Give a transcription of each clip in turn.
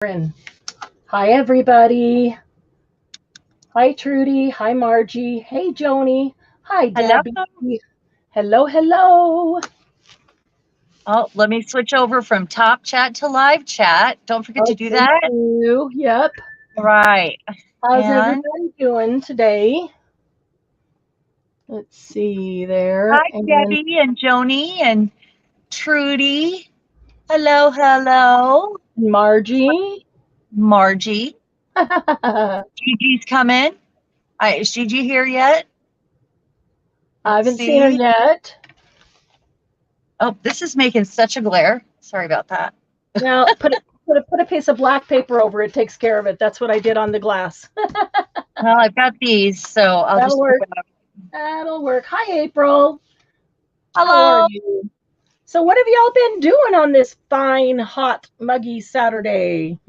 And hi, everybody. Hi, Trudy. Hi, Margie. Hey, Joni. Hi, Hello. Debbie. Hello, hello. Oh, let me switch over from top chat to live chat. Don't forget to Oh, do thank that. you. Yep. All right. How's And everybody doing today? Let's see there. hi, And Debbie and Joni and Trudy. Hello, hello. Margie. Margie. I Gigi's coming. Is Gigi here yet? Let's haven't seen her see. yet. Oh, this is making such a glare. Sorry about that. Now, put a piece of black paper over it. Takes care of it. That's what I did on the glass. Well, I've got these, so I'll That'll just. work. That'll work. Hi, April. How are Hello. you? So, what have y'all been doing on this fine, hot, muggy Saturday?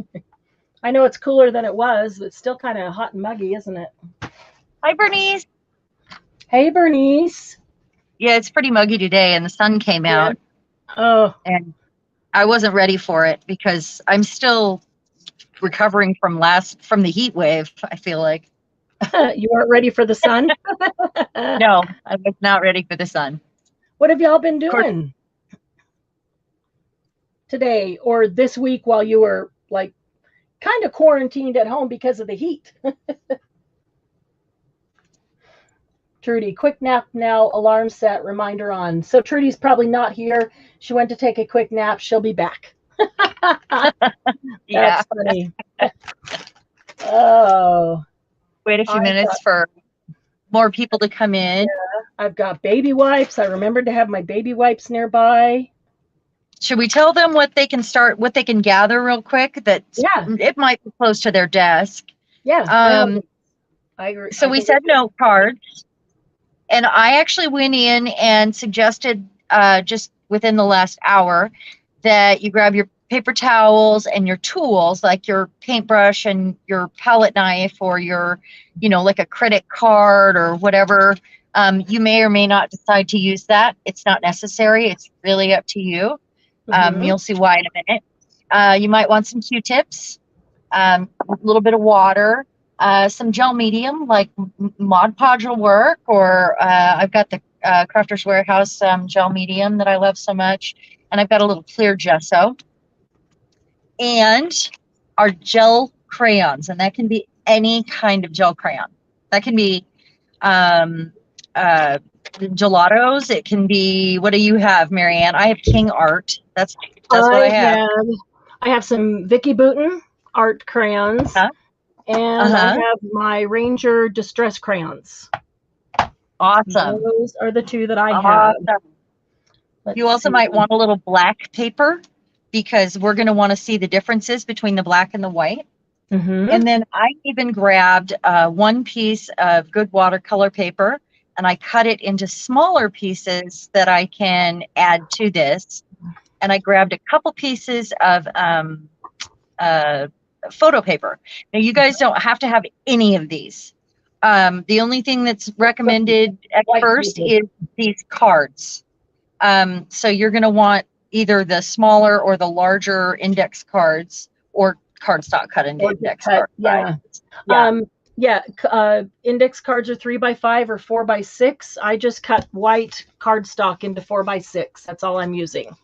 I know it's cooler than it was, but still kind of hot and muggy, isn't it? Hi, Bernice. Hey, Bernice. Yeah, it's pretty muggy today, and the sun came out, Oh, and I wasn't ready for it because I'm still recovering from the heat wave. I feel like you weren't ready for the sun? no, I was not ready for the sun. What have y'all been Of course, doing today or this week while you were like kind of quarantined at home because of the heat? Trudy, quick nap now, alarm set, reminder on. So Trudy's probably not here. She went to take a quick nap. She'll be back. yeah. That's funny. Oh, Wait a few I've got, minutes for more people to come in. I've got baby wipes. I remembered to have my baby wipes nearby. Should we tell them what they can gather real quick? That Yeah, it might be close to their desk. yeah. I agree. So I we think said note cards, and I actually went in and suggested just within the last hour that you grab your paper towels and your tools like your paintbrush and your palette knife or your, like a credit card or whatever. You may or may not decide to use that. It's not necessary. It's really up to you. You'll see why in a minute. You might want some Q-tips, a little bit of water, some gel medium like Mod Podge will work, or I've got the Crafters Warehouse gel medium that I love so much, and I've got a little clear gesso, and our gel crayons, and that can be any kind of gel crayon. That can be gelatos. It can be, what do you have, Marianne? I have King Art. That's what I have. I have some Vicky Bouton art crayons, and I have my Ranger Distress crayons. Awesome. Those are the two that I have. You also might want a little black paper because we're going to want to see the differences between the black and the white. And then I even grabbed one piece of good watercolor paper, and I cut it into smaller pieces that I can add to this. And I grabbed a couple pieces of photo paper. Now, you guys don't have to have any of these. The only thing that's recommended at first is these cards. So you're going to want either the smaller or the larger index cards, or cardstock cut into index cards. Index cards are 3x5 or 4x6. I just cut white cardstock into 4x6. That's all I'm using.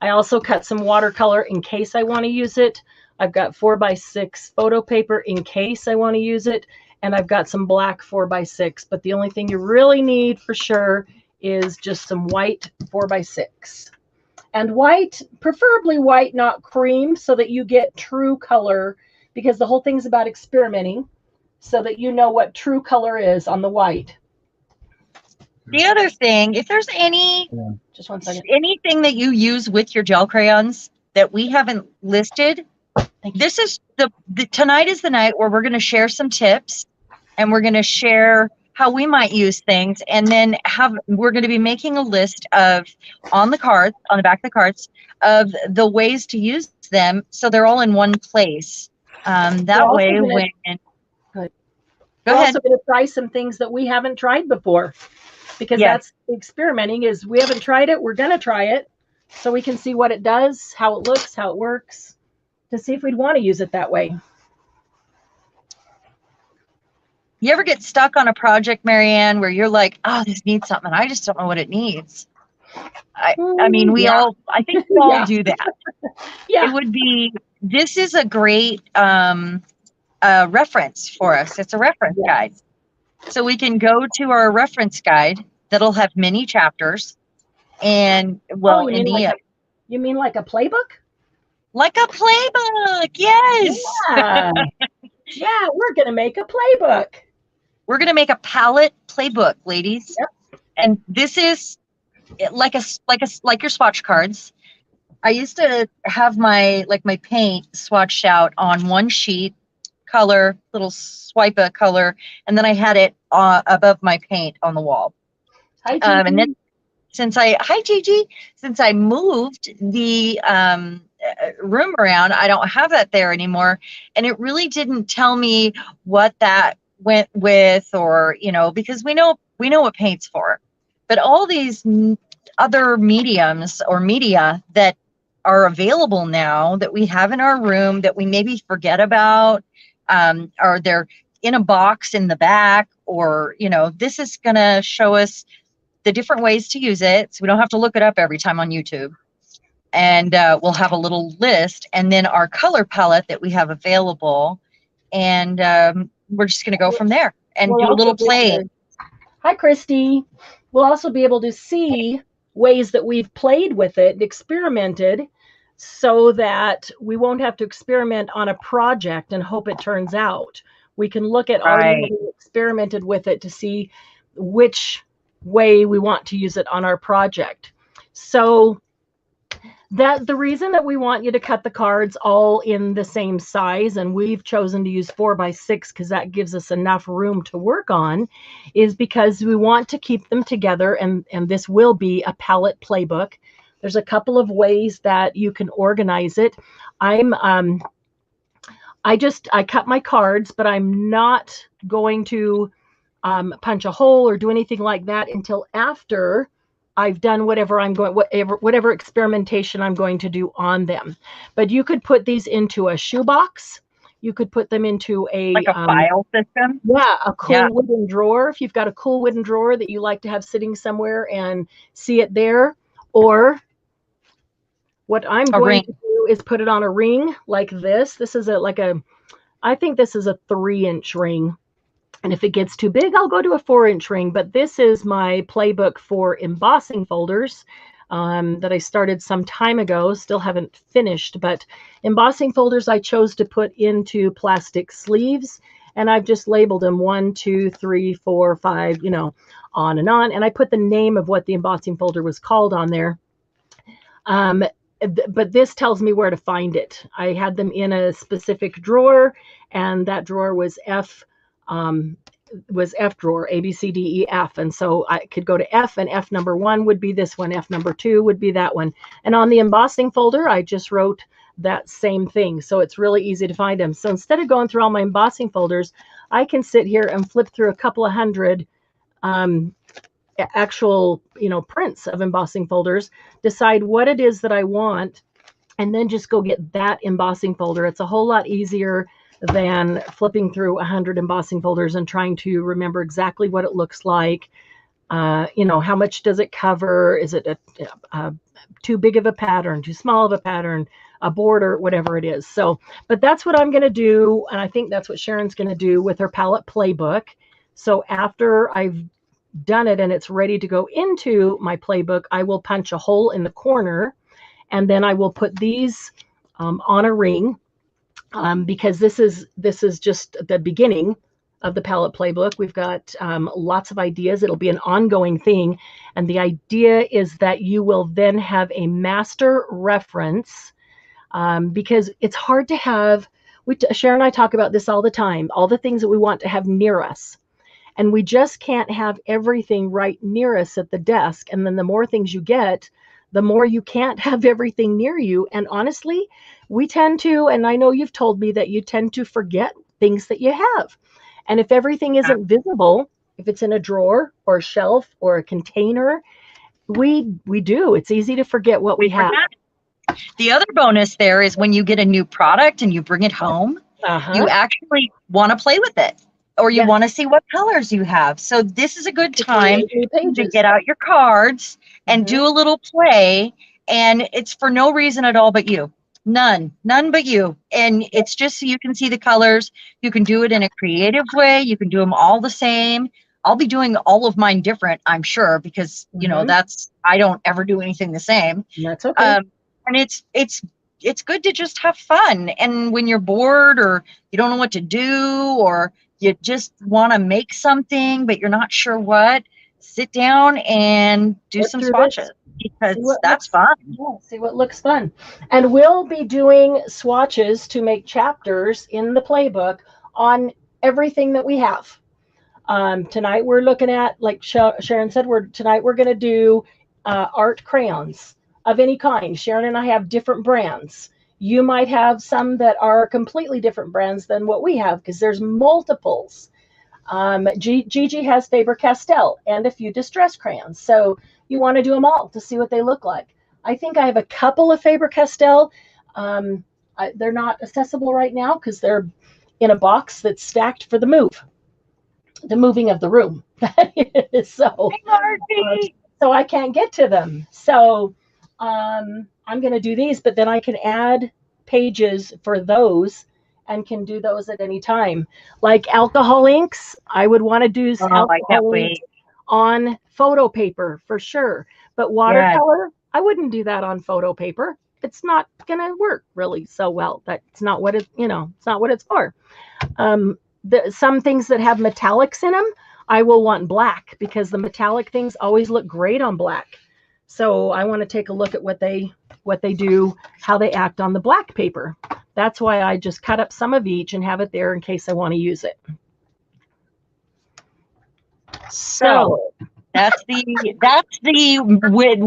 I also cut some watercolor in case I want to use it. I've got 4x6 photo paper in case I want to use it. And I've got some black 4x6. But the only thing you really need for sure is just some white 4x6. And white, preferably white, not cream, so that you get true color, because the whole thing's about experimenting, so that you know what true color is on the white. The other thing, if there's anything that you use with your gel crayons that we haven't listed, this is tonight is the night where we're going to share some tips, and we're going to share how we might use things, and then we're going to be making a list of on the back of the cards, of the ways to use them, so they're all in one place. That way, we're also going to try some things that we haven't tried before, because that's experimenting. Is we haven't tried it, we're going to try it, so we can see what it does, how it looks, how it works, to see if we'd want to use it that way. You ever get stuck on a project, Marianne, where you're like, oh, this needs something. I just don't know what it needs. I mean, I think we all do that. Yeah. It would be, this is a great reference for us. It's a reference guide. So we can go to our reference guide that'll have many chapters. And well, you mean like a playbook? Like a playbook, yes. Yeah, yeah, we're gonna make a playbook. We're gonna make a palette playbook, ladies. Yep. And this is like your swatch cards. I used to have my paint swatched out on one sheet, color, little swipe of color, and then I had it above my paint on the wall. Hi, Gigi. And then since I moved the room around, I don't have that there anymore, and it really didn't tell me what that went with, or because we know what paint's for. But all these other mediums or media that are available now that we have in our room that we maybe forget about, or they're in a box in the back, or this is going to show us the different ways to use it, so we don't have to look it up every time on YouTube. And we'll have a little list, and then our color palette that we have available, and we're just going to go from there and do a little play. Hi, Christy. We'll also be able to see ways that we've played with it and experimented, so that we won't have to experiment on a project and hope it turns out. We can look at already experimented with it to see which way we want to use it on our project. So that the reason that we want you to cut the cards all in the same size, and we've chosen to use 4x6 because that gives us enough room to work on, is because we want to keep them together, and this will be a palette playbook. There's a couple of ways that you can organize it. I cut my cards, but I'm not going to punch a hole or do anything like that until after I've done whatever experimentation I'm going to do on them. But you could put these into a shoebox. You could put them into a file system. Yeah, a cool wooden drawer. If you've got a cool wooden drawer that you like to have sitting somewhere and see it there, or what I'm going to do is put it on a ring like this. This is I think this is a 3-inch ring. And if it gets too big, I'll go to a 4-inch ring. But this is my playbook for embossing folders that I started some time ago. Still haven't finished, but embossing folders I chose to put into plastic sleeves. And I've just labeled them 1, 2, 3, 4, 5, on and on. And I put the name of what the embossing folder was called on there. But this tells me where to find it. I had them in a specific drawer, and that drawer was F drawer, A, B, C, D, E, F. And so I could go to F, and F number 1 would be this one. F number 2 would be that one. And on the embossing folder, I just wrote that same thing. So it's really easy to find them. So instead of going through all my embossing folders, I can sit here and flip through a couple of hundred actual, prints of embossing folders, decide what it is that I want, and then just go get that embossing folder. It's a whole lot easier than flipping through 100 embossing folders and trying to remember exactly what it looks like. How much does it cover? Is it too big of a pattern, too small of a pattern, a border, whatever it is. So, but that's what I'm going to do. And I think that's what Sharon's going to do with her palette playbook. So after I've done it and it's ready to go into my playbook, I will punch a hole in the corner, and then I will put these on a ring. Because this is just the beginning of the palette playbook. We've got lots of ideas. It'll be an ongoing thing. And the idea is that you will then have a master reference, because it's hard to have, Sharon and I talk about this all the time, all the things that we want to have near us. And we just can't have everything right near us at the desk. And then the more things you get, the more you can't have everything near you. And honestly, we tend to, and I know you've told me that you tend to forget things that you have. And if everything isn't visible, if it's in a drawer or a shelf or a container, we do. It's easy to forget what we have. The other bonus there is when you get a new product and you bring it home, you actually want to play with it, or you want to see what colors you have. So this is a good time to get out your cards and do a little play. And it's for no reason at all but you. None but you. And it's just so you can see the colors. You can do it in a creative way. You can do them all the same. I'll be doing all of mine different, I'm sure, because you know I don't ever do anything the same. That's okay. And it's good to just have fun. And when you're bored or you don't know what to do, or you just want to make something but you're not sure what, sit down and do some swatches, because that's fun. Yeah, see what looks fun. And we'll be doing swatches to make chapters in the playbook on everything that we have. Tonight we're looking at, like Sharon said, tonight we're going to do art crayons of any kind. Sharon and I have different brands. You might have some that are completely different brands than what we have, because there's multiples. Gigi has Faber-Castell and a few distress crayons. So you want to do them all to see what they look like. I think I have a couple of Faber-Castell. They're not accessible right now because they're in a box that's stacked for the moving of the room. So I can't get to them. So I'm going to do these, but then I can add pages for those and can do those at any time. Like alcohol inks, I would want to do alcohol inks on photo paper for sure. But watercolor, I wouldn't do that on photo paper. It's not going to work really so well. That's not what it's not what it's for. Some things that have metallics in them, I will want black, because the metallic things always look great on black. So I want to take a look at what they do, how they act on the black paper. That's why I just cut up some of each and have it there in case I want to use it. So that's the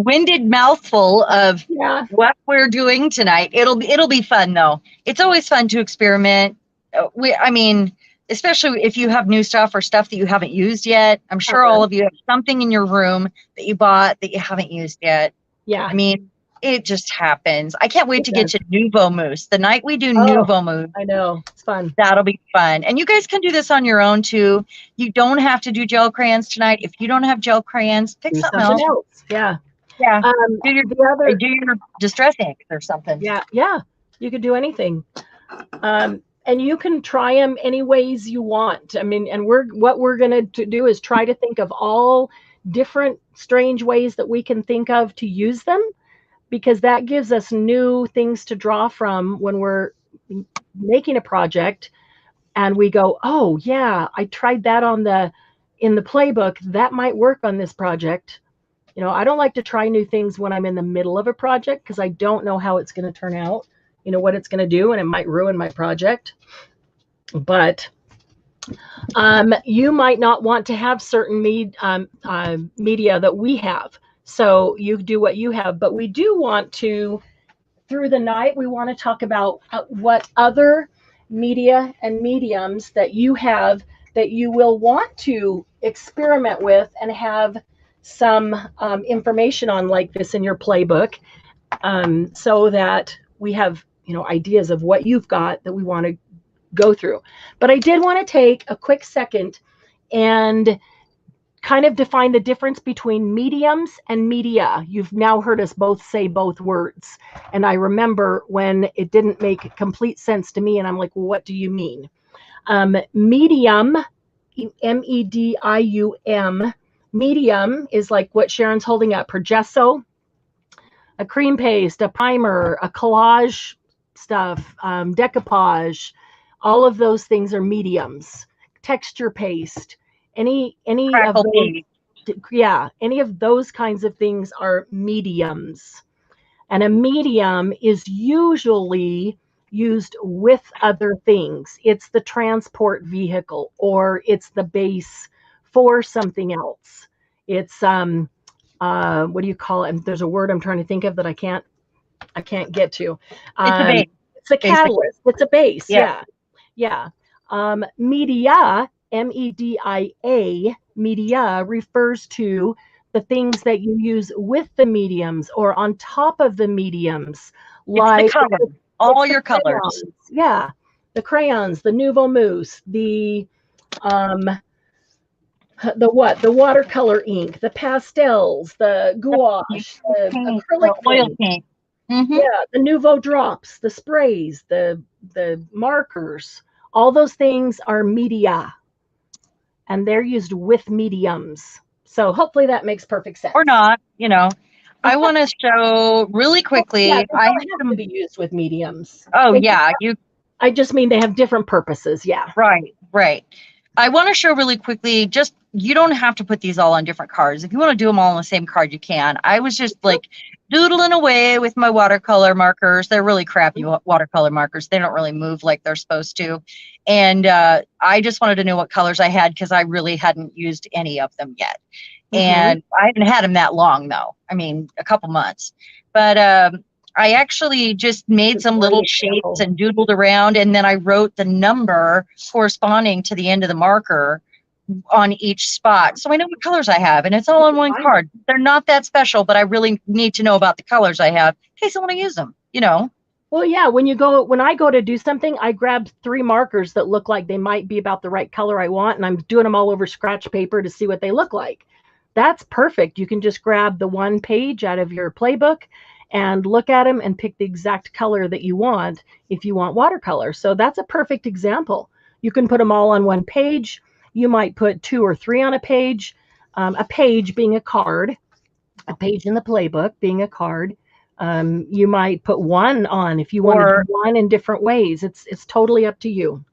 winded mouthful of what we're doing tonight. It'll be fun though. It's always fun to experiment. I mean, especially if you have new stuff or stuff that you haven't used yet. I'm sure all of you have something in your room that you bought that you haven't used yet. Yeah. I mean, it just happens. I can't wait to get to Nouveau Mousse. The night we do Nouveau Mousse. I know. It's fun. That'll be fun. And you guys can do this on your own too. You don't have to do gel crayons tonight. If you don't have gel crayons, pick something else. Yeah. Yeah. Do your distress ink or something. Yeah. Yeah. You could do anything. And you can try them any ways you want. I mean, and what we're going to do is try to think of all different strange ways that we can think of to use them, because that gives us new things to draw from when we're making a project and we go, oh yeah, I tried that in the playbook. That might work on this project. You know, I don't like to try new things when I'm in the middle of a project, because I don't know how it's going to turn out. You know what it's going to do, and it might ruin my project. But you might not want to have certain media that we have, so you do what you have. But we do want to, through the night, we want to talk about what other media and mediums that you have that you will want to experiment with and have some information on, like this, in your playbook, so that we have ideas of what you've got that we want to go through. But I did want to take a quick second and kind of define the difference between mediums and media. You've now heard us both say both words. And I remember when it didn't make complete sense to me, and I'm like, well, what do you mean? Medium, M-E-D-I-U-M, medium is like what Sharon's holding up, her gesso, a cream paste, a primer, a collage stuff, decoupage, all of those things are mediums. Texture paste, any of those, any of those kinds of things are mediums. And a medium is usually used with other things. It's the transport vehicle, or it's the base for something else. It's what do you call it? There's a word I'm trying to think of that I can't get to. It's a base. It's a catalyst. It's a base. Yeah. Media, M-E-D-I-A, media refers to the things that you use with the mediums or on top of the mediums, It's like the color, all your colors. crayons. Yeah, the crayons, the Nouveau Mousse, the watercolor ink, the pastels, the gouache, the Paint, acrylic the oil paint. paint. Mm-hmm. Yeah, the Nouveau drops, the sprays, the markers. All those things are media, and they're used with mediums. So hopefully that makes perfect sense. Or not, you know. I want to show really quickly. Yeah, they I don't have to be used with mediums. Oh yeah, I just mean they have different purposes. Yeah. Right. I want to show really quickly, just you don't have to put these all on different cards. If you want to do them all on the same card, you can. I was just like doodling away with my watercolor markers. They're really crappy watercolor markers. They don't really move like they're supposed to. And I just wanted to know what colors I had because I really hadn't used any of them yet. And I haven't had them that long though. I mean, a couple months. But I actually just made some little shapes and doodled around, and then I wrote the number corresponding to the end of the marker on each spot. So I know what colors I have, and it's all on one card. They're not that special, but I really need to know about the colors I have in case I want to use them, you know? Well, yeah, when I go to do something, I grab 3 markers that look like they might be about the right color I want, and I'm doing them all over scratch paper to see what they look like. That's perfect. You can just grab the one page out of your playbook and look at them and pick the exact color that you want if you want watercolor. So that's a perfect example. You can put them all on one page. You might put 2 or 3 on a page being a card, a page in the playbook being a card. You might put 1 on if you want to do 1 in different ways. It's totally up to you.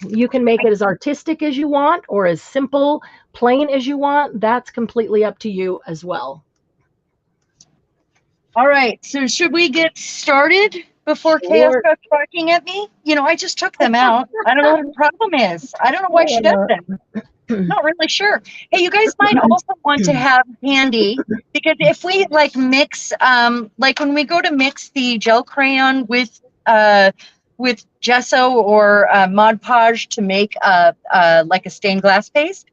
You can make it as artistic as you want or as simple, plain as you want. That's completely up to you as well. All right, so should we get started before Chaos starts barking at me? You know, I just took them out. I don't know what the problem is. I don't know why she does that. Not really sure. Hey, you guys might also want to have handy, because if we like mix, like when we go to mix the gel crayon with gesso or Mod Podge to make like a stained glass paste,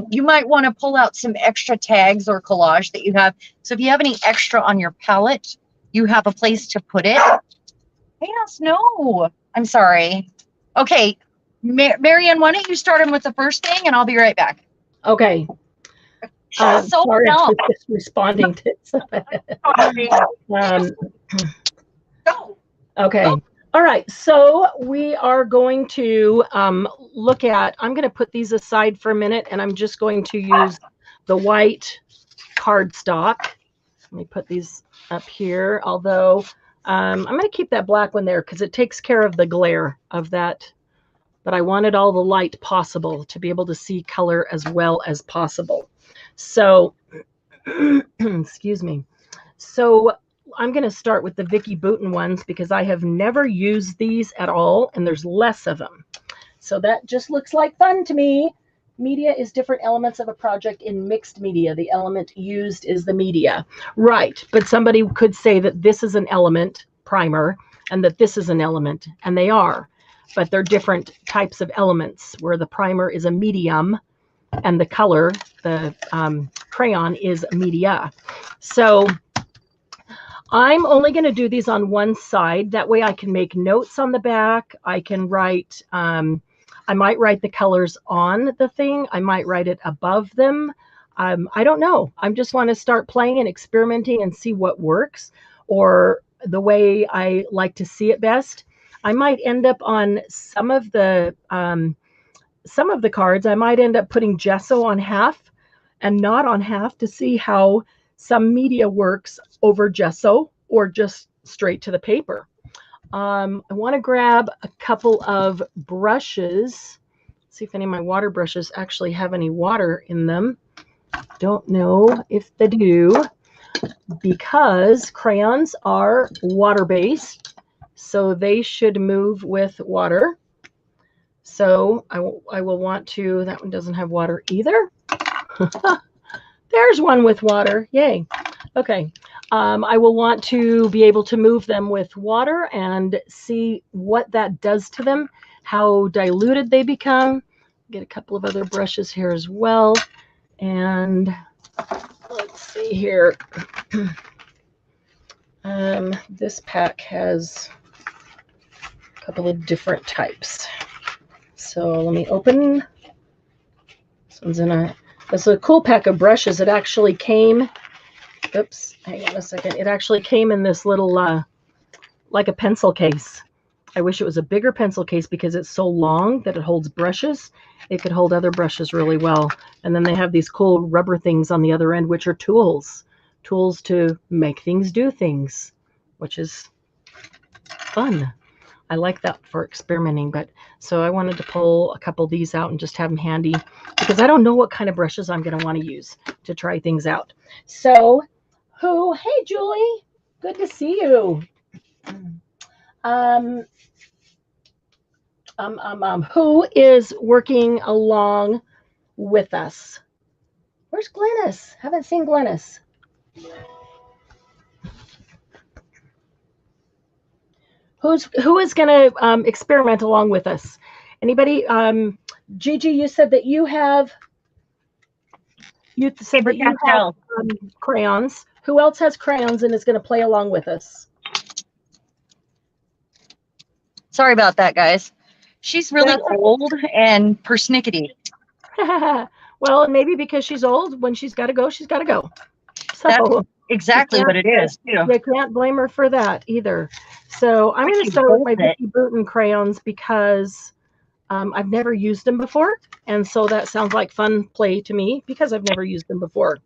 you might want to pull out some extra tags or collage that you have. So if you have any extra on your palette, you have a place to put it. Yes, no, I'm sorry. Okay, Marianne, why don't you start them with the first thing, and I'll be right back. Okay. Sorry, I'm just responding to okay. All right, so we are going to look at, I'm going to put these aside for a minute, and I'm just going to use the white cardstock. Let me put these up here, although I'm going to keep that black one there because it takes care of the glare of that, but I wanted all the light possible to be able to see color as well as possible. So, excuse me. So I'm going to start with the Vicki Boutin ones because I have never used these at all, and there's less of them. So that just looks like fun to me. Media is different elements of a project in mixed media. The element used is the media. Right, but somebody could say that this is an element, primer, and that this is an element, and they are. But they're different types of elements, where the primer is a medium, and the color, the crayon, is media. So I'm only going to do these on one side. That way I can make notes on the back. I can write, I might write the colors on the thing. I might write it above them. I don't know. I just want to start playing and experimenting and see what works, or the way I like to see it best. I might end up on some of the cards, I might end up putting gesso on half and not on half to see how some media works over gesso or just straight to the paper. I want to grab a couple of brushes. See if any of my water brushes actually have any water in them. Don't know if they do, because crayons are water-based, so they should move with water. So I will want to, that one doesn't have water either. There's one with water, yay. Okay, I will want to be able to move them with water and see what that does to them, how diluted they become. Get a couple of other brushes here as well. And let's see here. This pack has a couple of different types. So let me open. This one's in a, it's a cool pack of brushes. It actually came, oops, hang on a second. It actually came in this little, like a pencil case. I wish it was a bigger pencil case because it's so long that it holds brushes. It could hold other brushes really well. And then they have these cool rubber things on the other end, which are tools. Tools to make things do things, which is fun. I like that for experimenting. But so I wanted to pull a couple of these out and just have them handy because I don't know what kind of brushes I'm going to want to use to try things out. So hey, Julie, good to see you. Who is working along with us? Where's Glennis? Haven't seen Glennis. Who is going to experiment along with us? Anybody? Gigi, you said that you have. You said that you have crayons. Who else has crayons and is going to play along with us? Sorry about that, guys. She's really old and persnickety. Well, maybe because she's old, when she's got to go, she's got to go. So that's exactly what it is, too. You can't blame her for that either. So I'm going to start with my Vicky Bouton crayons because I've never used them before. And so that sounds like fun play to me because I've never used them before.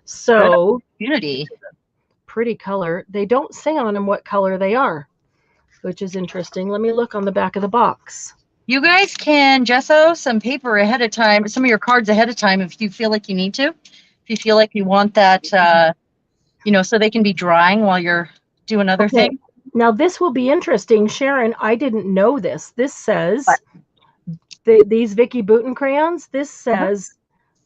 So pretty color. They don't say on them what color they are, which is interesting. Let me look on the back of the box. You guys can gesso some paper ahead of time, some of your cards ahead of time if you feel like you need to. If you feel like you want that, so they can be drying while you're doing other things. Now, this will be interesting. Sharon, I didn't know this. This says, these Vicky Bouton crayons, this says,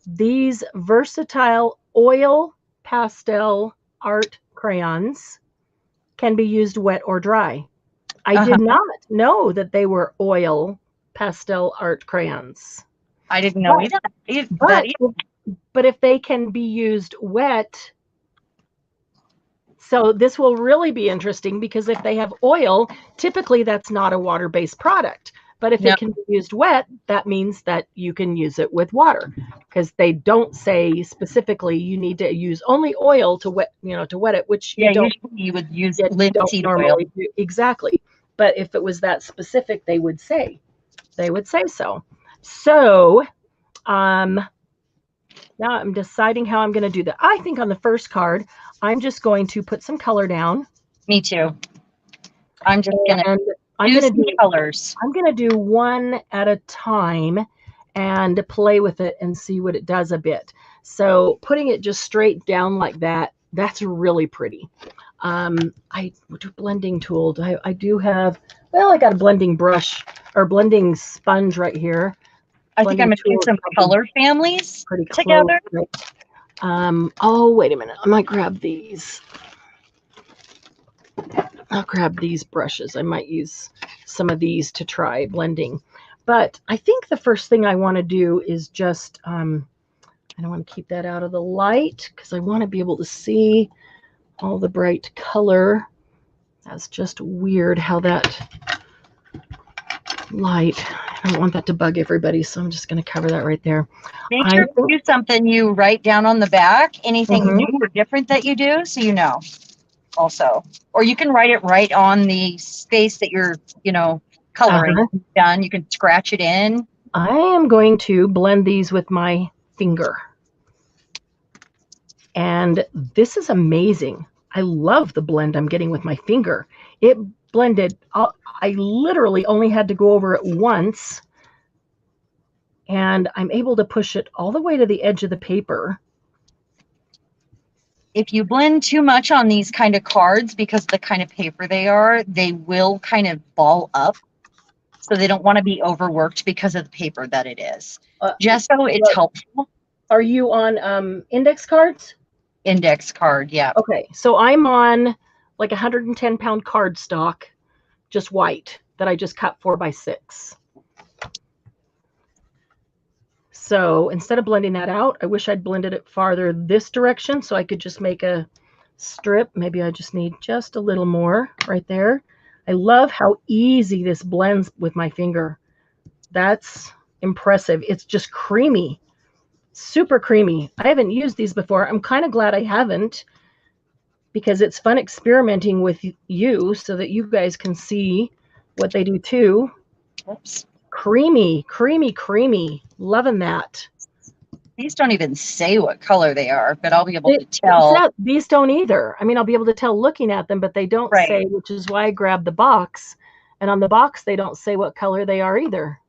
these versatile oil pastel art crayons can be used wet or dry. I did not know that they were oil pastel art crayons. I didn't know either. But if they can be used wet, so this will really be interesting because if they have oil, typically that's not a water-based product. But if it can be used wet, that means that you can use it with water because they don't say specifically you need to use only oil to wet, to wet it, which you would use linseed oil. Do. Exactly. But if it was that specific, they would say so. So, now I'm deciding how I'm going to do that. I think on the first card, I'm just going to put some color down. Me too. I'm just going to do colors. I'm going to do one at a time and play with it and see what it does a bit. So putting it just straight down like that, that's really pretty. Blending tool. I do have, I got a blending brush or blending sponge right here. I think I'm going to do some color families together. Oh, wait a minute. I might grab these. I'll grab these brushes. I might use some of these to try blending. But I think the first thing I want to do is just, I don't want to keep that out of the light because I want to be able to see all the bright color. That's just weird how that light, I don't want that to bug everybody, so I'm just going to cover that right there. Make sure to do something you write down on the back, anything new or different that you do, so you know also. Or you can write it right on the space that you're, coloring. Done. You can scratch it in. I am going to blend these with my finger. And this is amazing. I love the blend I'm getting with my finger. It blended, I literally only had to go over it once. And I'm able to push it all the way to the edge of the paper. If you blend too much on these kind of cards, because of the kind of paper they are, they will kind of ball up. So they don't want to be overworked because of the paper that it is. Gesso, it's helpful. Are you on index cards? Index card, yeah. Okay, so I'm on like 110-pound cardstock, just white, that I just cut 4x6. So instead of blending that out, I wish I'd blended it farther this direction so I could just make a strip. Maybe I just need just a little more right there. I love how easy this blends with my finger. That's impressive. It's just creamy, super creamy. I haven't used these before. I'm kind of glad I haven't, because it's fun experimenting with you so that you guys can see what they do too. Oops. Creamy, creamy, creamy. Loving that. These don't even say what color they are, but I'll be able to tell. These don't either. I mean, I'll be able to tell looking at them, but they don't say, which is why I grabbed the box. And on the box, they don't say what color they are either.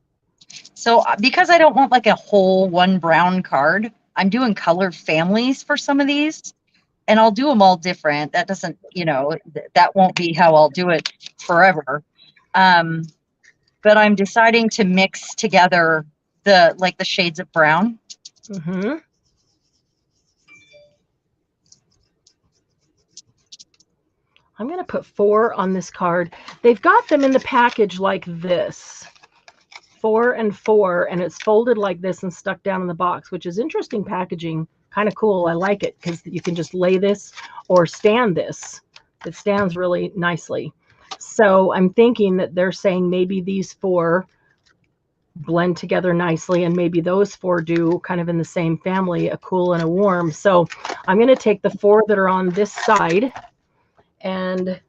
So because I don't want like a whole one brown card, I'm doing color families for some of these, and I'll do them all different. That doesn't, you know, that won't be how I'll do it forever. But I'm deciding to mix together the shades of brown. Mm-hmm. I'm going to put 4 on this card. They've got them in the package like this, 4 and 4, and it's folded like this and stuck down in the box, which is interesting packaging. Kind of cool. I like it because you can just lay this or stand this. It stands really nicely. So I'm thinking that they're saying maybe these 4 blend together nicely, and maybe those 4 do kind of in the same family, a cool and a warm. So I'm going to take the 4 that are on this side, and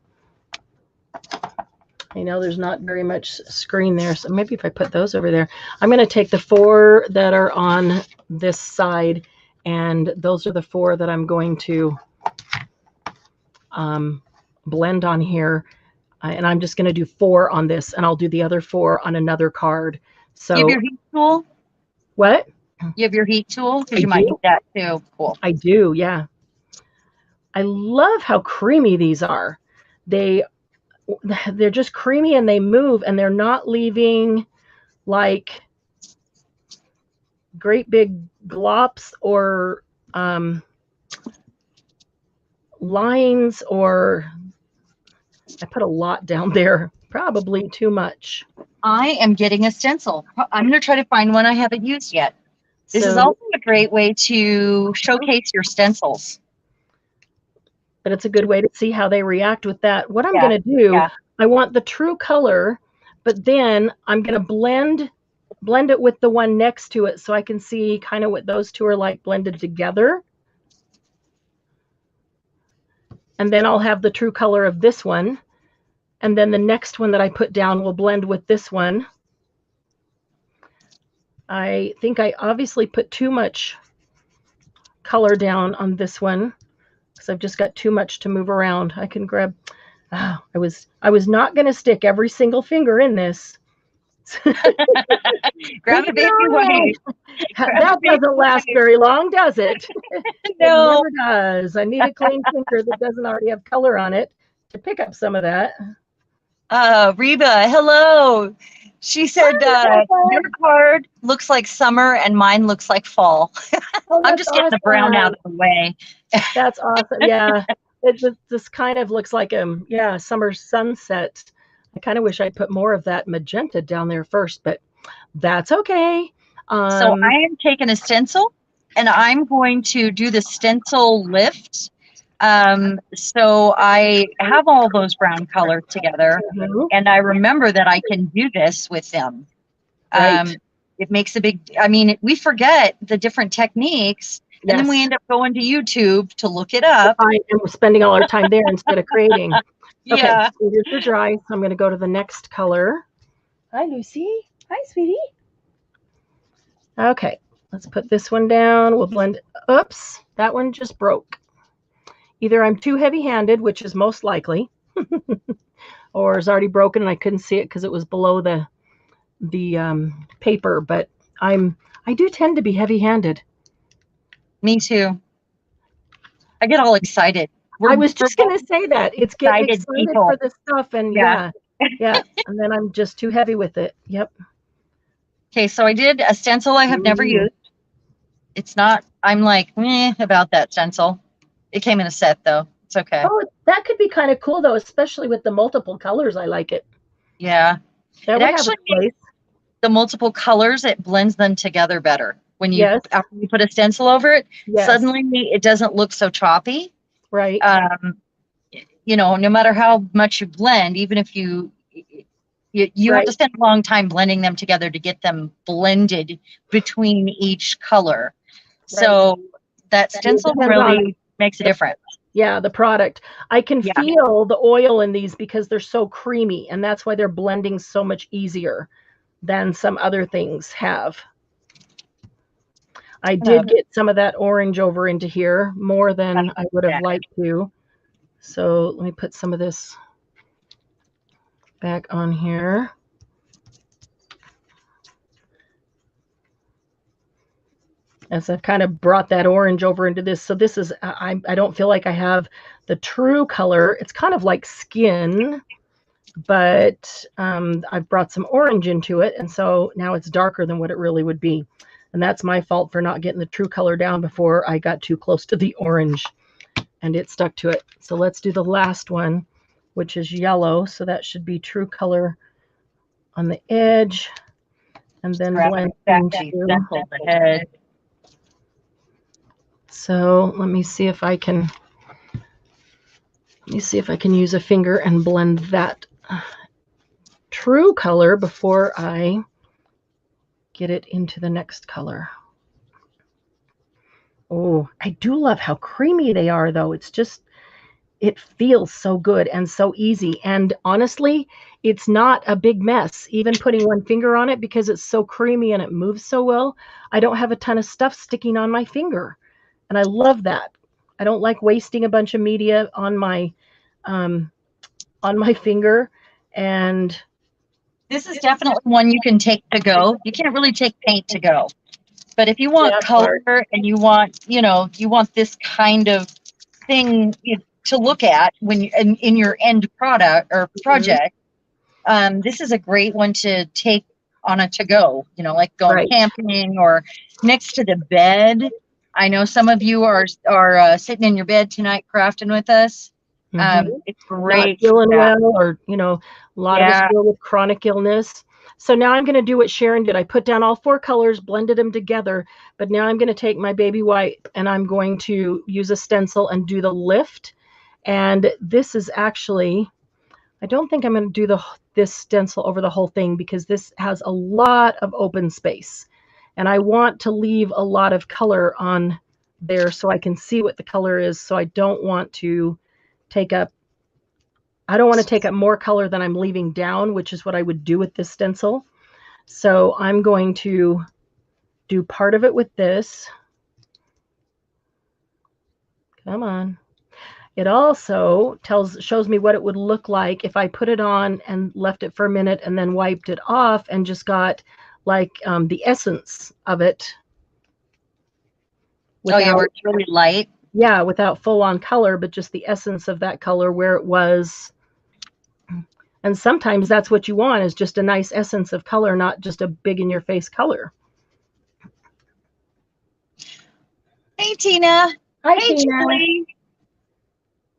I know there's not very much screen there, so maybe if I put those over there. I'm going to take the 4 that are on this side, and those are the 4 that I'm going to blend on here. And I'm just going to do 4 on this, and I'll do the other 4 on another card. So you have your heat tool? What? You have your heat tool? Because you might need that too. Cool. I do, yeah. I love how creamy these are. They're just creamy, and they move, and they're not leaving like great big glops or lines, or I put a lot down there, probably too much. I am getting a stencil. I'm going to try to find one I haven't used yet. This is also a great way to showcase your stencils. But it's a good way to see how they react with that. What I'm going to do, I want the true color, but then I'm going to blend it with the one next to it so I can see kind of what those two are like blended together. And then I'll have the true color of this one. And then the next one that I put down will blend with this one. I think I obviously put too much color down on this one because I've just got too much to move around. I can grab, I was not going to stick every single finger in this. Grab a baby wipe. That doesn't last very long, does it? No. It never does. I need a clean finger that doesn't already have color on it to pick up some of that. Reba, hello. She said your card looks like summer and mine looks like fall. Oh, I'm just getting the brown out of the way. That's awesome. Yeah. This kind of looks like summer sunset. I kind of wish I'd put more of that magenta down there first, but that's okay. So I am taking a stencil, and I'm going to do the stencil lift. So I have all those brown colors together, and I remember that I can do this with them. Right. It makes a big, we forget the different techniques, and then we end up going to YouTube to look it up. And we're spending all our time there instead of creating. Okay, yeah. So these are dry, so I'm going to go to the next color. Hi, Lucy. Hi, sweetie. Okay, let's put this one down. We'll blend. Oops, that one just broke. Either I'm too heavy-handed, which is most likely, or it's already broken and I couldn't see it because it was below the paper. But I do tend to be heavy-handed. Me too. I get all excited. I was just going to say that. It's getting excited for this stuff, and yeah. And then I'm just too heavy with it. Yep. Okay, so I did a stencil I have never used. It's not, I'm like, about that stencil. It came in a set, though. It's okay. Oh, that could be kind of cool, though, especially with the multiple colors. I like it. Yeah. It actually, the multiple colors, it blends them together better. when you, Yes. after you put a stencil over it, Yes. suddenly it doesn't look so choppy. Right. You know, no matter how much you blend, even if you have Right. to spend a long time blending them together to get them blended between each color. So that stencil really makes a difference. Yeah, the product. I can Yeah. feel the oil in these because they're so creamy, and that's why they're blending so much easier than some other things have. I did get some of that orange over into here, more than I would have liked to. So let me put some of this back on here. As I've kind of brought that orange over into this. So this is, I don't feel like I have the true color. It's kind of like skin, but I've brought some orange into it. And so now it's darker than what it really would be. And that's my fault for not getting the true color down before I got too close to the orange and it stuck to it. So let's do the last one, which is yellow. So that should be true color on the edge and then blend into the head. So let me see if I can use a finger and blend that true color before I get it into the next color. Oh, I do love how creamy they are, though. It's just, it feels so good and so easy. And honestly, it's not a big mess, even putting one finger on it, because it's so creamy and it moves so well. I don't have a ton of stuff sticking on my finger. And I love that. I don't like wasting a bunch of media on my finger. And this is definitely one you can take to go. You can't really take paint to go. But if you want color and you want, you know, you want this kind of thing to look at when you in your end product or project, this is a great one to take on a to-go, you know, like going camping or next to the bed. I know some of you are sitting in your bed tonight crafting with us. It's great. Not feeling well, or, you know, a lot of us deal with chronic illness. So now I'm going to do what Sharon did. I put down all 4 colors, blended them together, but now I'm going to take my baby white and I'm going to use a stencil and do the lift. And this is actually, I don't think I'm going to do this stencil over the whole thing because this has a lot of open space. And I want to leave a lot of color on there so I can see what the color is. So I don't want to take up more color than I'm leaving down, which is what I would do with this stencil. So I'm going to do part of it with this. Come on. It also shows me what it would look like if I put it on and left it for a minute and then wiped it off and just got like the essence of it. Without, where it's really light. Yeah, without full on color, but just the essence of that color where it was. And sometimes that's what you want, is just a nice essence of color, not just a big in your face color. Hey, Tina. Hi, Tina. Julie.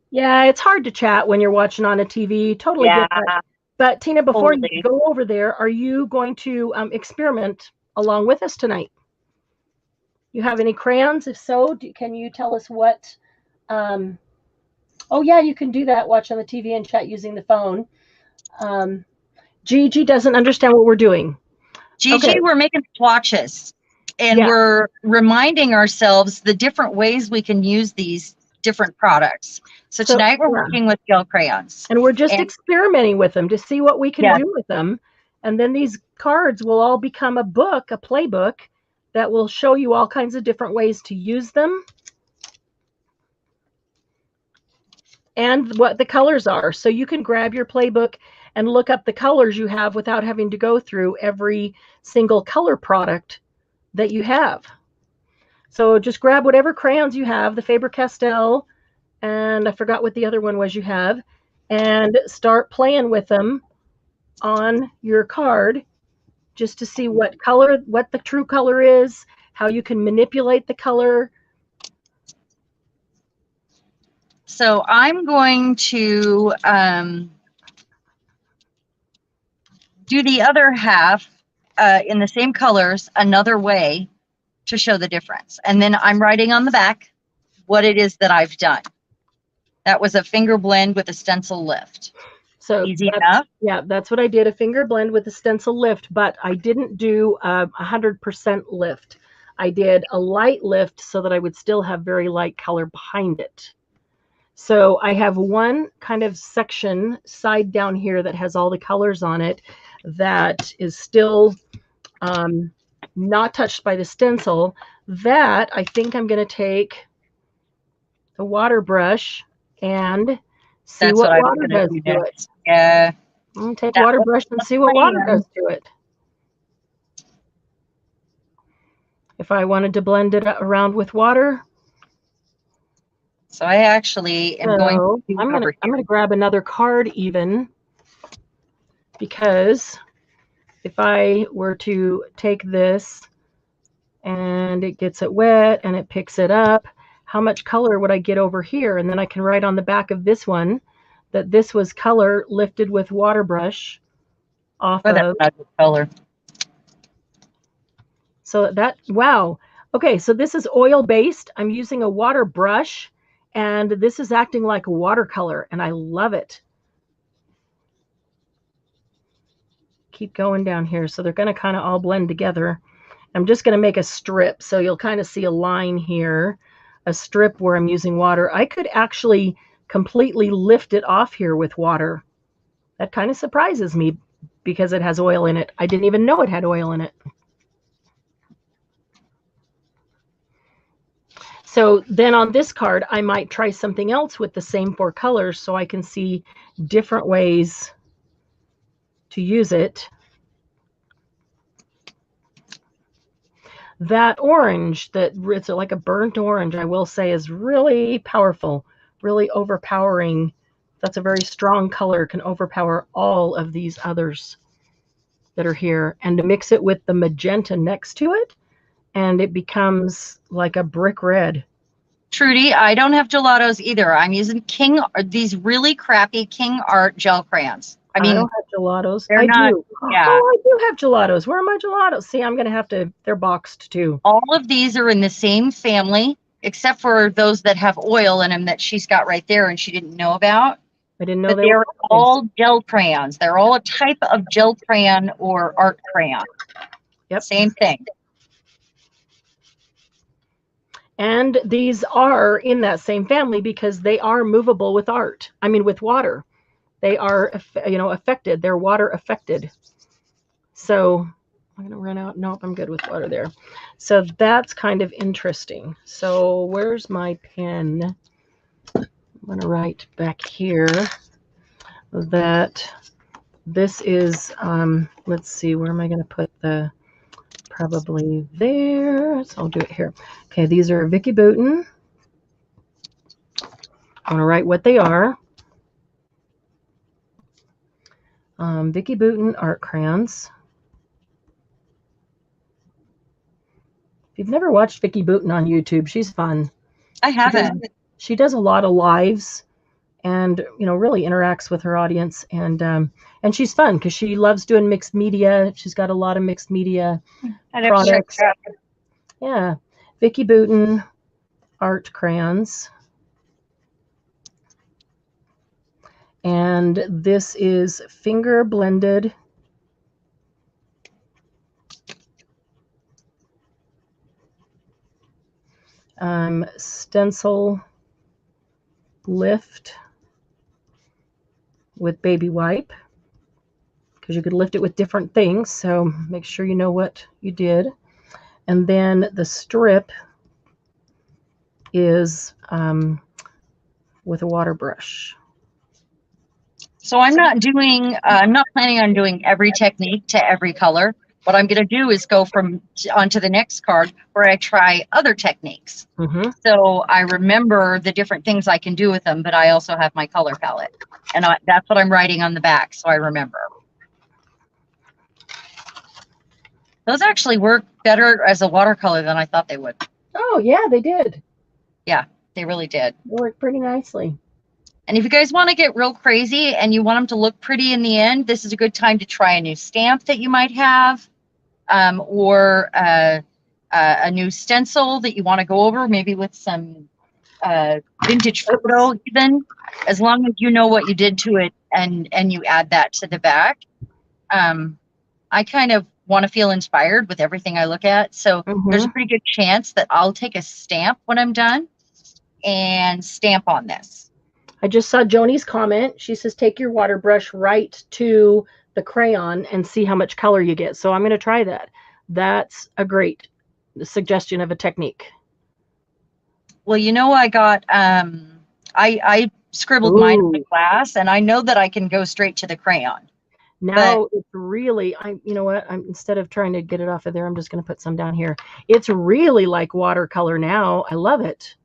Yeah, it's hard to chat when you're watching on a TV. Totally get that. But Tina, before you go over there, are you going to experiment along with us tonight? You have any crayons? If so, can you tell us what? Oh, yeah, you can do that. Watch on the TV and chat using the phone. Gigi doesn't understand what we're doing. Gigi, we're making swatches. And we're reminding ourselves the different ways we can use these different products. So tonight we're working with gel crayons. And we're just experimenting with them to see what we can do with them. And then these cards will all become a book, a playbook, that will show you all kinds of different ways to use them and what the colors are. So you can grab your playbook and look up the colors you have without having to go through every single color product that you have. So just grab whatever crayons you have, the Faber-Castell, and I forgot what the other one was you have, and start playing with them on your card just to see what the true color is, how you can manipulate the color. So I'm going to do the other half in the same colors another way to show the difference. And then I'm writing on the back what it is that I've done. That was a finger blend with a stencil lift. So easy enough. Yeah, that's what I did, a finger blend with a stencil lift, but I didn't do 100% lift. I did a light lift so that I would still have very light color behind it. So I have one kind of section side down here that has all the colors on it that is still not touched by the stencil. That I think I'm going to take a water brush and see what water does to it. Yeah. I'm going to take water brush and see what water does to it. If I wanted to blend it around with water. So I actually am going to I'm going to grab another card even, because if I were to take this and it gets it wet and it picks it up, how much color would I get over here? And then I can write on the back of this one that this was color lifted with water brush off of. That's color. So that, wow. Okay, so this is oil based. I'm using a water brush, and this is acting like a watercolor, and I love it. Keep going down here. So they're going to kind of all blend together. I'm just going to make a strip. So you'll kind of see a line here, a strip where I'm using water. I could actually completely lift it off here with water. That kind of surprises me because it has oil in it. I didn't even know it had oil in it. So then on this card, I might try something else with the same 4 colors so I can see different ways to use it. That orange, that it's like a burnt orange, I will say, is really powerful, really overpowering. That's a very strong color, can overpower all of these others that are here. And to mix it with the magenta next to it, and it becomes like a brick red. Trudy, I don't have gelatos either. I'm using these really crappy King Art gel crayons. I mean, I don't have gelatos. I do. Yeah. Oh, I do have gelatos. Where are my gelatos? See, I'm going to have to, they're boxed too. All of these are in the same family, except for those that have oil in them that she's got right there and she didn't know about. I didn't know they're all gel crayons. They're all a type of gel crayon or art crayon. Yep. Same thing. And these are in that same family because they are movable with art. I mean, with water. They are, affected. They're water affected. So I'm going to run out. Nope, I'm good with water there. So that's kind of interesting. So where's my pen? I'm going to write back here that this is, let's see, where am I going to put the, probably there. So I'll do it here. Okay, these are Vicki Boutin. I'm going to write what they are. Vicki Boutin art crayons. If you've never watched Vicki Boutin on YouTube, she's fun. I haven't. She does a lot of lives and, really interacts with her audience. And she's fun because she loves doing mixed media. She's got a lot of mixed media products. Yeah. Vicki Boutin art crayons. And this is finger blended stencil lift with baby wipe, because you could lift it with different things, so make sure you know what you did. And then the strip is with a water brush. So I'm not planning on doing every technique to every color. What I'm going to do is go onto the next card where I try other techniques. Mm-hmm. So I remember the different things I can do with them, but I also have my color palette. And that's what I'm writing on the back, so I remember. Those actually work better as a watercolor than I thought they would. Oh, yeah, they did. Yeah, they really did. They worked pretty nicely. And if you guys want to get real crazy and you want them to look pretty in the end, this is a good time to try a new stamp that you might have, or a new stencil that you want to go over, maybe with some vintage photo even, as long as you know what you did to it and you add that to the back. I kind of want to feel inspired with everything I look at. So there's a pretty good chance that I'll take a stamp when I'm done and stamp on this. I just saw Joni's comment. She says, take your water brush right to the crayon and see how much color you get. So I'm going to try that. That's a great suggestion of a technique. Well, you know, I got, I scribbled mine in the glass, and I know that I can go straight to the crayon. Now it's really, you know what, instead of trying to get it off of there, I'm just going to put some down here. It's really like watercolor now. I love it.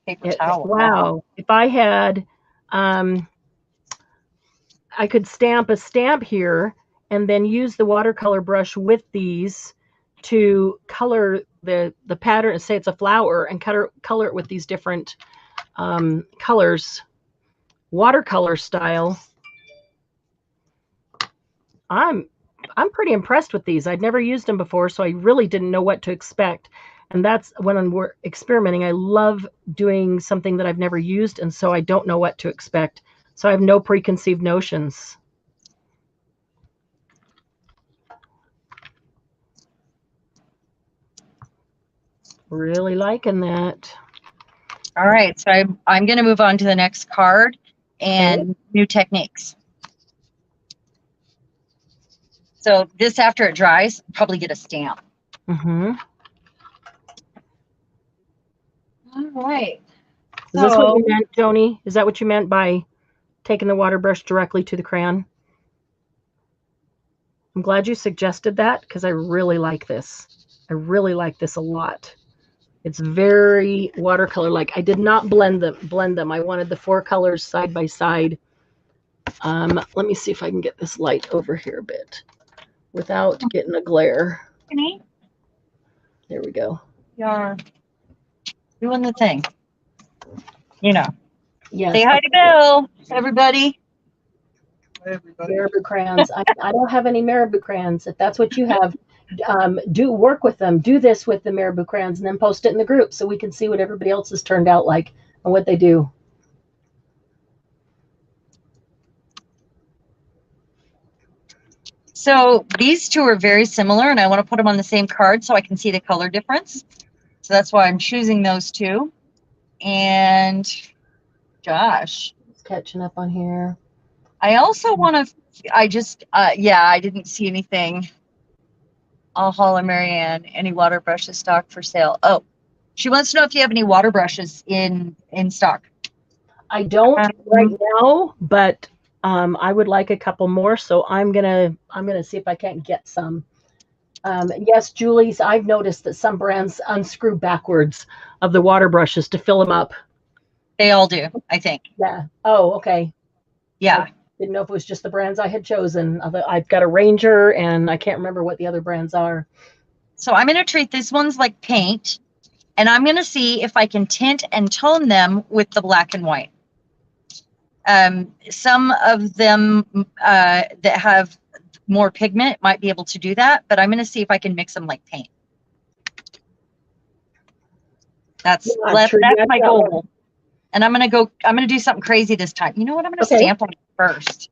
Paper towel. Wow. If I had, I could stamp a stamp here and then use the watercolor brush with these to color the pattern, say it's a flower, and color it with these different colors. Watercolor style. I'm pretty impressed with these. I'd never used them before, so I really didn't know what to expect. And that's when we're experimenting. I love doing something that I've never used, and so I don't know what to expect. So I have no preconceived notions. Really liking that. All right, so I'm going to move on to the next card and new techniques. So this, after it dries, probably get a stamp. Mm-hmm. All right. Is this what you meant, Joni? Is that what you meant by taking the water brush directly to the crayon? I'm glad you suggested that, because I really like this. I really like this a lot. It's very watercolor-like. I did not blend them. I wanted the 4 colors side by side. Let me see if I can get this light over here a bit without getting a glare. There we go. You're doing the thing. You know. Yes. Say hi to Bill, everybody. Marabou crayons. I don't have any marabou crayons. If that's what you have, do work with them. Do this with the marabou crayons and then post it in the group so we can see what everybody else has turned out like and what they do. So these two are very similar, and I want to put them on the same card so I can see the color difference. So that's why I'm choosing those two. And gosh, It's catching up on here. I also want to, yeah, I didn't see anything. I'll holler Marianne, any water brushes stock for sale? Oh, she wants to know if you have any water brushes in stock. I don't right now, but I would like a couple more, so I'm gonna see if I can't get some. Yes, Julie's, I've noticed that some brands unscrew backwards of the water brushes to fill them up. They all do, I think. Yeah. Oh, okay. Yeah. I didn't know if it was just the brands I had chosen. I've got a Ranger, and I can't remember what the other brands are. So I'm going to treat these ones like paint, and I'm going to see if I can tint and tone them with the black and white. Some of them that have more pigment might be able to do that, but I'm going to see if I can mix them like paint. That's my goal. And I'm going to do something crazy this time. You know what? I'm going to stamp on it first.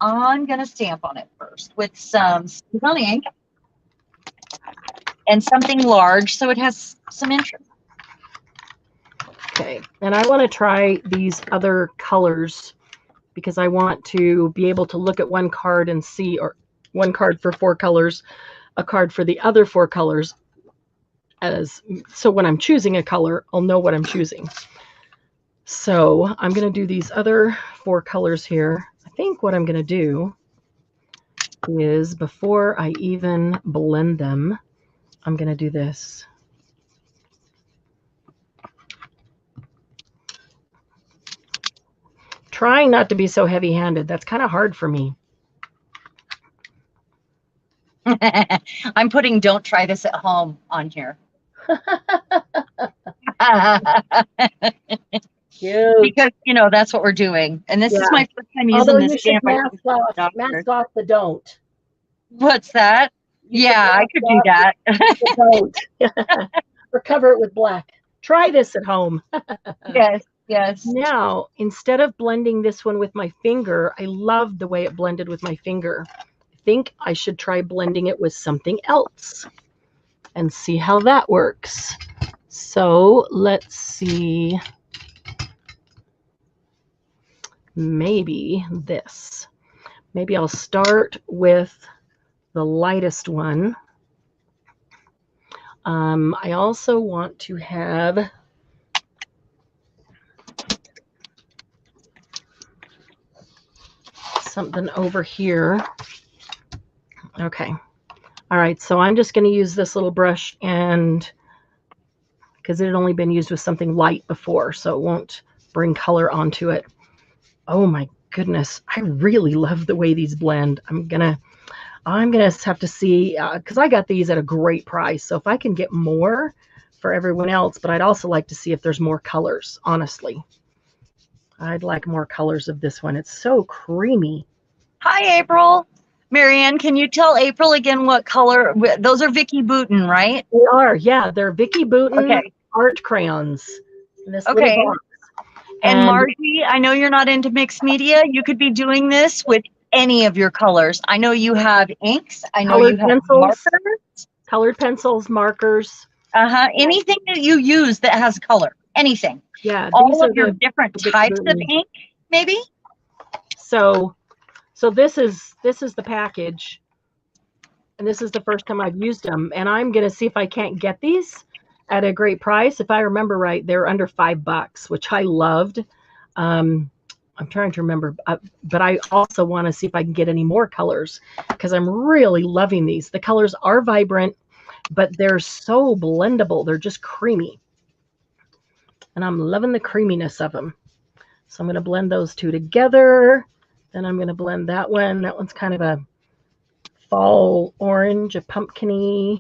I'm going to stamp on it first with some Crayon ink and something large so it has some interest. Okay, and I want to try these other colors because I want to be able to look at one card and see, or one card for 4 colors, a card for the other 4 colors. So when I'm choosing a color, I'll know what I'm choosing. So I'm going to do these other 4 colors here. I think what I'm going to do is, before I even blend them, I'm going to do this. Trying not to be so heavy-handed. That's kind of hard for me. I'm putting "don't try this at home" on here. Because, you know, that's what we're doing. And this is my first time using this stamp. Mask off the don't. What's that? You Yeah, I could do that. that. Or cover it with black. Try this at home. Yes, yes. Now, instead of blending this one with my finger, I love the way it blended with my finger. I think I should try blending it with something else and see how that works. So let's see. Maybe this. Maybe I'll start with the lightest one. I also want to have something over here. Okay. All right, so I'm just going to use this little brush, and because it had only been used with something light before, so it won't bring color onto it. Oh my goodness, I really love the way these blend. I'm gonna have to see, because I got these at a great price. So if I can get more for everyone else, but I'd also like to see if there's more colors, honestly. I'd like more colors of this one. It's so creamy. Hi, April. Marianne, can you tell April again what color? Those are Vicky Bouton, right? They are, yeah. They're Vicky Bouton art crayons in this little box. And Margie, I know you're not into mixed media. You could be doing this with any of your colors. I know you have inks. I know you have markers. Colored pencils, markers. Anything that you use that has color. Anything. Yeah. All of your different types of ink, maybe. So this is the package, and this is the first time I've used them, and I'm gonna see if I can't get these at a great price. If I remember right, they're under $5, which I loved. I'm trying to remember, but I also want to see if I can get any more colors, because I'm really loving these. The colors are vibrant, but they're so blendable. They're just creamy, and I'm loving the creaminess of them. So I'm going to blend those two together. Then I'm going to blend that one. That one's kind of a fall orange, a pumpkin-y.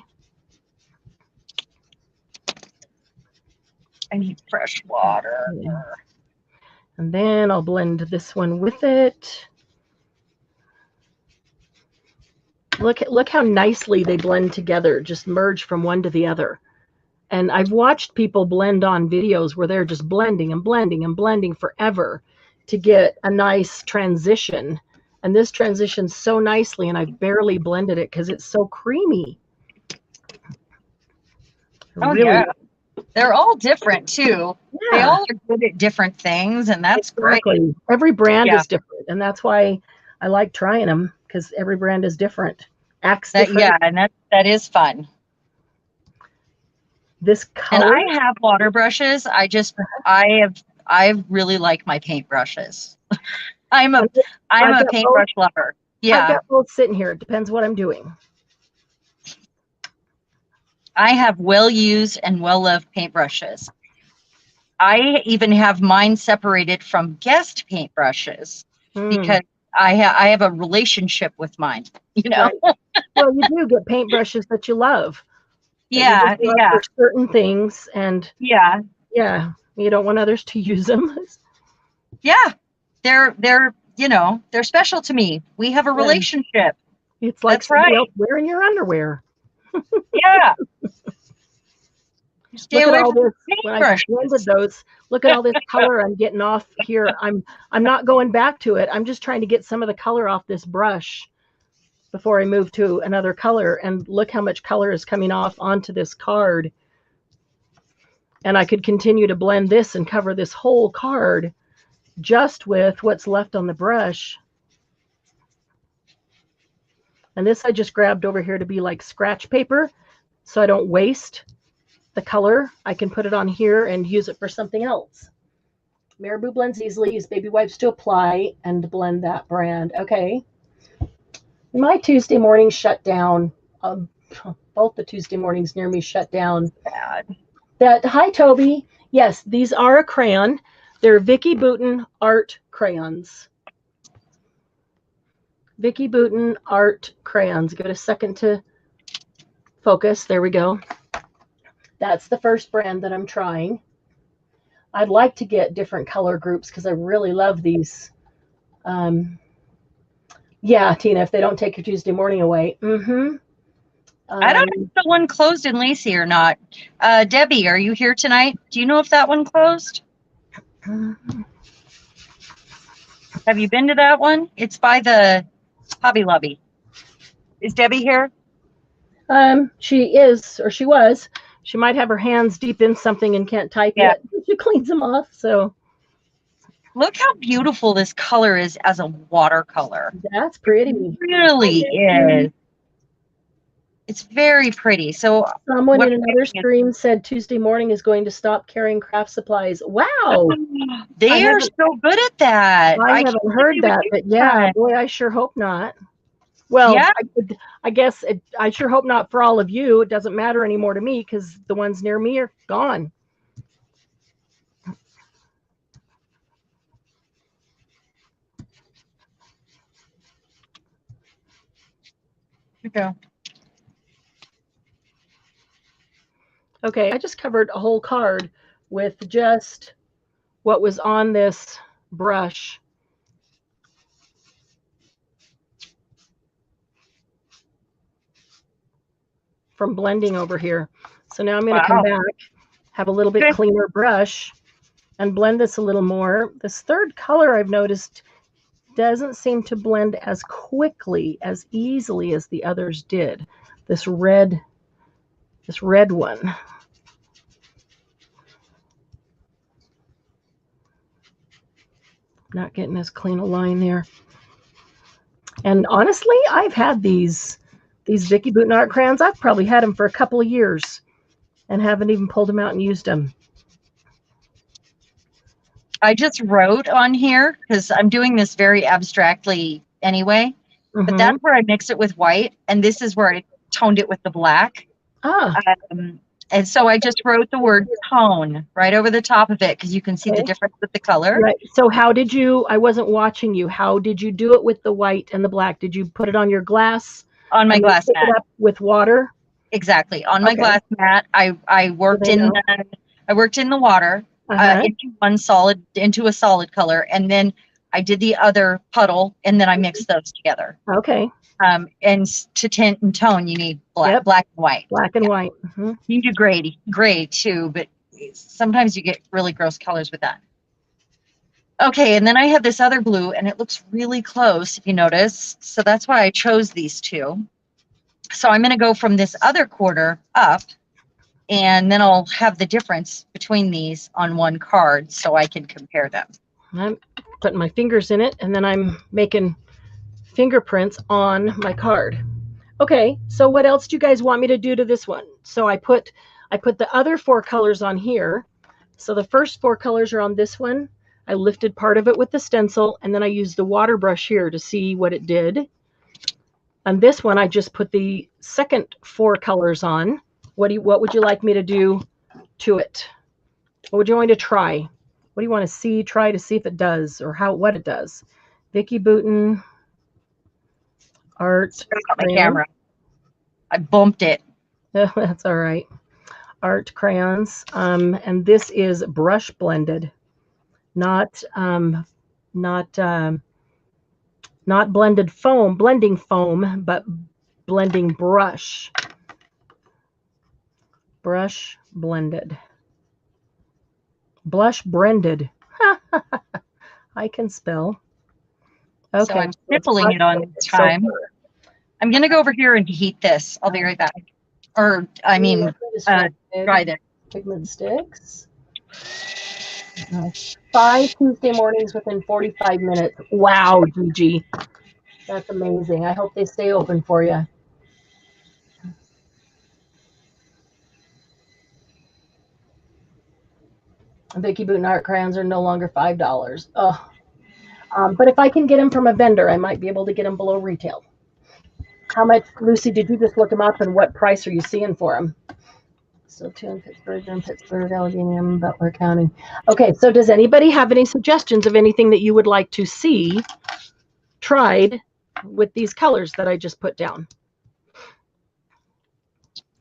I need fresh water. And then I'll blend this one with it. Look how nicely they blend together, just merge from one to the other. And I've watched people blend on videos where they're just blending and blending and blending forever to get a nice transition. And this transitions so nicely, and I've barely blended it because it's so creamy. Yeah. They're all different too. Yeah. They all are good at different things, and that's great. Every brand is different, and that's why I like trying them, because every brand is different. Acts different. Yeah, and that is fun. This color. And I have water brushes. I really like my paint brushes. I'm a paintbrush lover. Yeah. I've got both sitting here. It depends what I'm doing. I have well-used and well-loved paintbrushes. I even have mine separated from guest paintbrushes because I have a relationship with mine, you know. Right. Well, you do get paintbrushes that you love. Yeah, for certain things, and yeah, you don't want others to use them. Yeah, they're they're special to me. We have a relationship. It's like somebody else wearing your underwear. Yeah. Stay away from when I blended those. Look at all this color I'm getting off here. I'm not going back to it. I'm just trying to get some of the color off this brush before I move to another color. And look how much color is coming off onto this card. And I could continue to blend this and cover this whole card just with what's left on the brush. And this I just grabbed over here to be like scratch paper, so I don't waste the color. I can put it on here and use it for something else. Marabou blends easily. Use baby wipes to apply and blend that brand. Okay. My Tuesday mornings shut down. Both the Tuesday mornings near me shut down. Bad. Hi, Toby. Yes, these are a crayon. They're Vicky Bouton art crayons. Vicky Bouton art crayons. Give it a second to focus. There we go. That's the first brand that I'm trying. I'd like to get different color groups because I really love these. Yeah, Tina, if they don't take your Tuesday morning away. Mm-hmm. I don't know if the one closed in Lacey or not. Debbie, are you here tonight? Do you know if that one closed? Have you been to that one? It's by the Hobby Lobby. Is Debbie here? She is, or she was. She might have her hands deep in something and can't type yet. She cleans them off, so. Look how beautiful this color is as a watercolor. That's pretty. It really is. It's very pretty. So someone in another stream said Tuesday morning is going to stop carrying craft supplies. Wow. They are so good at that. I haven't heard that, but yeah, boy, I sure hope not. Well, yeah. I guess I sure hope not for all of you. It doesn't matter anymore to me because the ones near me are gone. Here you go. Okay, I just covered a whole card with just what was on this brush. From blending over here. So now I'm going to come back, have a little bit cleaner brush, and blend this a little more. This third color I've noticed doesn't seem to blend as quickly, as easily as the others did. This red one. Not getting as clean a line there. And honestly, I've had these Vicki Boutin art crayons. I've probably had them for a couple of years and haven't even pulled them out and used them. I just wrote on here because I'm doing this very abstractly anyway, but that's where I mix it with white, and this is where I toned it with the black. And so I just wrote the word tone right over the top of it because you can see the difference with the color. Right. So how did you, I wasn't watching you, how did you do it with the white and the black? Did you put it on your glass? On my glass mat. It up with water? Exactly. On my glass mat. I worked in the water into a solid color, and then I did the other puddle, and then I mixed those together. Okay. And to tint and tone, you need black and white. Black and white. You do gray too, but sometimes you get really gross colors with that. Okay, and then I have this other blue, and it looks really close, if you notice. So that's why I chose these two. So I'm going to go from this other quarter up, and then I'll have the difference between these on one card so I can compare them. I'm putting my fingers in it, and then I'm making fingerprints on my card. Okay, so what else do you guys want me to do to this one? So I put the other 4 colors on here. So the first 4 colors are on this one. I lifted part of it with the stencil, and then I used the water brush here to see what it did. On this one, I just put the second 4 colors on. What would you like me to do to it? What would you want me to try? What do you want to try to see if it does, or what it does? Vicki Boutin art. My camera. I bumped it. That's all right. Art crayons. And this is brush blended, not blending foam, but blending brush. Brush blended. Blush blended. I can spell. Okay. So I'm stippling it on time. I'm going to go over here and heat this. I'll be right back. Or, I mean, dry this. Pigment sticks. 5 Tuesday mornings within 45 minutes. Wow, Gigi. That's amazing. I hope they stay open for you. Vicki Boutin art crayons are no longer $5. Oh. But if I can get them from a vendor, I might be able to get them below retail. How much, Lucy, did you just look them up, and what price are you seeing for them? So 2 in Pittsburgh, Allegheny, Butler County. Okay, so does anybody have any suggestions of anything that you would like to see tried with these colors that I just put down?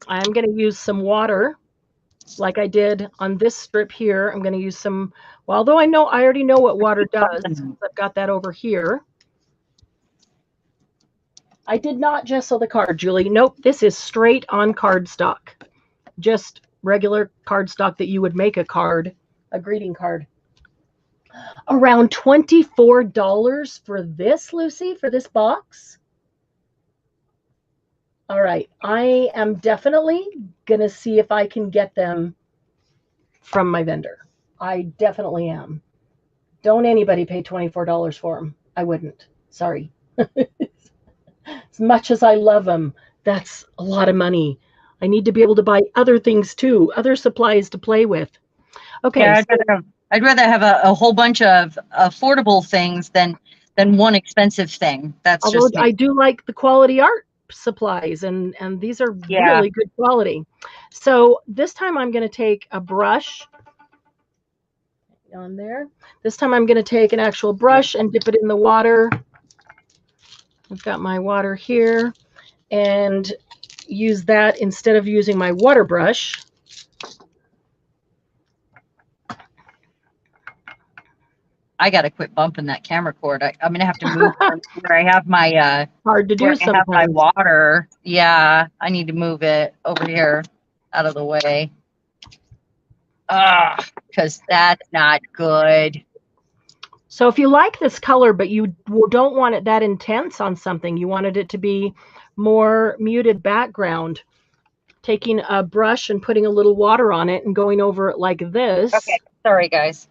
I'm going to use some water like I did on this strip here. I'm going to use some, well, although I already know what water does, I've got that over here. I did not gesso the card, Julie. Nope, this is straight on cardstock. Just regular cardstock that you would make a card, a greeting card. Around $24 for this, Lucy, for this box? All right, I am definitely going to see if I can get them from my vendor. I definitely am. Don't anybody pay $24 for them. I wouldn't. Sorry. As much as I love them, that's a lot of money. I need to be able to buy other things too, other supplies to play with. Okay. Yeah, I'd rather have a whole bunch of affordable things than one expensive thing. That's although just me. I do like the quality art supplies, and these are really good quality. So this time I'm going to take a brush on there. This time I'm going to take an actual brush and dip it in the water. I've got my water here, and use that instead of using my water brush. I got to quit bumping that camera cord. I'm going to have to move where I have my hard to do where I sometimes. have my water. Yeah, I need to move it over here out of the way. Because that's not good. So if you like this color, but you don't want it that intense on something, you wanted it to be more muted background, taking a brush and putting a little water on it and going over it like this. Okay, sorry guys.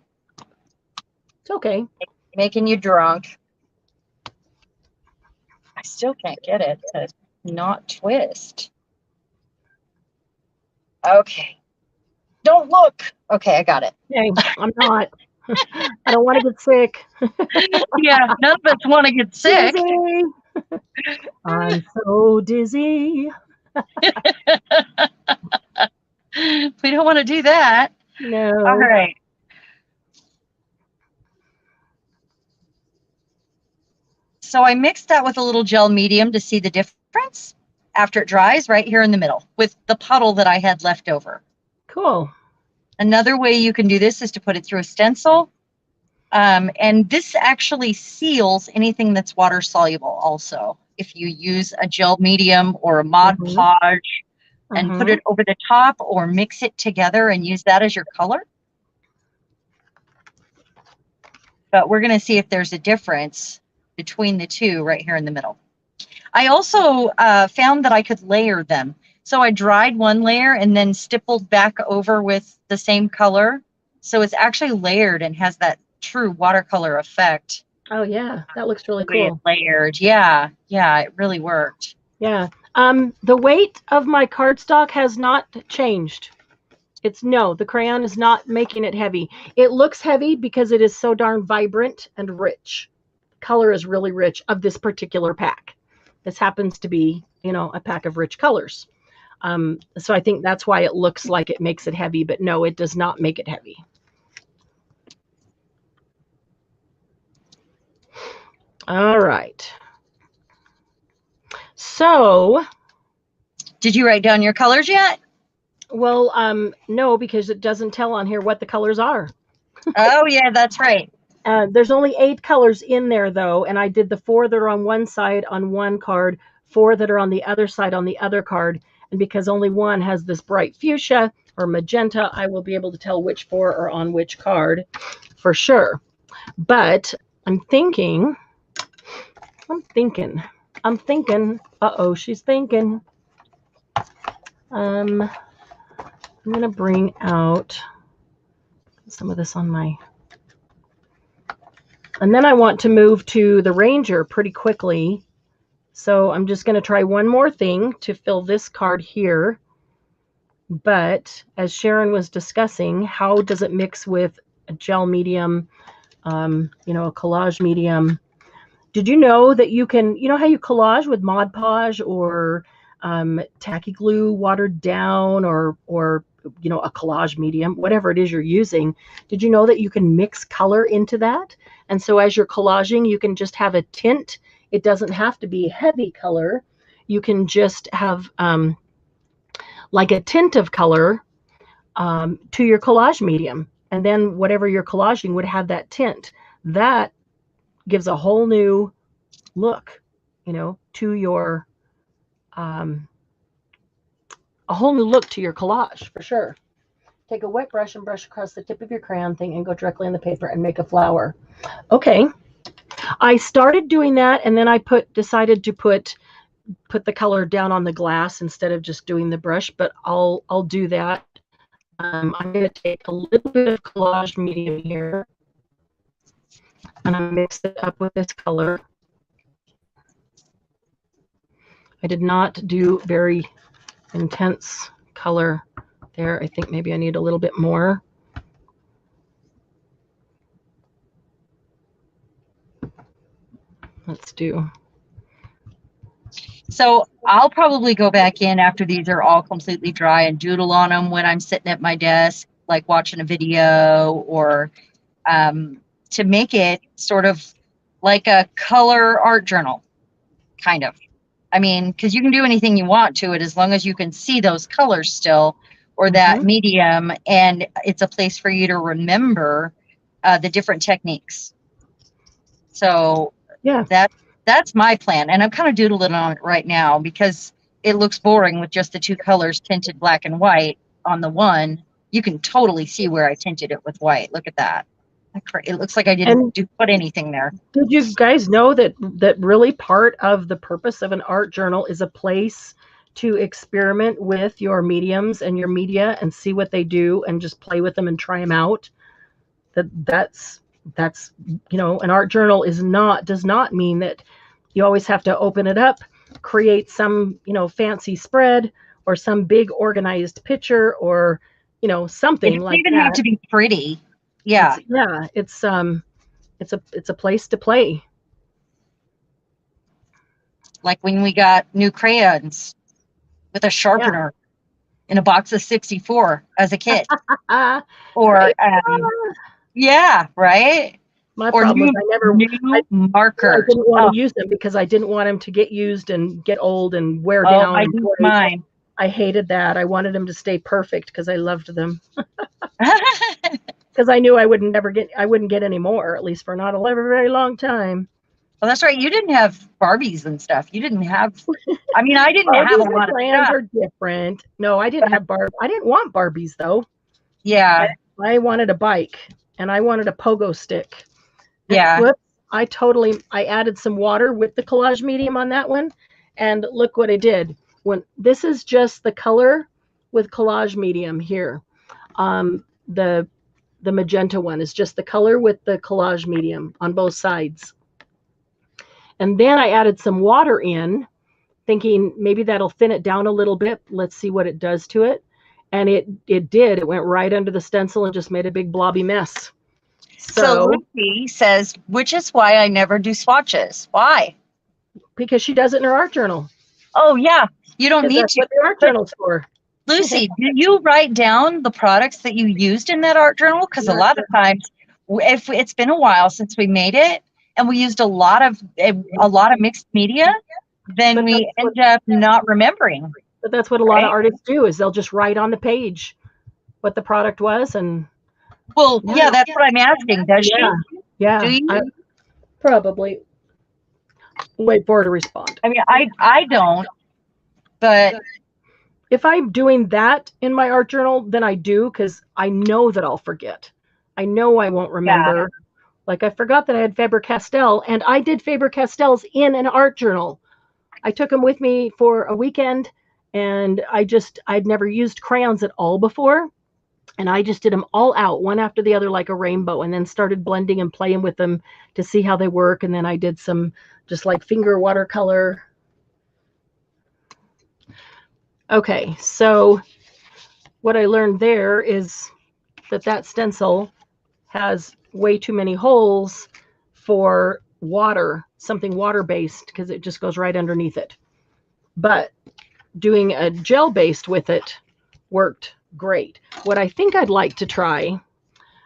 It's okay. Making you drunk. I still can't get it to not twist. Okay. Don't look. Okay, I got it. Okay, I'm not. I don't want to get sick. Yeah, none of us want to get sick. Dizzy. I'm so dizzy. We don't want to do that. No. All right. So I mixed that with a little gel medium to see the difference after it dries right here in the middle with the puddle that I had left over. Cool. Another way you can do this is to put it through a stencil. And this actually seals anything that's water soluble also. If you use a gel medium or a Mod Podge and put it over the top or mix it together and use that as your color. But we're going to see if there's a difference between the two right here in the middle. I also found that I could layer them. So I dried one layer and then stippled back over with the same color. So it's actually layered and has that true watercolor effect. Oh yeah, that looks really cool. Layered, yeah, it really worked. Yeah. The weight of my cardstock has not changed. The crayon is not making it heavy. It looks heavy because it is so darn vibrant and rich. Color is really rich of this particular pack. This happens to be, a pack of rich colors. So I think that's why it looks like it makes it heavy, but no, it does not make it heavy. All right. So. Did you write down your colors yet? Well, no, because it doesn't tell on here what the colors are. Oh, yeah, that's right. There's only 8 colors in there, though, and I did the 4 that are on one side on one card, 4 that are on the other side on the other card, and because only one has this bright fuchsia or magenta, I will be able to tell which 4 are on which card for sure. But I'm thinking, uh-oh, she's thinking. I'm going to bring out some of this on my... And then I want to move to the Ranger pretty quickly. So I'm just going to try one more thing to fill this card here. But as Sharon was discussing, how does it mix with a gel medium, a collage medium? Did you know that you can, how you collage with Mod Podge or tacky glue watered down or a collage medium, whatever it is you're using? Did you know that you can mix color into that? And so as you're collaging, you can just have a tint. It doesn't have to be heavy color. You can just have like a tint of color to your collage medium. And then whatever you're collaging would have that tint. That gives a whole new look you know, to your, a whole new look to your collage for sure. Take a wet brush and brush across the tip of your crayon thing and go directly on the paper and make a flower. Okay. I started doing that, and then I decided to put the color down on the glass instead of just doing the brush, but I'll do that. I'm going to take a little bit of collage medium here, and I mix it up with this color. I did not do very intense color there. I think maybe I need a little bit more. Let's do. So I'll probably go back in after these are all completely dry and doodle on them when I'm sitting at my desk, like watching a video, or to make it sort of like a color art journal, kind of. I mean, because you can do anything you want to it as long as you can see those colors still, or that medium, and it's a place for you to remember the different techniques. So yeah, that's my plan, and I'm kind of doodling on it right now because it looks boring with just the two colors tinted black and white on the one. You can totally see where I tinted it with white. Look at that. It looks like I didn't put anything there. Did you guys know that really part of the purpose of an art journal is a place to experiment with your mediums and your media and see what they do and just play with them and try them out? That's you know, an art journal does not mean that you always have to open it up, create some, you know, fancy spread or some big organized picture or, you know, something like that. It doesn't even have to be pretty. Yeah. It's a place to play. Like when we got new crayons with a sharpener in a box of 64 as a kid. Or yeah, right? My problem was marker. I didn't want to use them because I didn't want them to get used and get old and wear down. I used mine. I hated that. I wanted them to stay perfect because I loved them. Because I knew I wouldn't get any more, at least for not a very long time. Well, that's right. You didn't have Barbies and stuff. You didn't have. I mean, I didn't have a lot of crayons are different. No, I didn't have I didn't want Barbies though. Yeah. I wanted a bike and I wanted a pogo stick. Yeah. I added some water with the collage medium on that one, and look what I did. This is just the color with collage medium here. The magenta one is just the color with the collage medium on both sides. And then I added some water in, thinking maybe that'll thin it down a little bit. Let's see what it does to it. And it did. It went right under the stencil and just made a big blobby mess. So Lucy says, which is why I never do swatches. Why? Because she does it in her art journal. Oh, yeah. You don't need to. What the art journal's for. Lucy, do you write down the products that you used in that art journal? Because a lot of times, if it's been a while since we made it and we used a lot of mixed media, then we end up not remembering. But that's what a lot of artists do, is they'll just write on the page what the product was. And well, yeah, that's what I'm asking. Does she? Yeah. Do you? Probably. Wait for her to respond. I mean, I don't, but if I'm doing that in my art journal, then I do, because I know that I'll forget. I know I won't remember. Yeah. Like I forgot that I had Faber-Castell, and I did Faber-Castells in an art journal. I took them with me for a weekend, and I'd never used crayons at all before. And I just did them all out, one after the other, like a rainbow, and then started blending and playing with them to see how they work. And then I did some just like finger watercolor. Okay, so what I learned there is that stencil has way too many holes for water, something water-based, because it just goes right underneath it. But doing a gel-based with it worked great. What I think I'd like to try,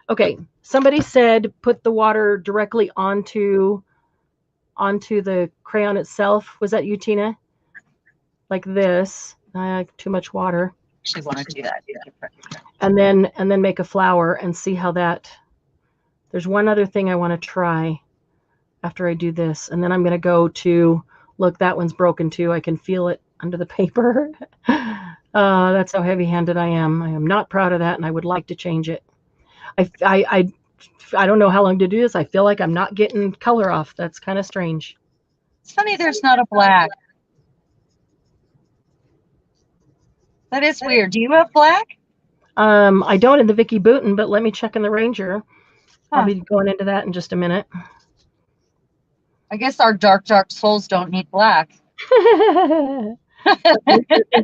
okay, somebody said put the water directly onto the crayon itself. Was that you, Tina? Like this. Too much water. She wanted to do that. And then make a flower and see how that. There's one other thing I want to try after I do this, and then I'm going to go to Look, that one's broken too. I can feel it under the paper. That's how heavy-handed I am. I am not proud of that, and I would like to change it. I don't know how long to do this. I feel like I'm not getting color off. That's kind of strange. It's funny there's not a black. That is weird. Do you have black? I don't in the Vicky Booten, but let me check in the Ranger. Huh. I'll be going into that in just a minute. I guess our dark souls don't need black. Who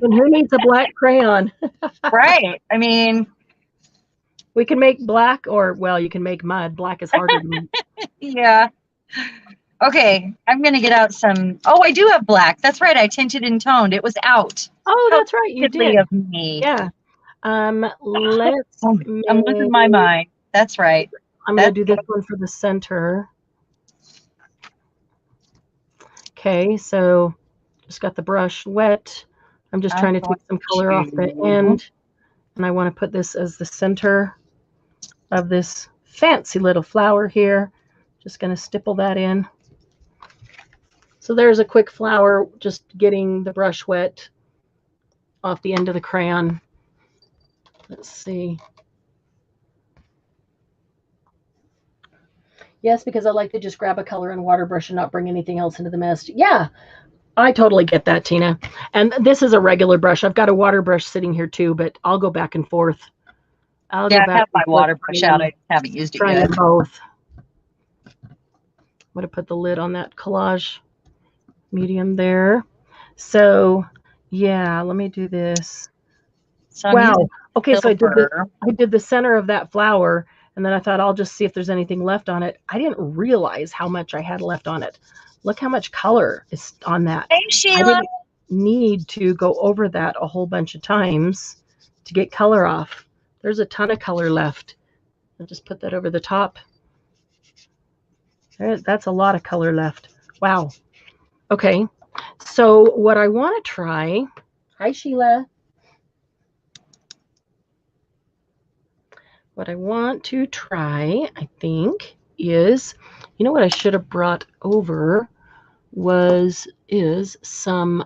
needs a black crayon? Right. I mean, we can make black, or, well, you can make mud. Black is harder to make. Yeah. Okay, I'm going to get out some. Oh, I do have black. That's right. I tinted and toned. It was out. Oh, that's right. You did. Of me. Yeah. Let's. I'm losing my mind. That's right. I'm going to do this one for the center. Okay, so just got the brush wet. I'm just trying to take some color off the end. And I want to put this as the center of this fancy little flower here. Just going to stipple that in. So there's a quick flower, just getting the brush wet off the end of the crayon. Let's see. Yes, because I like to just grab a color and water brush and not bring anything else into the mess. Yeah, I totally get that, Tina. And this is a regular brush. I've got a water brush sitting here too, but I'll go back and forth. I have my water brush out. I haven't used it yet. Both. I'm going to put the lid on that collage medium there. So, yeah, let me do this. So wow. Okay, so I did the center of that flower, and then I thought I'll just see if there's anything left on it. I didn't realize how much I had left on it. Look how much color is on that. Hey, Sheila. I didn't need to go over that a whole bunch of times to get color off. There's a ton of color left. I'll just put that over the top. That's a lot of color left. Wow. Okay. So what I want to try, hi Sheila. What I want to try, I think, is, you know what I should have brought over is some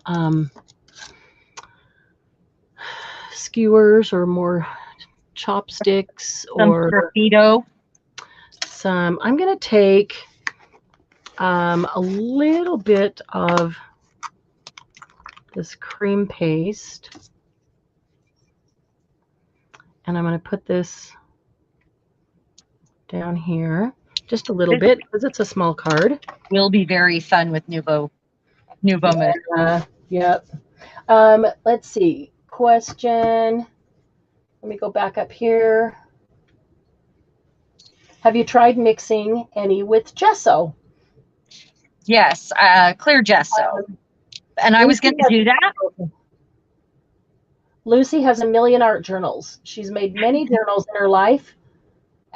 skewers or more chopsticks or some. I'm going to take a little bit of this cream paste, and I'm going to put this down here just a little bit because it's a small card. Will be very fun with Nouveau. Yep. Let's see. Question. Let me go back up here. Have you tried mixing any with gesso? Yes, clear gesso. And I was going to do that. Lucy has a million art journals. She's made many journals in her life.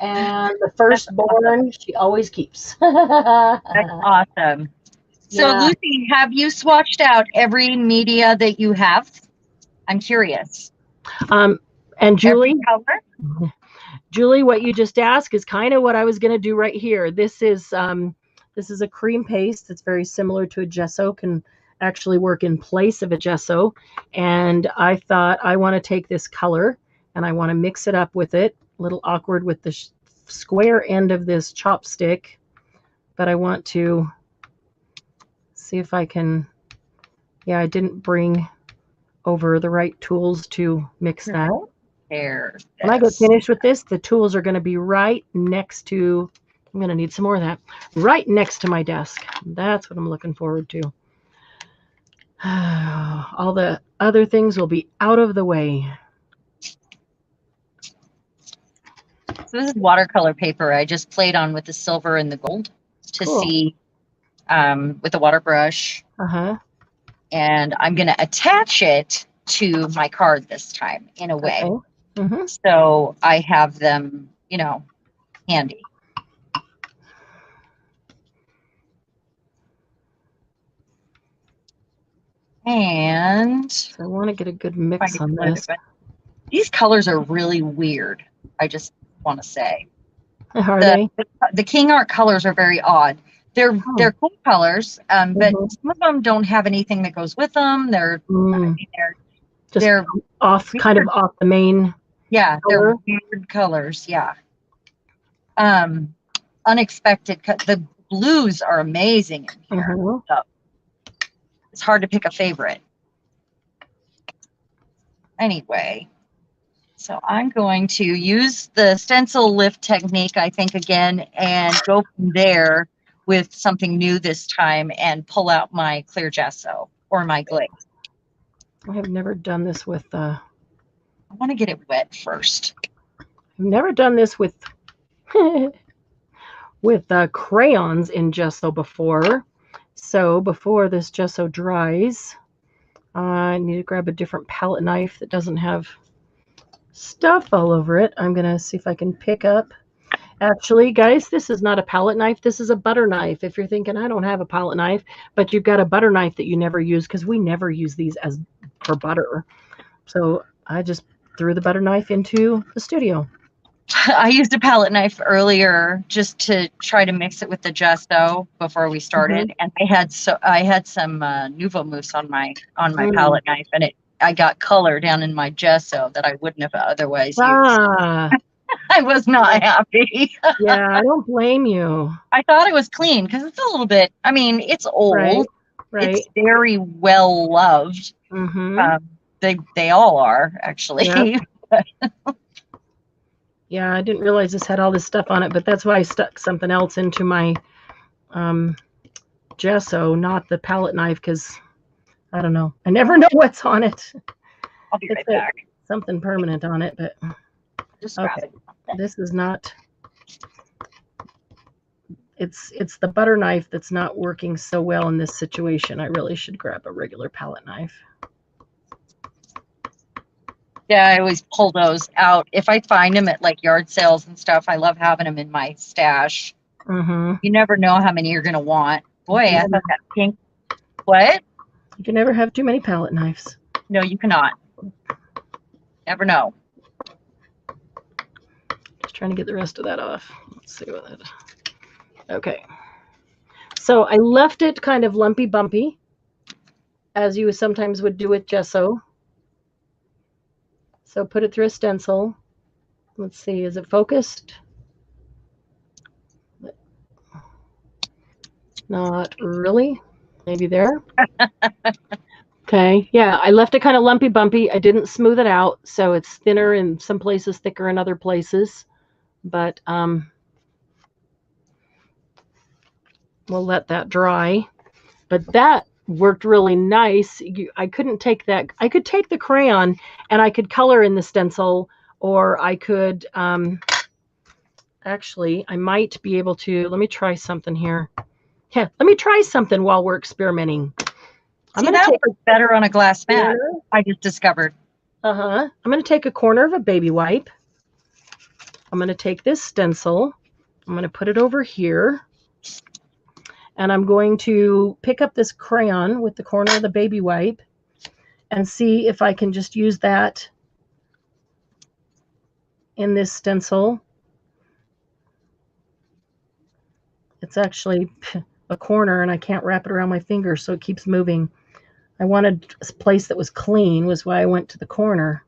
And the firstborn, she always keeps. That's awesome. So, yeah. Lucy, have you swatched out every media that you have? I'm curious. And Julie, Julie, what you just asked is kind of what I was going to do right here. This is a cream paste that's very similar to a gesso, can actually work in place of a gesso. And I thought I want to take this color and I want to mix it up with it. A little awkward with the square end of this chopstick, but I want to see if I can, yeah, I didn't bring over the right tools to mix that. When I get finished with this, the tools are going to be right next to, I'm going to need some more of that, right next to my desk. That's what I'm looking forward to. All the other things will be out of the way. So this is watercolor paper. I just played on with the silver and the gold to see with the water brush. And I'm going to attach it to my card this time in a way. So I have them, you know, handy. And I want to get a good mix on this. These colors are really weird. I just want to say. Are they? The King Art colors are very odd. They're cool colors, but Mhm. some of them don't have anything that goes with them. They're Mm. Just they're off, kind of weird. off the main Yeah, they're color. weird colors. Yeah. Um, unexpected. The blues are amazing in here. Mhm. So it's hard to pick a favorite. Anyway, so I'm going to use the stencil lift technique, I think, again, and go from there with something new this time and pull out my clear gesso or my glaze. I have never done this with I want to get it wet first. I've never done this with with crayons in gesso before. So before this gesso dries, I need to grab a different palette knife that doesn't have stuff all over it. I'm going to see if I can pick up. Actually, guys, this is not a palette knife. This is a butter knife. If you're thinking, I don't have a palette knife, but you've got a butter knife that you never use, because we never use these as for butter. So I just threw the butter knife into the studio. I used a palette knife earlier just to try to mix it with the gesso before we started, and I had some Nuvo mousse on my palette knife, and I got color down in my gesso that I wouldn't have otherwise used. I was not happy. Yeah, I don't blame you. I thought it was clean because it's a little bit. I mean, it's old. Right. It's very well loved. Mm-hmm. They all are actually. Yep. Yeah, I didn't realize this had all this stuff on it, but that's why I stuck something else into my gesso, not the palette knife, because I don't know. I never know what's on it. I'll be right back. Something permanent on it, but just okay. This is not. It's the butter knife that's not working so well in this situation. I really should grab a regular palette knife. Yeah, I always pull those out. If I find them at like yard sales and stuff, I love having them in my stash. Mm-hmm. You never know how many you're going to want. Boy, I thought that pink. What? You can never have too many palette knives. No, you cannot. Never know. Just trying to get the rest of that off. Let's see what that. Okay. So I left it kind of lumpy bumpy, as you sometimes would do with gesso. So put it through a stencil. Let's see, is it focused? Not really. Maybe there. Okay, yeah, I left it kind of lumpy bumpy. I didn't smooth it out, so it's thinner in some places, thicker in other places. But we'll let that dry. But that worked really nice. I couldn't take that. I could take the crayon and I could color in the stencil, or I could actually, I might be able to. Let me try something here. Yeah, let me try something while we're experimenting. I'm going to take it better on a glass mat. I just discovered. I'm going to take a corner of a baby wipe. I'm going to take this stencil. I'm going to put it over here. And I'm going to pick up this crayon with the corner of the baby wipe and see if I can just use that in this stencil. It's actually a corner and I can't wrap it around my finger, so it keeps moving. I wanted a place that was clean, was why I went to the corner.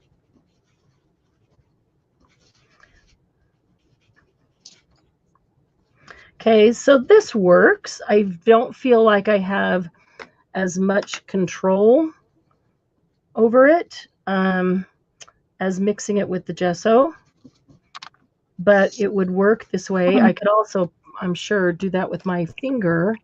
Okay, so this works. I don't feel like I have as much control over it as mixing it with the gesso, but it would work this way. I could also, I'm sure, do that with my finger,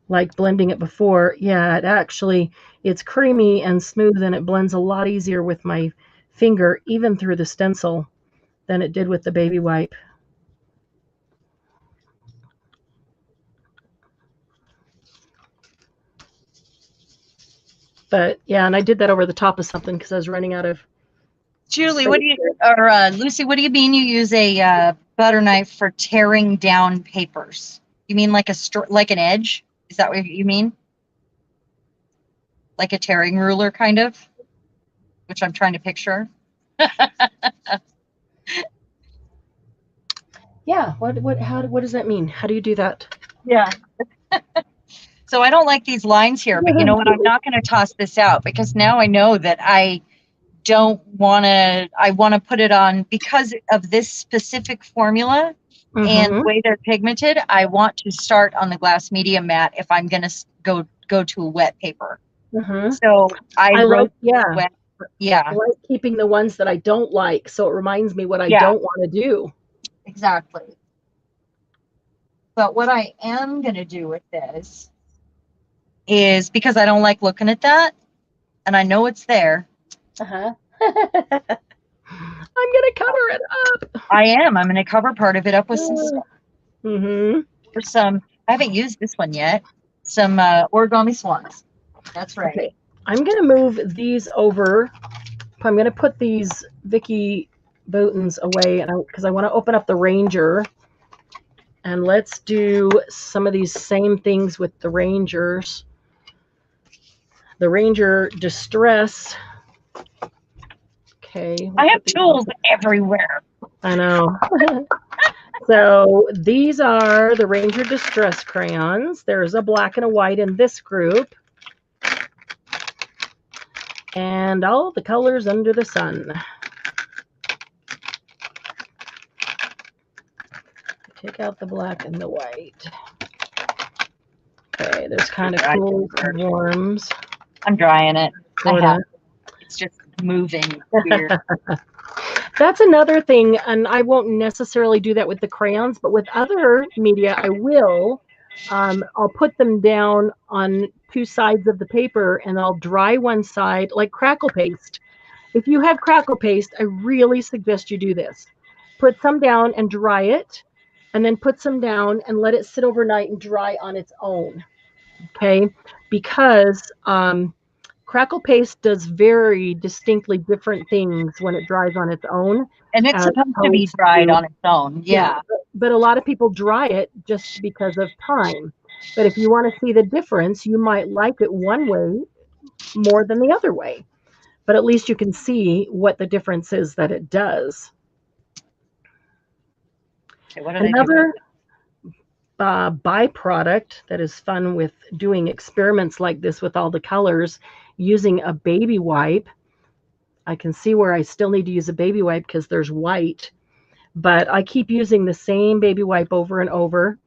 like blending it before. Yeah, it actually, it's creamy and smooth, and it blends a lot easier with my finger, even through the stencil, than it did with the baby wipe. But yeah, and I did that over the top of something because I was running out of. Julie, what do you, or Lucy, what do you mean you use a butter knife for tearing down papers? You mean like like an edge? Is that what you mean? Like a tearing ruler, kind of, which I'm trying to picture. Yeah. What does that mean? How do you do that? Yeah. So I don't like these lines here, but you know what? I'm not going to toss this out because now I know that I don't want to, I want to put it on because of this specific formula and the way they're pigmented. I want to start on the glass medium matte if I'm going to go to a wet paper. So I wrote wet. Yeah. I like keeping the ones that I don't like, so it reminds me what I don't want to do. Exactly. But what I am going to do with this is because I don't like looking at that and I know it's there. I'm going to cover it up. I am. I'm going to cover part of it up with some stuff. For some, I haven't used this one yet. Some origami swans. That's right. Okay. I'm going to move these over. I'm going to put these Vicky Boutons away because I want to open up the Ranger. And let's do some of these same things with the Rangers. The Ranger Distress. Okay. I have tools everywhere. I know. So these are the Ranger Distress crayons. There's a black and a white in this group. And all the colors under the sun. Take out the black and the white. Okay, there's kind of cool warms. I'm drying it. It's just moving weird. That's another thing, and I won't necessarily do that with the crayons, but with other media, I will. I'll put them down on two sides of the paper, and I'll dry one side, like crackle paste. If you have crackle paste, I really suggest you do this. Put some down and dry it, and then put some down and let it sit overnight and dry on its own. Okay, because crackle paste does very distinctly different things when it dries on its own. And it's supposed to be dried on its own. Yeah. But a lot of people dry it just because of time. But if you want to see the difference, you might like it one way more than the other way. But at least you can see what the difference is that it does. Okay, what Another byproduct that is fun with doing experiments like this with all the colors, using a baby wipe. I can see where I still need to use a baby wipe because there's white, but I keep using the same baby wipe over and over,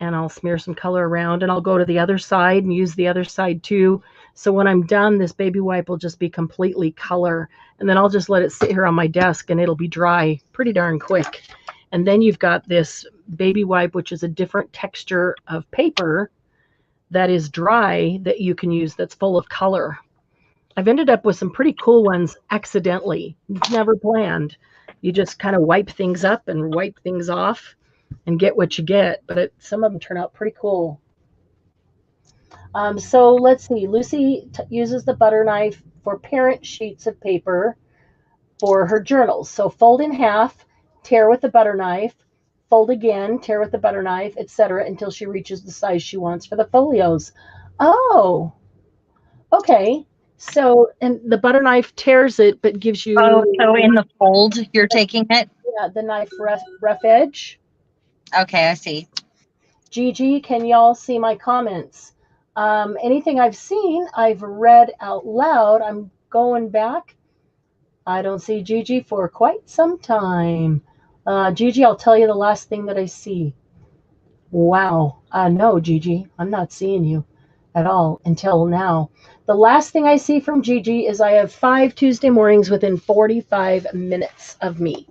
and I'll smear some color around, and I'll go to the other side and use the other side too. So when I'm done, this baby wipe will just be completely color, and then I'll just let it sit here on my desk and it'll be dry pretty darn quick. And then you've got this baby wipe, which is a different texture of paper that is dry that you can use that's full of color. I've ended up with some pretty cool ones accidentally. It's never planned. You just kind of wipe things up and wipe things off and get what you get. But some of them turn out pretty cool. So let's see. Lucy uses the butter knife for parent sheets of paper for her journals. So fold in half, tear with the butter knife, fold again, tear with the butter knife, etc., until she reaches the size she wants for the folios. Oh, okay. So, and the butter knife tears it, but gives you... Oh, so in the fold, you're taking it? Yeah, the knife rough edge. Okay, I see. Gigi, can y'all see my comments? Anything I've seen, I've read out loud. I'm going back. I don't see Gigi for quite some time. Gigi, I'll tell you the last thing that I see. Wow. No, Gigi, I'm not seeing you at all until now. The last thing I see from Gigi is I have 5 Tuesday mornings within 45 minutes of me.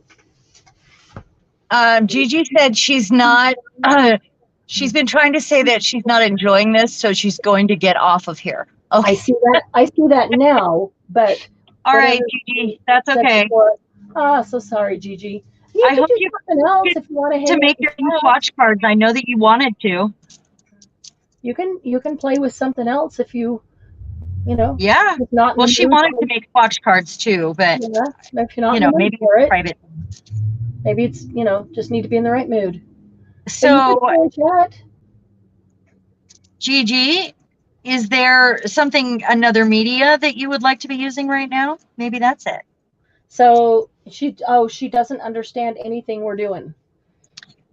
Gigi said she's not, she's been trying to say that she's not enjoying this, so she's going to get off of here. Okay. I see that now, but... All right, Gigi, that's okay. So sorry, Gigi. I hope you else if you want to make your own Swatch cards. I know that you wanted to. You can play with something else if you know. Yeah. Not well, she wanted to make Swatch cards too, but if you're not maybe for it, private. Maybe it's just need to be in the right mood. So Gigi, is there another media that you would like to be using right now? Maybe that's it. So she doesn't understand anything we're doing.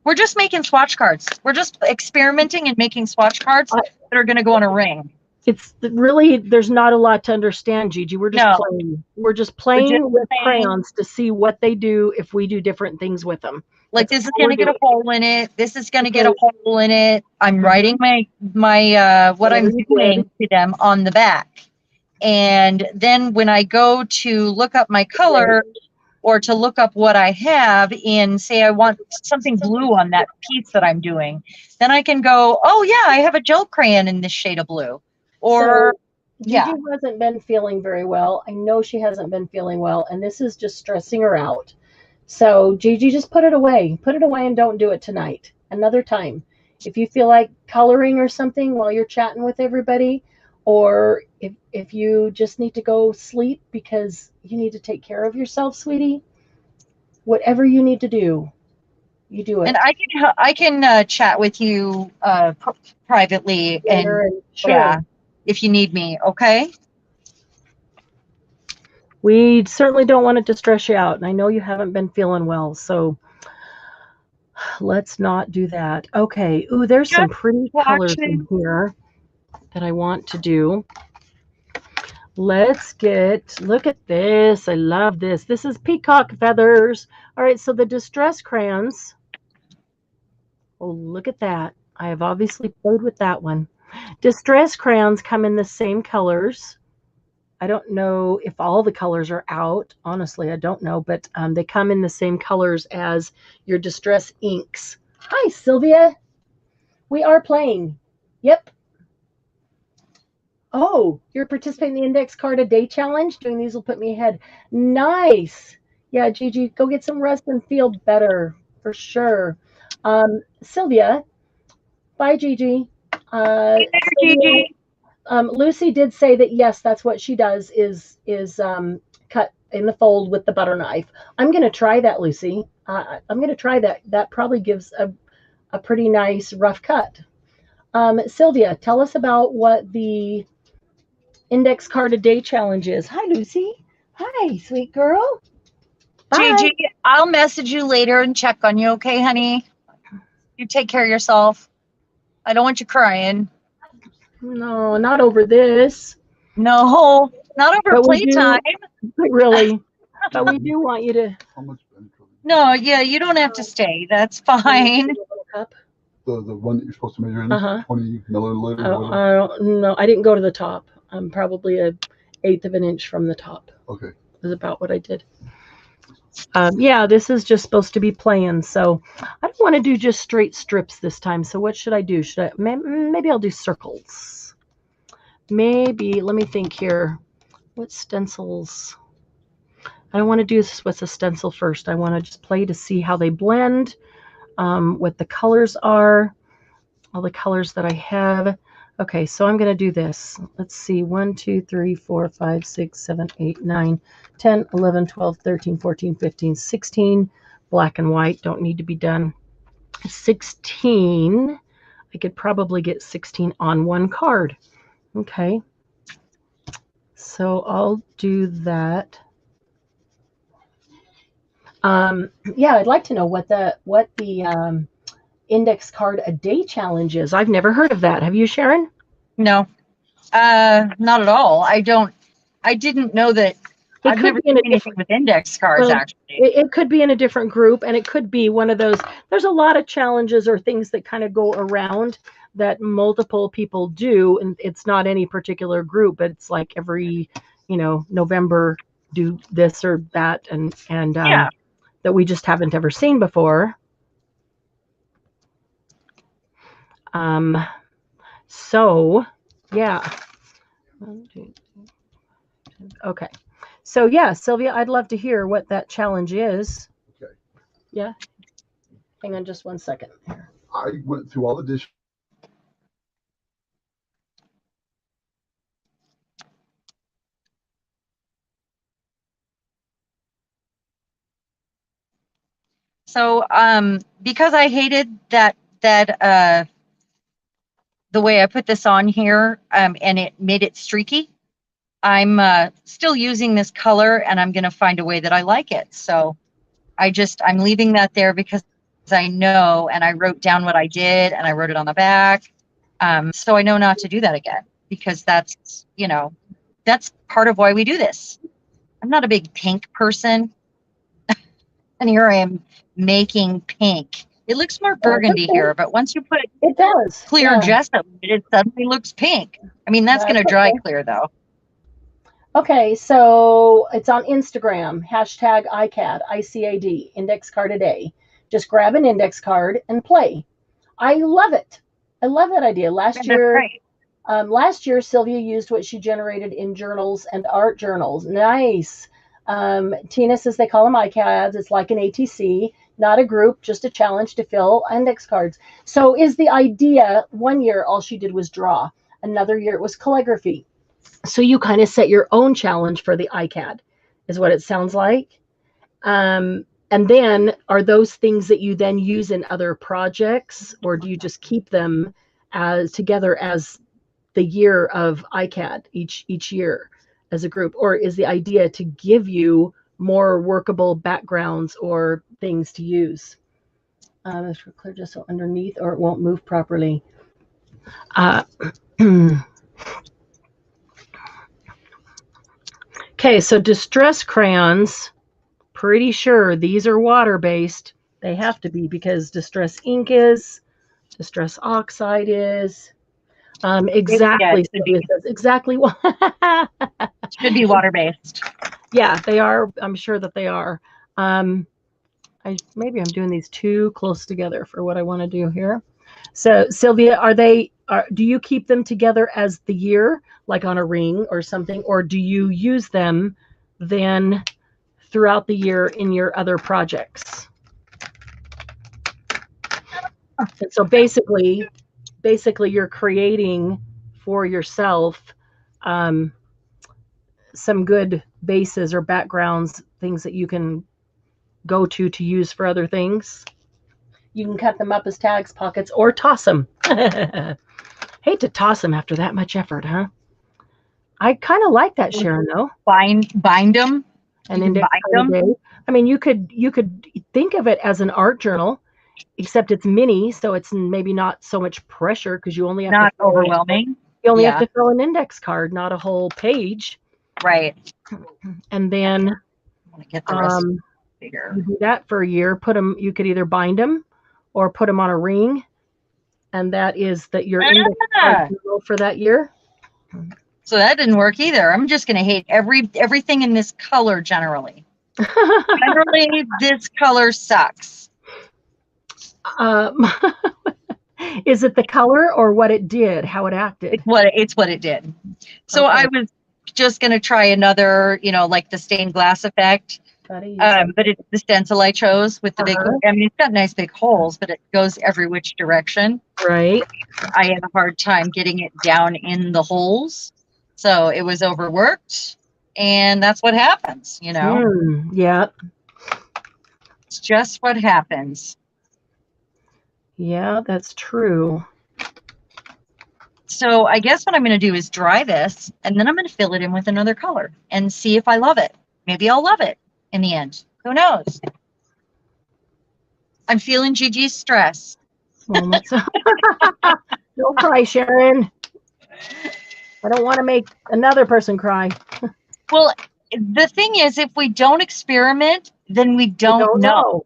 We're just making swatch cards. We're just experimenting and making swatch cards that are going to go on a ring. It's really, there's not a lot to understand, Gigi. We're just playing. We're just playing with crayons to see what they do if we do different things with them. Like this is going to get a hole in it. This is going to get a hole in it. I'm writing my what I'm doing to them on the back. And then when I go to look up my color or to look up what I have in, say I want something blue on that piece that I'm doing, then I can go, oh yeah, I have a gel crayon in this shade of blue. Or Gigi hasn't been feeling very well. I know she hasn't been feeling well, and this is just stressing her out. So Gigi, just put it away. Put it away and don't do it tonight. Another time. If you feel like coloring or something while you're chatting with everybody, or if you just need to go sleep because you need to take care of yourself, sweetie, whatever you need to do, you do it. And I can chat with you privately and if you need me, okay? We certainly don't want it to stress you out, and I know you haven't been feeling well, so let's not do that. Okay. Ooh, there's some pretty colors in here that I want to do. Let's look at this. I love this. This is peacock feathers. All right, so the distress crayons. Oh, look at that. I have obviously played with that one. Distress crayons come in the same colors. I don't know if all the colors are out. Honestly, I don't know, but they come in the same colors as your distress inks. Hi, Sylvia. We are playing. Yep. Oh, you're participating in the Index Card a Day Challenge? Doing these will put me ahead. Nice. Yeah, Gigi, go get some rest and feel better for sure. Sylvia. Bye, Gigi. Gigi. Lucy did say that yes, that's what she does is cut in the fold with the butter knife. I'm going to try that, Lucy. I'm going to try that. That probably gives a pretty nice rough cut. Sylvia, tell us about what the Index Card a Day Challenge is. Hi, Lucy. Hi, sweet girl. Bye. Gigi, I'll message you later and check on you, okay, honey? You take care of yourself. I don't want you crying. No, not over this. No, not over playtime. Really. But we do want you to. No, yeah, you don't have to stay. That's fine. The one that you're supposed to measure in 20 milliliters. No, I didn't go to the top. I'm probably an eighth of an inch from the top. Okay. Is about what I did. Yeah, this is just supposed to be playing, so I don't want to do just straight strips this time. So what should I do? Maybe I'll do circles. Maybe, let me think here. What stencils? I don't want to do this with a stencil first. I want to just play to see how they blend, what the colors are, all the colors that I have. Okay, so I'm going to do this. Let's see. 1, 2, 3, 4, 5, 6, 7, 8, 9, 10, 11, 12, 13, 14, 15, 16. Black and white don't need to be done. 16. I could probably get 16 on one card. Okay. So I'll do that. Yeah, I'd like to know what the Index Card a Day Challenge is. I've never heard of that. Have you, Sharon? No, not at all. I didn't know that. I've never seen anything with index cards, actually. It could be in a different group, and it could be one of those. There's a lot of challenges or things that kind of go around that multiple people do, and it's not any particular group, but it's like every, November do this or that, and that we just haven't ever seen before. So yeah. Okay. So yeah, Sylvia, I'd love to hear what that challenge is. Okay. Yeah. Hang on just one second here. I went through all the dishes. So because I hated that the way I put this on here and it made it streaky, I'm still using this color, and I'm going to find a way that I like it. So I'm leaving that there because I know, and I wrote down what I did and I wrote it on the back. So I know not to do that again, because that's, you know, that's part of why we do this. I'm not a big pink person. And here I am making pink. It looks more burgundy here, but once you put it does clear gesso, it suddenly looks pink. I mean, that's going to dry clear though. Okay, so it's on Instagram, hashtag ICAD, ICAD, index card a day. Just grab an index card and play. I love it. I love that idea. Last year, Sylvia used what she generated in journals and art journals. Nice. Tina says they call them ICADs. It's like an ATC, not a group, just a challenge to fill index cards. So is the idea, one year all she did was draw. Another year it was calligraphy. So you kind of set your own challenge for the ICAD, is what it sounds like. And then are those things that you then use in other projects, or do you just keep them as together as the year of ICAD each year as a group? Or is the idea to give you more workable backgrounds or things to use? Let's clear just so underneath, or it won't move properly. Okay, so distress crayons, pretty sure these are water-based. They have to be, because distress ink is, distress oxide is. Exactly. Yeah, exactly what should be water-based. Yeah, they are. I'm sure that they are. Maybe I'm doing these too close together for what I want to do here. So Sylvia, do you keep them together as the year, like on a ring or something, or do you use them then throughout the year in your other projects? And so basically you're creating for yourself some good bases or backgrounds, things that you can go to use for other things. You can cut them up as tags, pockets, or toss them. Hate to toss them after that much effort, huh? I kind of like that, Sharon, though. Bind them. And index card a day. I mean, you could think of it as an art journal, except it's mini, so it's maybe not so much pressure, because you only have not overwhelming. You only have to fill an index card, not a whole page. Right. And then I want to get the rest bigger. You do that for a year. Put them. You could either bind them or put them on a ring, and that is your index card for that year. So that didn't work either. I'm just going to hate everything in this color generally. Generally, this color sucks. Is it the color or what it did, how it acted? It's what it did. So okay. I was just going to try another, like the stained glass effect. But it's the stencil I chose with the big, I mean, it's got nice big holes, but it goes every which direction. Right. I had a hard time getting it down in the holes. So it was overworked, and that's what happens, Yeah. It's just what happens. Yeah, that's true. So I guess what I'm going to do is dry this, and then I'm going to fill it in with another color and see if I love it. Maybe I'll love it in the end. Who knows? I'm feeling Gigi's stress. Don't cry, Sharon. I don't want to make another person cry. Well, the thing is, if we don't experiment, then we don't know.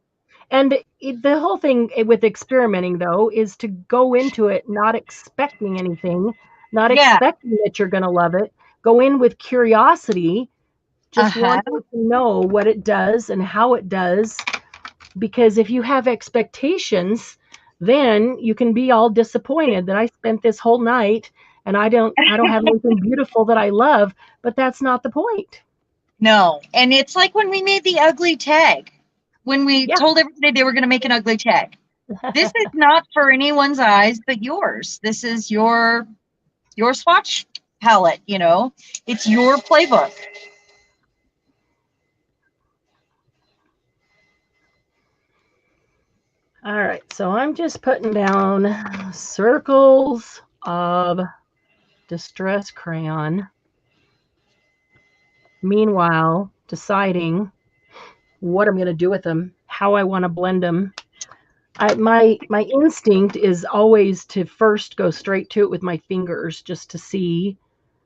And the whole thing with experimenting, though, is to go into it not expecting anything, not expecting that you're going to love it. Go in with curiosity, just wanting to know what it does and how it does. Because if you have expectations, then you can be all disappointed that I spent this whole night and I don't have anything beautiful that I love, but that's not the point. No. And it's like when we made the ugly tag, when we told everybody they were going to make an ugly tag. This is not for anyone's eyes, but yours. This is your swatch palette, it's your playbook. All right. So I'm just putting down circles of distress crayon. Meanwhile, deciding what I'm going to do with them, how I want to blend them. My instinct is always to first go straight to it with my fingers just to see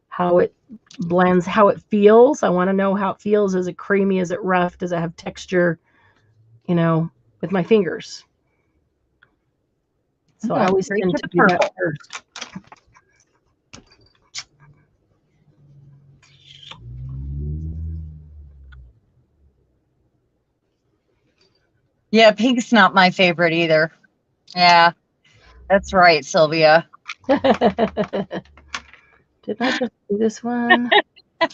how it blends, how it feels. I want to know how it feels. Is it creamy? Is it rough? Does it have texture? You know, with my fingers. So I always tend to do that first. Yeah, pink's not my favorite either. Yeah, that's right, Sylvia. Did I just do this one? I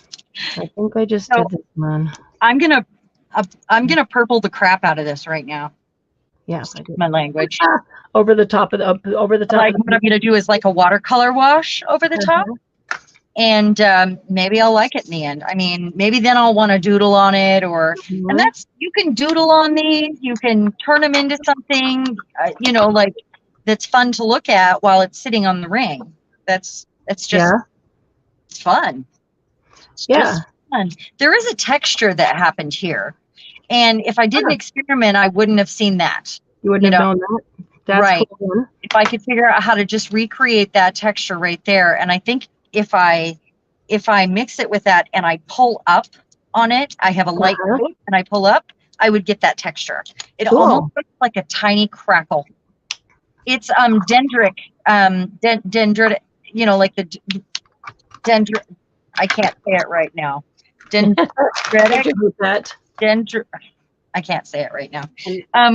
think I just did this one. I'm gonna purple the crap out of this right now. Yeah, my language. Over the top of the over the top. Like what I'm gonna do is like a watercolor wash over the top. And maybe I'll like it in the end. I mean, maybe then I'll want to doodle on it, or and that's, you can doodle on these. You can turn them into something, you know, like that's fun to look at while it's sitting on the ring. It's just it's fun. It's just fun. There is a texture that happened here, and if I didn't experiment, I wouldn't have seen that. You wouldn't have known that. That's right. Cool. If I could figure out how to just recreate that texture right there, and I think if I mix it with that and I pull up on it, I have a light coat and I pull up, I would get that texture. It almost looks like a tiny crackle. It's dendritic, you know, like the dendritic. I can't say it right now. Dendritic. I can't say it right now.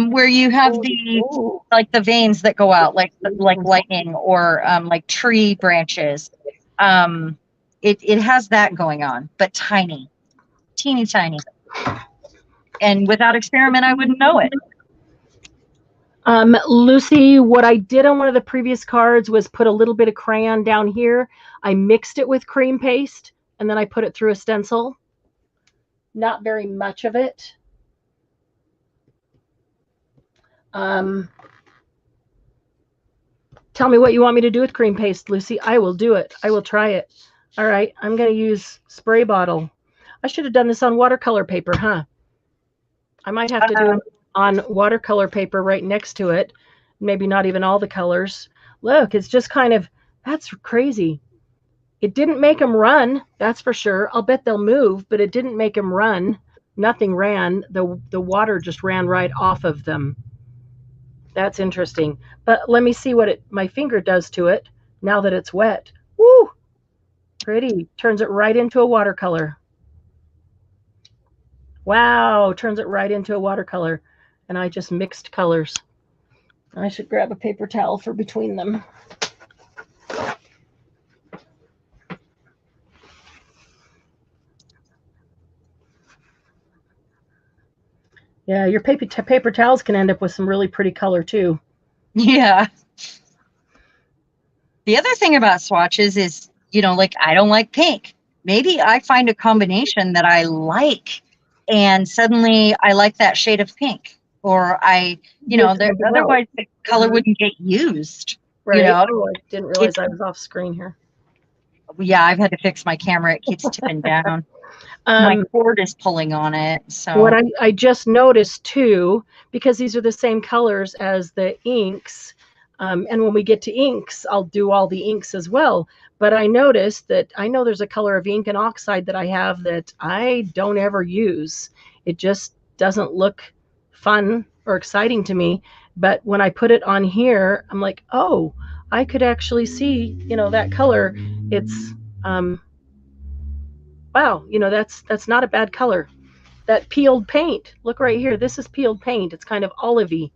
Where you have the like the veins that go out like lightning, or like tree branches. It has that going on, but tiny, teeny tiny. And without experiment, I wouldn't know it. Lucy, what I did on one of the previous cards was put a little bit of crayon down here. I mixed it with cream paste, and then I put it through a stencil. Not very much of it. Tell me what you want me to do with cream paste, Lucy. I will do it. I will try it. All right, I'm going to use spray bottle. I should have done this on watercolor paper, huh? I might have to do it on watercolor paper right next to it. Maybe not even all the colors. Look, it's just kind of, that's crazy. It didn't make them run, that's for sure. I'll bet they'll move, but it didn't make them run. Nothing ran. The water just ran right off of them. That's interesting. But let me see what my finger does to it now that it's wet. Woo! Pretty. Turns it right into a watercolor. Wow, turns it right into a watercolor. And I just mixed colors. I should grab a paper towel for between them. Yeah, your paper towels can end up with some really pretty color too. Yeah. The other thing about swatches is, you know, like I don't like pink. Maybe I find a combination that I like, and suddenly I like that shade of pink. Or I, you know, otherwise the color wouldn't get used. Right. You know? Oh, I didn't realize I was off screen here. Yeah, I've had to fix my camera. It keeps tipping down. My cord is pulling on it. So what I just noticed too, because these are the same colors as the inks, and when we get to inks, I'll do all the inks as well. But I noticed that I know there's a color of ink and oxide that I have that I don't ever use. It just doesn't look fun or exciting to me. But when I put it on here, I'm like, oh, I could actually see, you know, that color. It's wow, you know, that's not a bad color. That peeled paint, look right here. This is peeled paint. It's kind of olivey.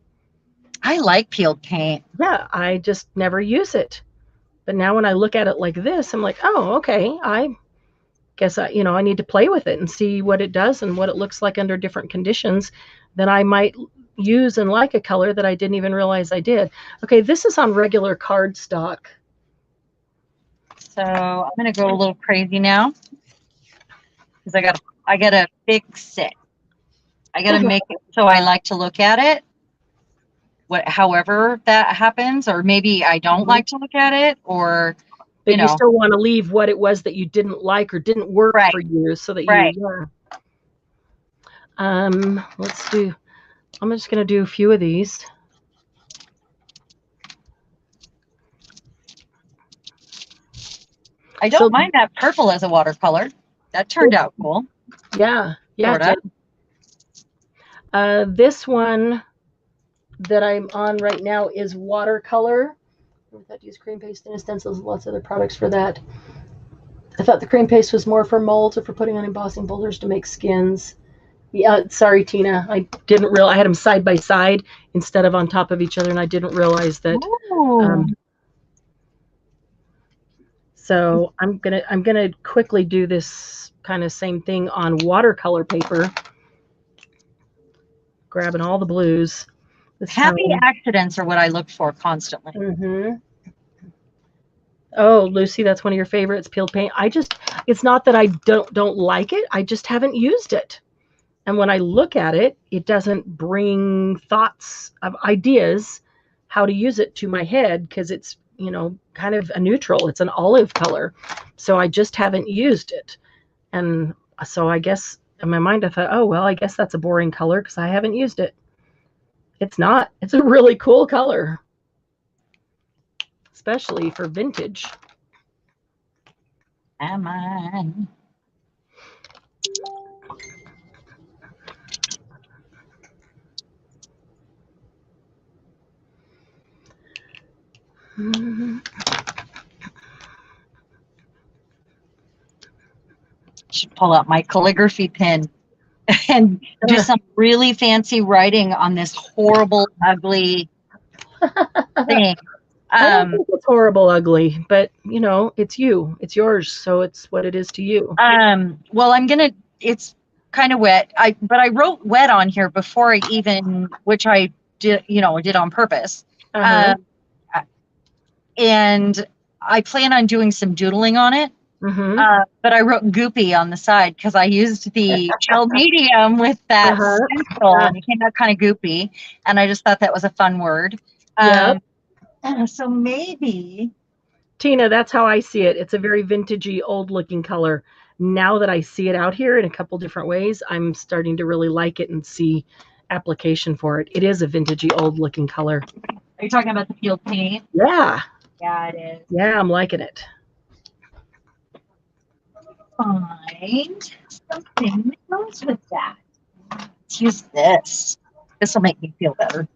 I like peeled paint. Yeah, I just never use it. But now when I look at it like this, I'm like, oh, okay. I guess I need to play with it and see what it does and what it looks like under different conditions. Then I might use and like a color that I didn't even realize I did. Okay, this is on regular cardstock. So I'm gonna go a little crazy now, because I gotta fix it. I gotta make it so I like to look at it. However that happens, or maybe I don't like to look at it, or but you still want to leave what it was that you didn't like or didn't work for you, so that you let's do. I'm just gonna do a few of these. I don't mind that purple as a watercolor. That turned out cool. Yeah. Yeah. This one that I'm on right now is watercolor. I thought to use cream paste and stencils, lots of other products for that. I thought the cream paste was more for molds or for putting on embossing boulders to make skins. Yeah, sorry, Tina. I didn't realize I had them side by side instead of on top of each other, and I didn't realize that. So I'm gonna quickly do this kind of same thing on watercolor paper, grabbing all the blues. Happy accidents are what I look for constantly. Oh, Lucy, that's one of your favorites, peeled paint. It's not that I don't like it. I just haven't used it. And when I look at it, it doesn't bring thoughts of ideas how to use it to my head because it's, kind of a neutral. It's an olive color. So I just haven't used it. And so I guess in my mind, I thought, oh, well, I guess that's a boring color because I haven't used it. It's not. It's a really cool color, especially for vintage. Am I? Should pull out my calligraphy pen and do some really fancy writing on this horrible, ugly thing. I don't think it's horrible, ugly, but it's you. It's yours, so it's what it is to you. Well, it's kind of wet. But I wrote wet on here before I even, which I did, did on purpose. And I plan on doing some doodling on it. But I wrote goopy on the side because I used the gel medium with that stencil, and it came out kind of goopy. And I just thought that was a fun word. So maybe, Tina, that's how I see it. It's a very vintagey, old-looking color. Now that I see it out here in a couple different ways, I'm starting to really like it and see application for it. It is a vintagey, old-looking color. Are you talking about the peeled paint? Yeah. Yeah, it is. Yeah, I'm liking it. Find something that goes with that. Let's use this. This will make me feel better.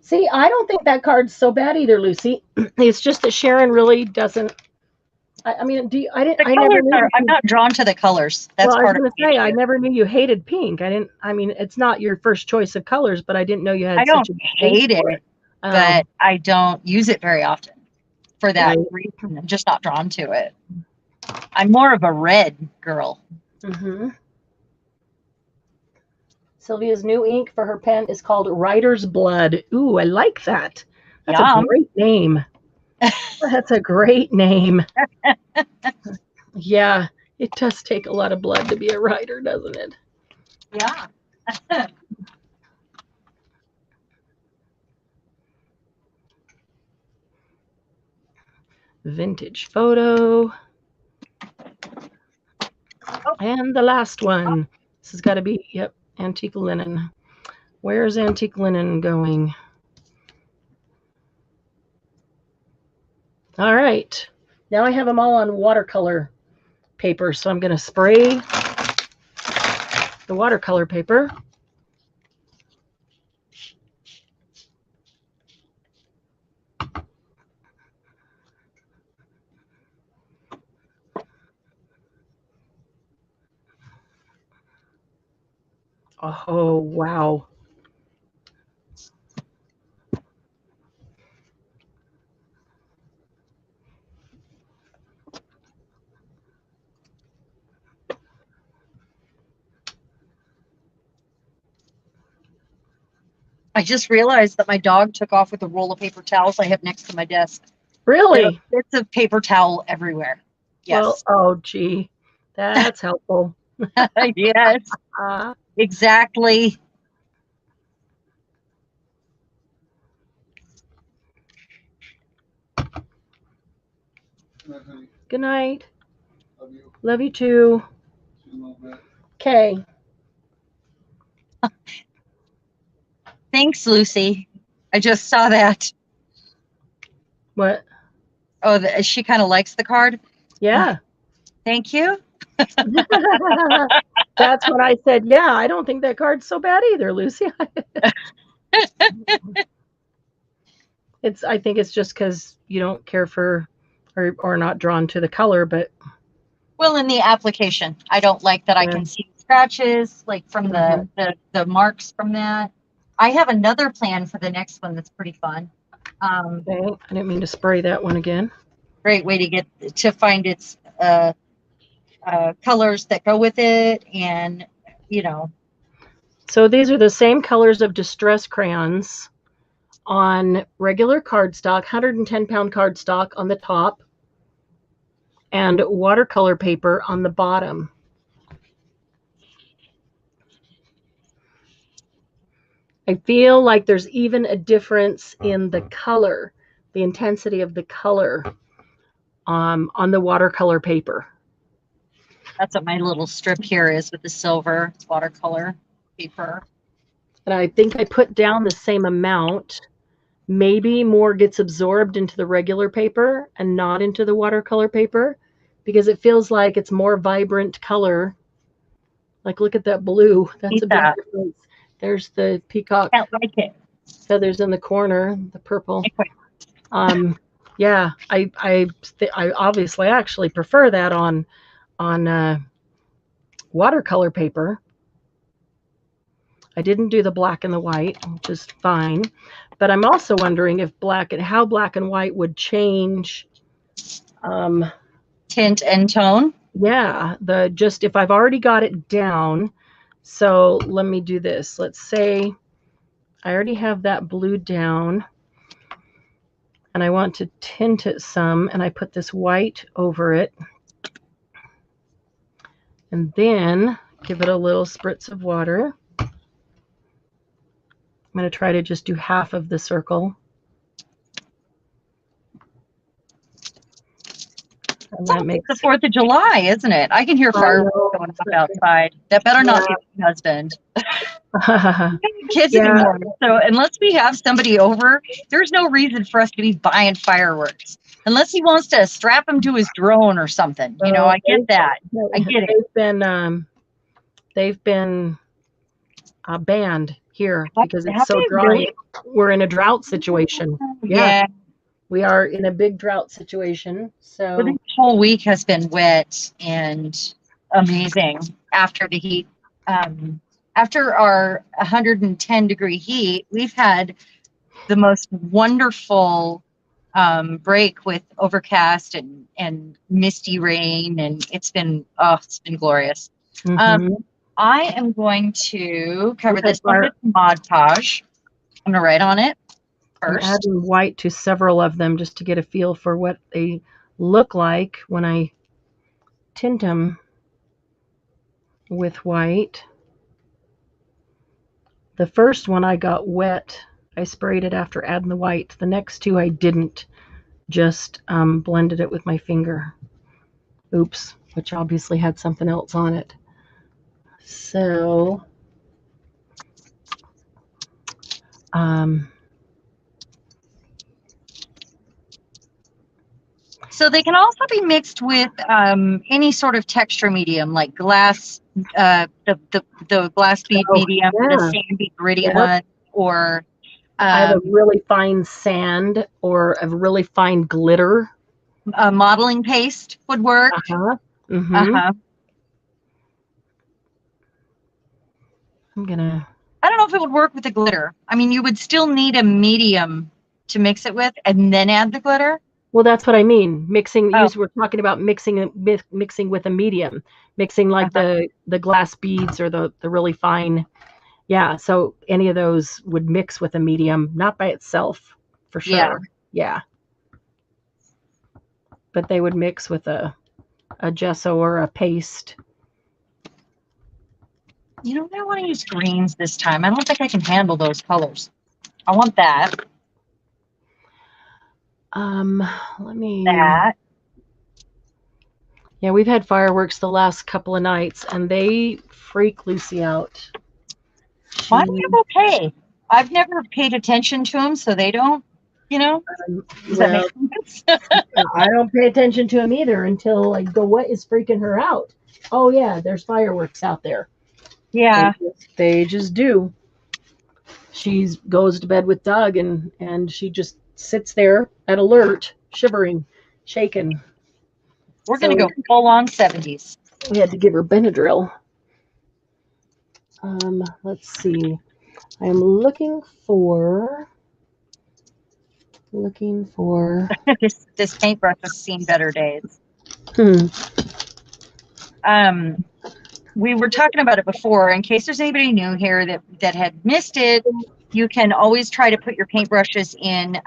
See, I don't think that card's so bad either, Lucy. It's just that Sharon really doesn't. I mean, I'm not drawn to the colors. That's part of it. I never knew you hated pink. It's not your first choice of colors, but I didn't know you had. I don't hate it, but I don't use it very often for that reason. I'm just not drawn to it. I'm more of a red girl. Sylvia's new ink for her pen is called Writer's Blood. Ooh, I like that. That's a great name. That's a great name. Yeah, it does take a lot of blood to be a writer, doesn't it? Yeah. Vintage photo. And the last one. This has got to be, antique linen. Where's antique linen going? All right. Now I have them all on watercolor paper, so I'm going to spray the watercolor paper. Oh, wow. I just realized that my dog took off with a roll of paper towels I have next to my desk. Really? There are bits of paper towel everywhere. Yes. Well, oh, gee. That's helpful. Yes. Exactly. Good night. Love you. Love you too. See you in a little bit. Okay. Thanks, Lucy. I just saw that. What? Oh, she kind of likes the card. Yeah. Thank you. That's what I said. Yeah, I don't think that card's so bad either, Lucy. I think it's just because you don't care for or not drawn to the color, but well, in the application, I don't like that I can see scratches like from the marks from that. I have another plan for the next one that's pretty fun. Okay. I didn't mean to spray that one again. Great way to find its colors that go with it, and So these are the same colors of distress crayons on regular cardstock, 110-pound cardstock on the top, and watercolor paper on the bottom. I feel like there's even a difference in the color, the intensity of the color on the watercolor paper. That's what my little strip here is with the silver watercolor paper. And I think I put down the same amount. Maybe more gets absorbed into the regular paper and not into the watercolor paper because it feels like it's more vibrant color. Like, look at that blue. That's a big difference. There's the peacock feathers in the corner, the purple. Yeah, I obviously actually prefer that on watercolor paper. I didn't do the black and the white, which is fine. But I'm also wondering if how black and white would change tint and tone. Yeah, just if I've already got it down. So let me do this. Let's say I already have that blue down and I want to tint it some, and I put this white over it and then give it a little spritz of water. I'm going to try to just do half of the circle. And that makes the 4th of July, isn't it? I can hear fireworks going up outside. That better not be my husband. Kids anymore. So unless we have somebody over, there's no reason for us to be buying fireworks. Unless he wants to strap them to his drone or something. I get that. I get it. They've been banned here because it's so dry. Really? We're in a drought situation. Yeah. We are in a big drought situation. So this whole week has been wet and amazing after the heat. After our 110-degree heat, we've had the most wonderful break with overcast and misty rain, and it's been glorious. Mm-hmm. I am going to cover this one with Mod Podge. I'm going to write on it first. I'm adding white to several of them just to get a feel for what they look like when I tint them with white. The first one I got wet. I sprayed it after adding the white. The next two I didn't. Just blended it with my finger. Oops, which obviously had something else on it. So so they can also be mixed with any sort of texture medium, like glass, the glass bead medium, the sandy gritty one, or I have a really fine sand or a really fine glitter. Modeling paste would work. Mm-hmm. I don't know if it would work with the glitter. I mean, you would still need a medium to mix it with and then add the glitter. Well, that's what I mean. Mixing. We're talking about mixing with a medium, mixing like the glass beads or the really fine. Yeah. So any of those would mix with a medium, not by itself, for sure. Yeah. But they would mix with a gesso or a paste. I want to use greens this time. I don't think I can handle those colors. I want that. Let me. That. Yeah, we've had fireworks the last couple of nights, and they freak Lucy out. Mine are okay. I've never paid attention to them, so they don't. you know? Does that Well, make sense? I don't pay attention to them either until I go, what is freaking her out? Oh yeah, there's fireworks out there. Yeah. They just do. She goes to bed with Doug, and she just sits there at alert, shivering, shaking. We're going to go full on 70s. We had to give her Benadryl. Let's see. I am looking for this paintbrush has seen better days. We were talking about it before. In case there's anybody new here that had missed it, you can always try to put your paintbrushes in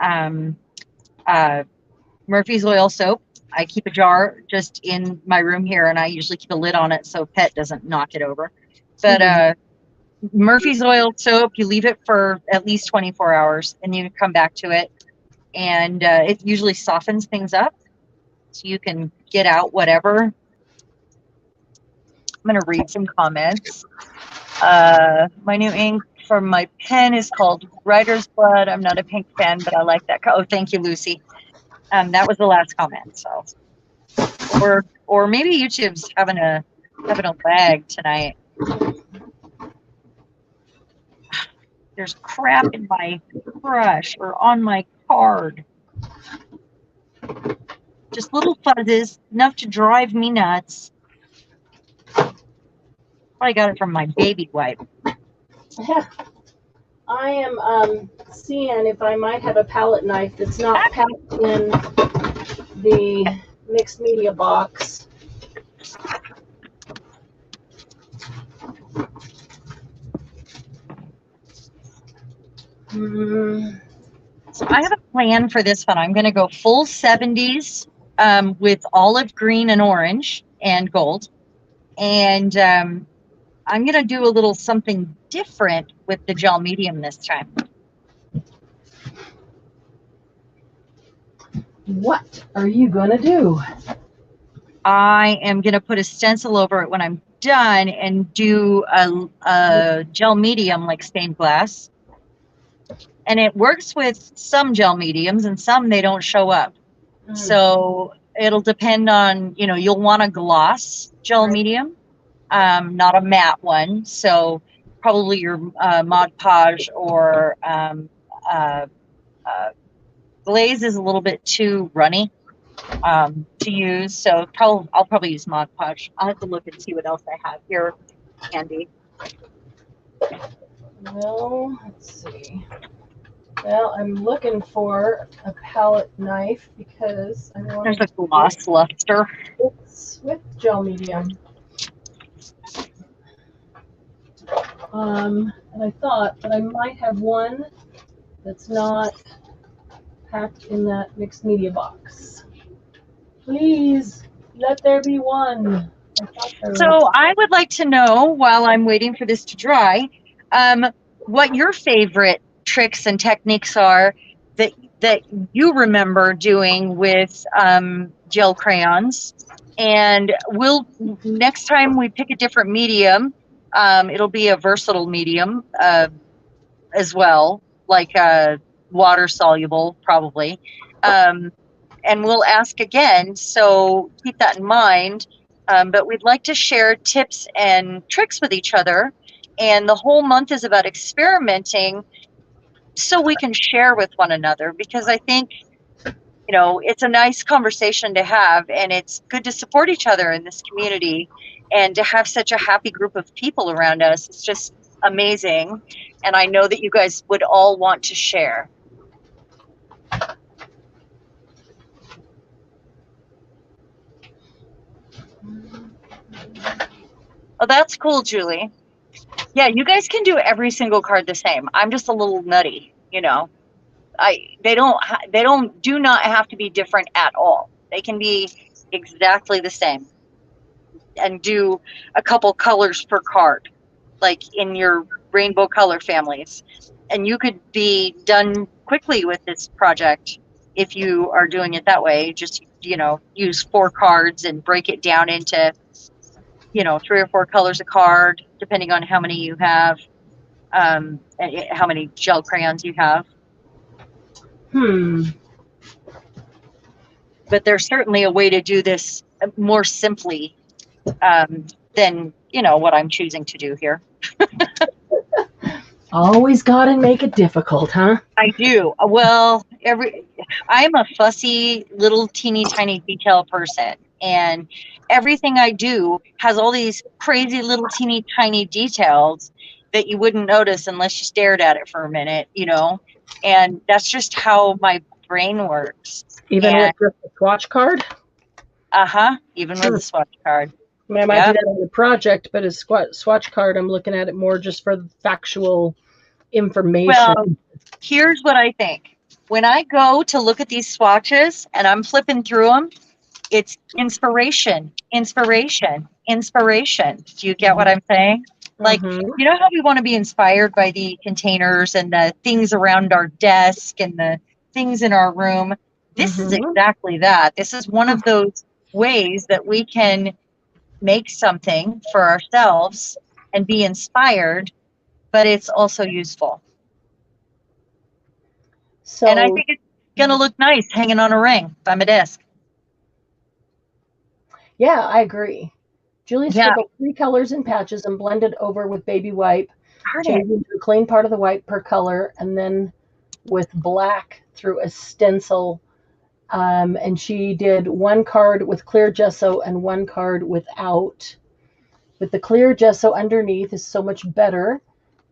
Murphy's oil soap. I keep a jar just in my room here, and I usually keep a lid on it so Pet doesn't knock it over. But Murphy's oil soap, you leave it for at least 24 hours, and you come back to it, and it usually softens things up, so you can get out whatever. I'm going to read some comments. My new ink from my pen is called Writer's Blood. I'm not a pink fan, but I like that. Oh, thank you, Lucy. That was the last comment. So, or maybe YouTube's having a lag tonight. There's crap in my brush or on my card. Just little fuzzes, enough to drive me nuts. I got it from my baby wipe. I am seeing if I might have a palette knife that's not packed in the mixed media box. So I have a plan for this one. I'm going to go full 70s with olive green and orange and gold. And I'm going to do a little something different with the gel medium this time. What are you going to do? I am going to put a stencil over it when I'm done and do a gel medium like stained glass. And it works with some gel mediums and some they don't show up. So it'll depend on, you'll want a gloss gel medium, not a matte one. So probably your Mod Podge or glaze is a little bit too runny to use. So I'll probably use Mod Podge. I'll have to look and see what else I have here handy. Well, let's see. Well, I'm looking for a palette knife because I want. There's a gloss luster. It's with gel medium. And I thought that I might have one that's not packed in that mixed media box. Please, let there be one. So I would like to know, while I'm waiting for this to dry, what your favorite tricks and techniques are that you remember doing with gel crayons. And next time we pick a different medium, it'll be a versatile medium as well, like water soluble probably. And we'll ask again, so keep that in mind. But we'd like to share tips and tricks with each other. And the whole month is about experimenting so we can share with one another, because I think, it's a nice conversation to have, and it's good to support each other in this community and to have such a happy group of people around us. It's just amazing. And I know that you guys would all want to share. Oh, that's cool, Julie. Yeah, you guys can do every single card the same. I'm just a little nutty, They do not have to be different at all. They can be exactly the same, and do a couple colors per card, like in your rainbow color families. And you could be done quickly with this project if you are doing it that way. Just, use 4 cards and break it down into 3 or 4 colors a card, depending on how many you have, and how many gel crayons you have. But there's certainly a way to do this more simply than, you know, what I'm choosing to do here. Always got to make it difficult, huh? I do. Well, I'm a fussy little teeny tiny detail person, and everything I do has all these crazy little teeny tiny details that you wouldn't notice unless you stared at it for a minute, you know? And that's just how my brain works. Even with the swatch card? Even with the swatch card. I mean, I might do that on the project, but as swatch card, I'm looking at it more just for factual information. Well, here's what I think. When I go to look at these swatches and I'm flipping through them, it's inspiration, inspiration, inspiration. Do you get what I'm saying? Like, you know how we want to be inspired by the containers and the things around our desk and the things in our room? This is exactly that. This is one of those ways that we can make something for ourselves and be inspired, but it's also useful. So, and I think it's going to look nice hanging on a ring by my desk. Yeah, I agree. Julie scribbled 3 colors in patches and blended over with baby wipe, changing to a clean part of the white per color, and then with black through a stencil. And she did 1 card with clear gesso and 1 card without. With the clear gesso underneath is so much better,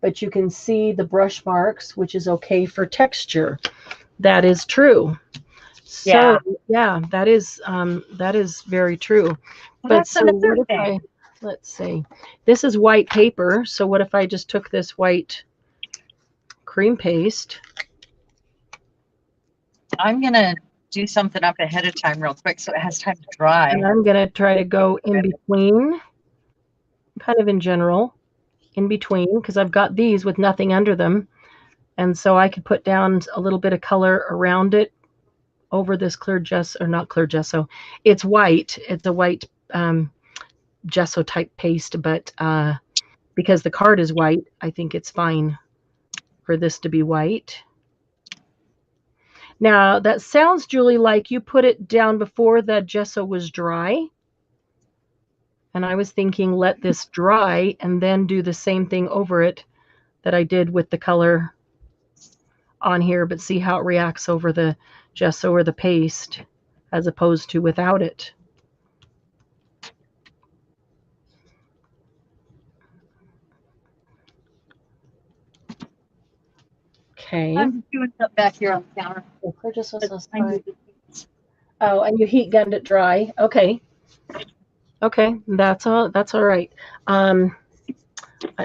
but you can see the brush marks, which is okay for texture. That is true. So yeah, that is very true. But so what if let's see, this is white paper. So what if I just took this white cream paste? I'm gonna do something up ahead of time real quick so it has time to dry. And I'm gonna try to go in between, kind of in general, in between, because I've got these with nothing under them. And so I could put down a little bit of color around it over this clear gesso, or not clear gesso. It's white. It's a white gesso type paste, but because the card is white, I think it's fine for this to be white. Now, that sounds, Julie, like you put it down before the gesso was dry. And I was thinking, let this dry and then do the same thing over it that I did with the color on here, but see how it reacts over the gesso or the paste as opposed to without it. Okay. I'm doing stuff back here on the counter. Oh, and you heat gunned it dry. Okay. Okay, that's all right. I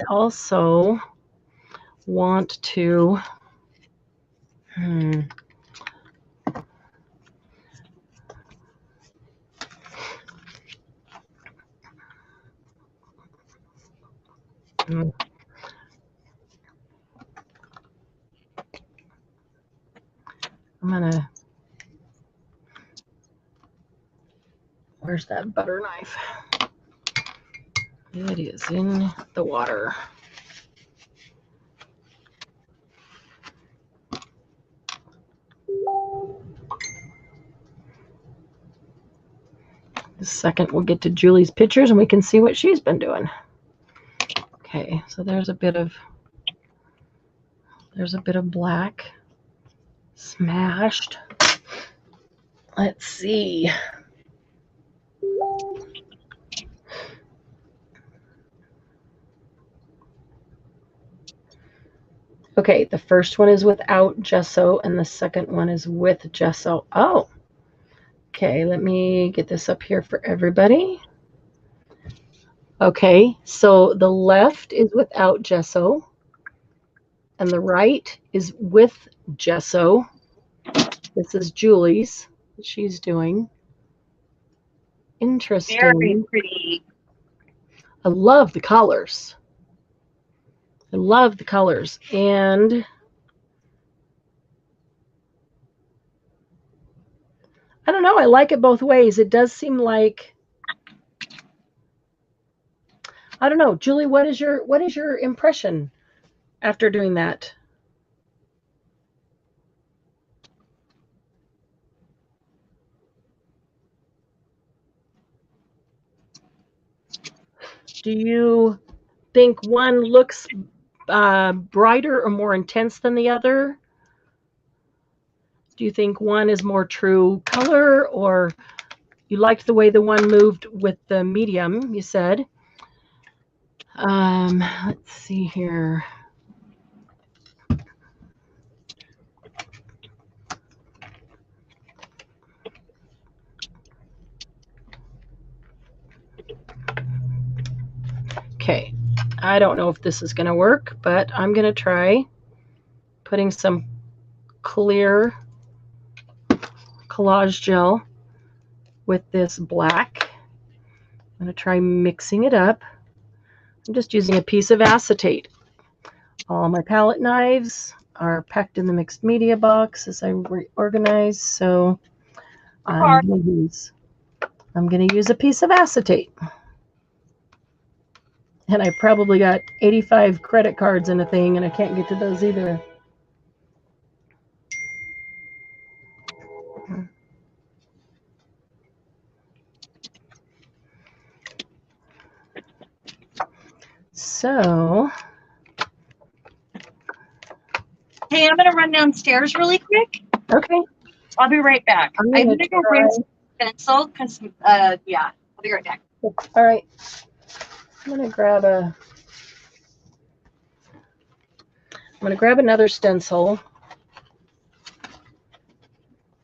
also want to where's that butter knife? It is in the water. The second we'll get to Julie's pictures and we can see what she's been doing. Okay, so there's a bit of black smashed. Let's see. Okay, the first one is without gesso and the second one is with gesso. Oh, okay, let me get this up here for everybody. Okay, so the left is without gesso and the right is with gesso. This is Julie's, what she's doing. Interesting. Very pretty. I love the colors. I love the colors. And I don't know, I like it both ways. It does seem like, I don't know, Julie, what is your impression after doing that? Do you think one looks brighter or more intense than the other? Do you think one is more true color, or you liked the way the one moved with the medium, you said? Let's see here. Okay, I don't know if this is going to work, but I'm going to try putting some clear collage gel with this black. I'm going to try mixing it up. I'm just using a piece of acetate. All my palette knives are packed in the mixed media box as I reorganize, so I'm going to use a piece of acetate. And I probably got 85 credit cards in a thing, and I can't get to those either. So, hey, I'm going to run downstairs really quick. Okay. I'll be right back. I'm going to go bring some pencil because, yeah, I'll be right back. All right. I'm going to grab another stencil,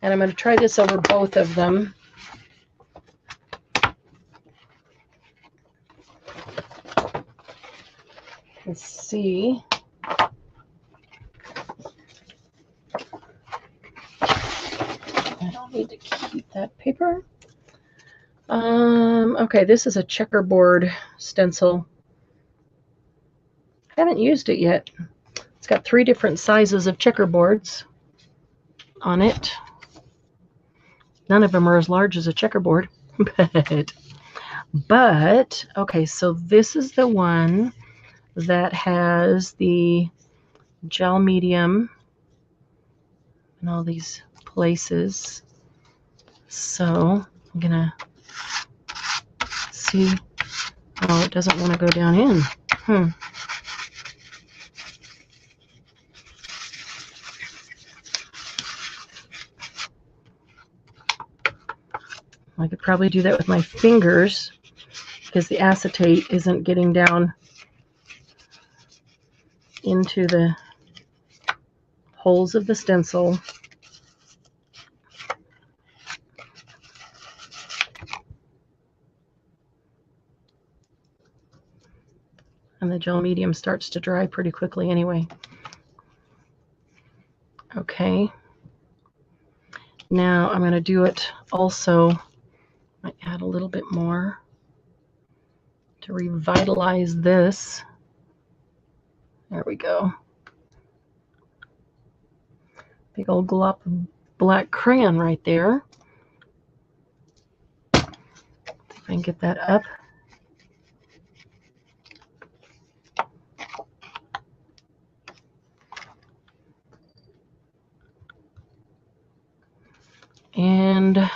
and I'm going to try this over both of them. Let's see. I don't need to keep that paper. Okay, this is a checkerboard stencil. I haven't used it yet. It's got 3 different sizes of checkerboards on it. None of them are as large as a checkerboard, but okay, so this is the one that has the gel medium in all these places. So I'm gonna see. Oh, it doesn't want to go down in. I could probably do that with my fingers because the acetate isn't getting down into the holes of the stencil. And the gel medium starts to dry pretty quickly anyway. Okay. Now I'm going to do it also. Might add a little bit more to revitalize this. There we go. Big old glop of black crayon right there. See if I can get that up. And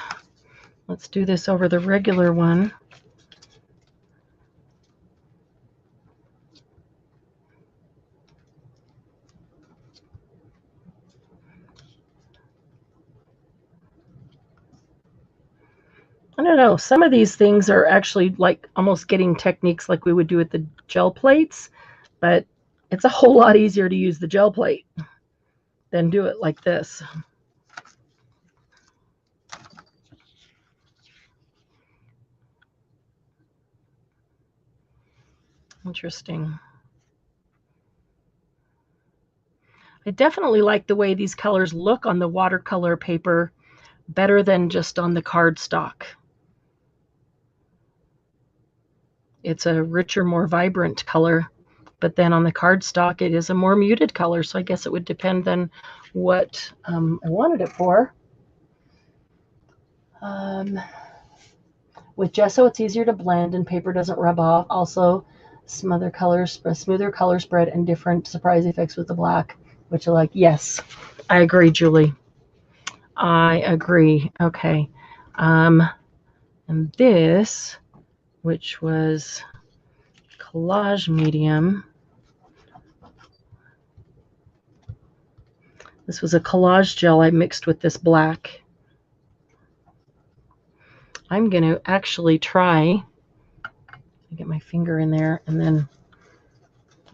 let's do this over the regular one. I don't know, some of these things are actually like almost getting techniques like we would do with the gel plates, but it's a whole lot easier to use the gel plate than do it like this. Interesting. I definitely like the way these colors look on the watercolor paper better than just on the cardstock. It's a richer, more vibrant color, but then on the cardstock it is a more muted color, so I guess it would depend on what I wanted it for. With gesso, it's easier to blend and paper doesn't rub off. Also, smoother color spread and different surprise effects with the black, which I like. Yes, I agree, Julie. I agree. Okay. And this, which was collage medium. This was a collage gel I mixed with this black. I'm going to actually try, get my finger in there and then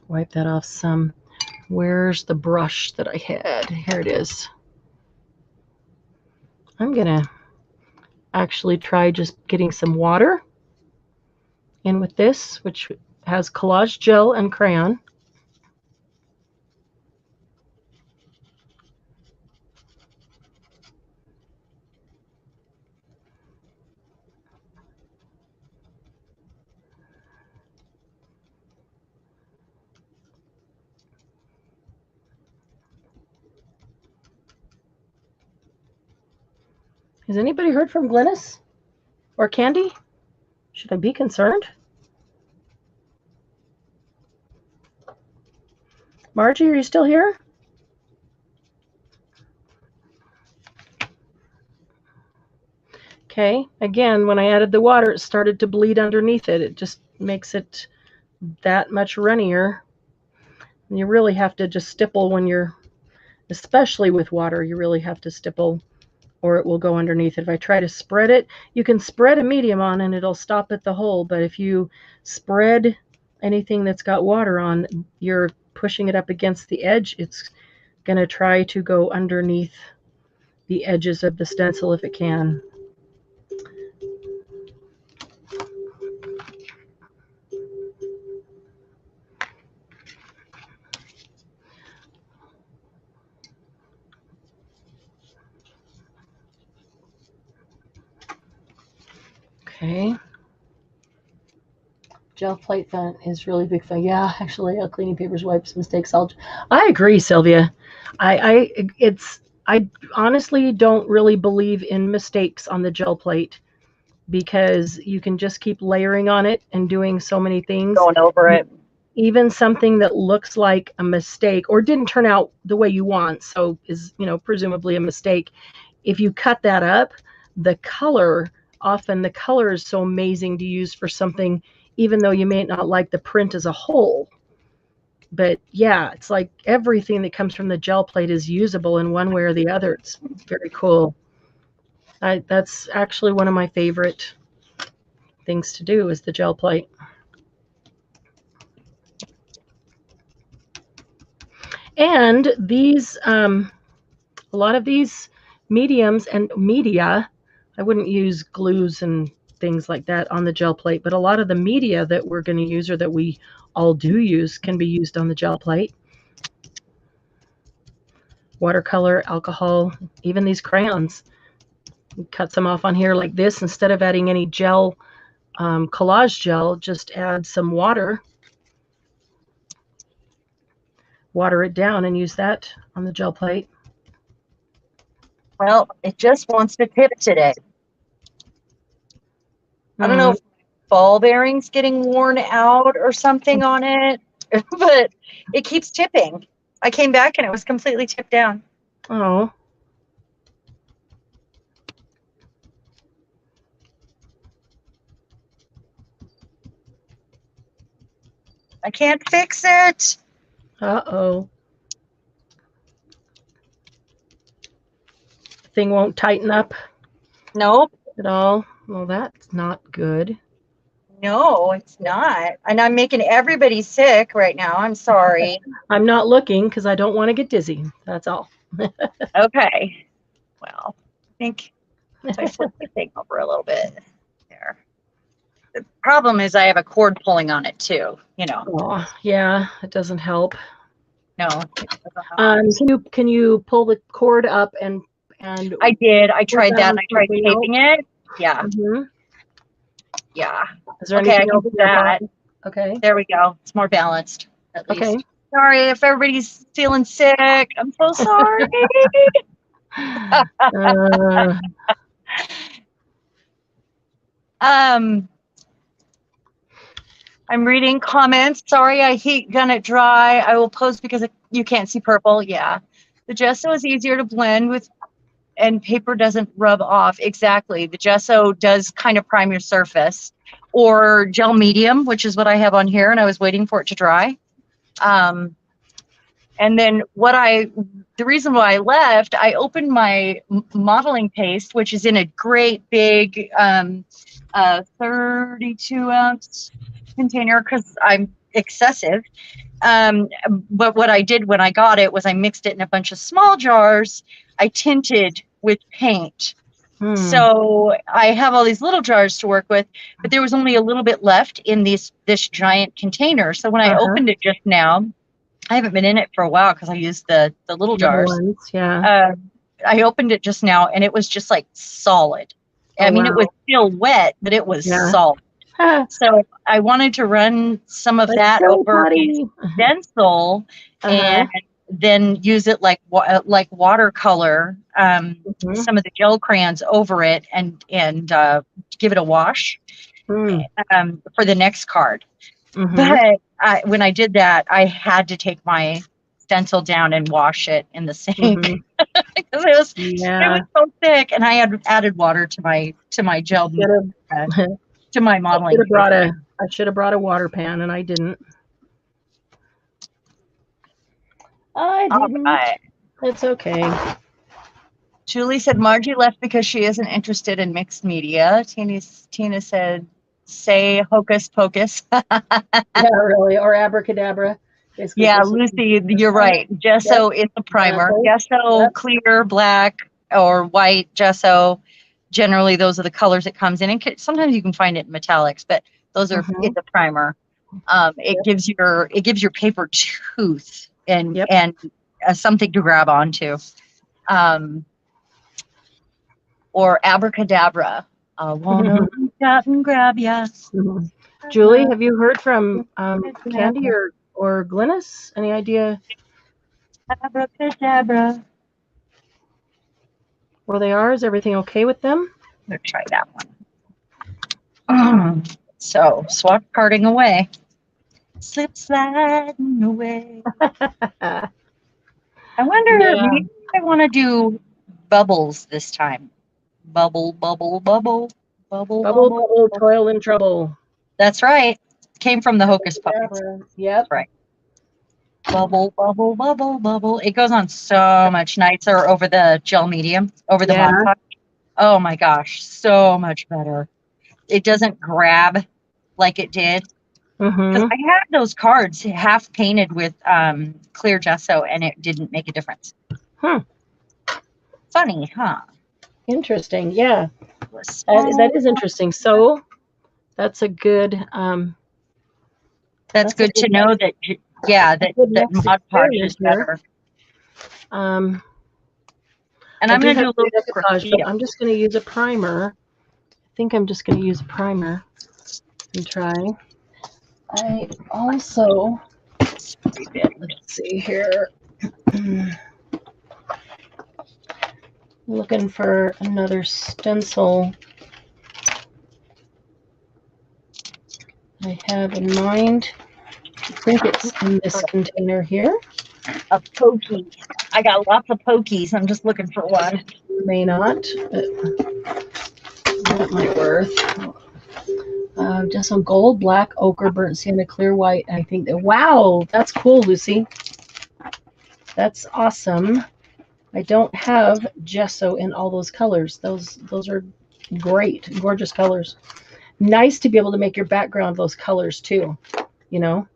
wipe that off some. Where's the brush that I had? Here it is. I'm going to actually try just getting some water in with this, which has collage gel and crayon. Has anybody heard from Glynis or Candy? Should I be concerned? Margie, are you still here? Okay, again, when I added the water, it started to bleed underneath it. It just makes it that much runnier. And you really have to just stipple when you're, especially with water, you really have to stipple or it will go underneath it. If I try to spread it, you can spread a medium on and it'll stop at the hole, but if you spread anything that's got water on, you're pushing it up against the edge. It's going to try to go underneath the edges of the stencil if it can. Okay. Gel plate fun is really big fun. Yeah, actually, cleaning papers, wipes, mistakes. I agree, Sylvia. I honestly don't really believe in mistakes on the gel plate because you can just keep layering on it and doing so many things. Going over it. Even something that looks like a mistake or didn't turn out the way you want, so is, presumably a mistake. If you cut that up, often the color is so amazing to use for something, even though you may not like the print as a whole. But yeah, it's like everything that comes from the gel plate is usable in one way or the other. It's very cool. That's actually one of my favorite things to do is the gel plate. And these, a lot of these mediums and media, I wouldn't use glues and things like that on the gel plate, but a lot of the media that we're going to use or that we all do use can be used on the gel plate. Watercolor, alcohol, even these crayons. Cut some off on here like this. Instead of adding any gel, collage gel, just add some water. Water it down and use that on the gel plate. Well, it just wants to tip today. I don't know if ball bearing's getting worn out or something on it, but it keeps tipping. I came back and it was completely tipped down. Oh. I can't fix it. Uh-oh. Thing won't tighten up? Nope. At all? Well, that's not good. No, it's not. And I'm making everybody sick right now. I'm sorry. I'm not looking because I don't want to get dizzy. That's all. Okay. Well, I think I flip the thing over a little bit there. The problem is I have a cord pulling on it too, Oh, yeah, it doesn't help. No. It doesn't help. Can you pull the cord up and I did. I tried that. I tried taping it. Yeah. Mm-hmm. Yeah. Is there okay, I anything can do that. Okay. There we go. It's more balanced, at least. Okay. Sorry if everybody's feeling sick. I'm so sorry. I'm reading comments. Sorry, I heat gun it dry. I will post because you can't see purple. Yeah. The gesso is easier to blend with and paper doesn't rub off. Exactly. The gesso does kind of prime your surface. or gel medium, which is what I have on here, and I was waiting for it to dry. And then the reason why I left, I opened my modeling paste, which is in a great big 32-ounce container because I'm excessive. But what I did when I got it was I mixed it in a bunch of small jars. I tinted with paint. So I have all these little jars to work with, but there was only a little bit left in this giant container. So when I opened it just now, I haven't been in it for a while because I used the little jars. Ones, yeah. I opened it just now and it was just like solid. I mean, it was still wet, but it was solid. So I wanted to run some of that over a stencil and then use it like watercolor, some of the gel crayons over it and give it a wash for the next card. But when I did that, I had to take my stencil down and wash it in the sink because it was so thick, and I had added water to my gel to my modeling. I should have brought a water pan, and I didn't. It's okay. Julie said Margie left because she isn't interested in mixed media. Tina said, say hocus pocus. Yeah, really. Or abracadabra. Yeah, Lucy, you're right. Gesso is the primer. Gesso, clear, black, or white gesso. Generally, those are the colors it comes in. And sometimes you can find it in metallics, but those are in the primer. It gives your paper tooth and something to grab onto. Or abracadabra. I wanna reach out and grab ya. Julie, have you heard from Candy or Glynis? Any idea Abracadabra. where they are? Is everything okay with them? Let's try that one. So, swatch carding away. Slip sliding away. I wonder, maybe I want to do bubbles this time. Bubble, bubble, bubble, bubble, bubble, bubble, toil and trouble. That's right. Came from the Hocus Pocus. Yep. That's right. Bubble, bubble, bubble, bubble. It goes on so much nicer over the gel medium, over the Mod Podge. Oh my gosh, so much better. It doesn't grab like it did. Because I had those cards half painted with clear gesso, and it didn't make a difference. Funny, huh? Interesting. Yeah, that is interesting. So that's a good. That's good to know that. Yeah, that Mod Podge is better. And I'm going to do a little decoupage, but I'm just going to use a primer. I think I'm just going to use a primer and try. I also, let's see here, looking for another stencil I have in mind. I think it's in this container here. A pokey. I got lots of pokies. I'm just looking for one. May not, but that might work. Just some gold, black, ochre, burnt sienna, clear white. I think that, wow, that's cool, Lucy. That's awesome. I don't have gesso in all those colors. Those are great, gorgeous colors. Nice to be able to make your background those colors too, you know.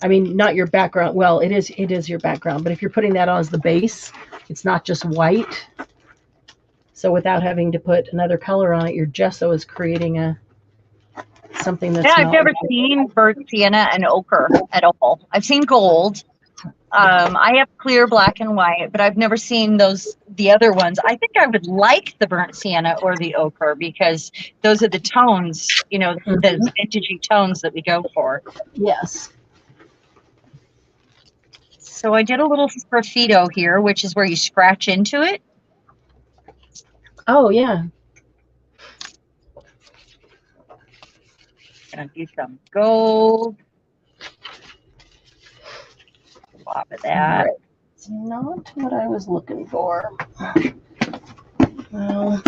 I mean, not your background. Well, it is your background, but if you're putting that on as the base, it's not just white. So without having to put another color on it, your gesso is creating something that's. Yeah, I've never seen burnt sienna and ochre at all. I've seen gold. I have clear, black, and white, but I've never seen the other ones. I think I would like the burnt sienna or the ochre because those are the tones, you know, the vintagey tones that we go for. Yes. So I did a little sgraffito here, which is where you scratch into it. Oh, yeah. Gonna do some gold. A lot of that. It's not what I was looking for. Well,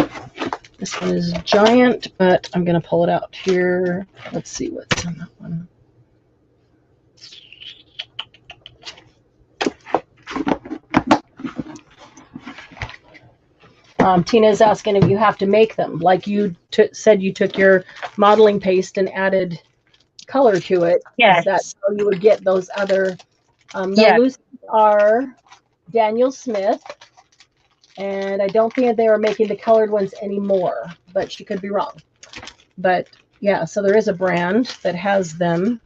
the This one is giant, but I'm going to pull it out here. Let's see what's on that one. Tina is asking if you have to make them. Like you said, you took your modeling paste and added color to it. Yes. That's how you would get those other. Yeah. Those are Daniel Smith. And I don't think they are making the colored ones anymore, but she could be wrong. But yeah, so there is a brand that has them.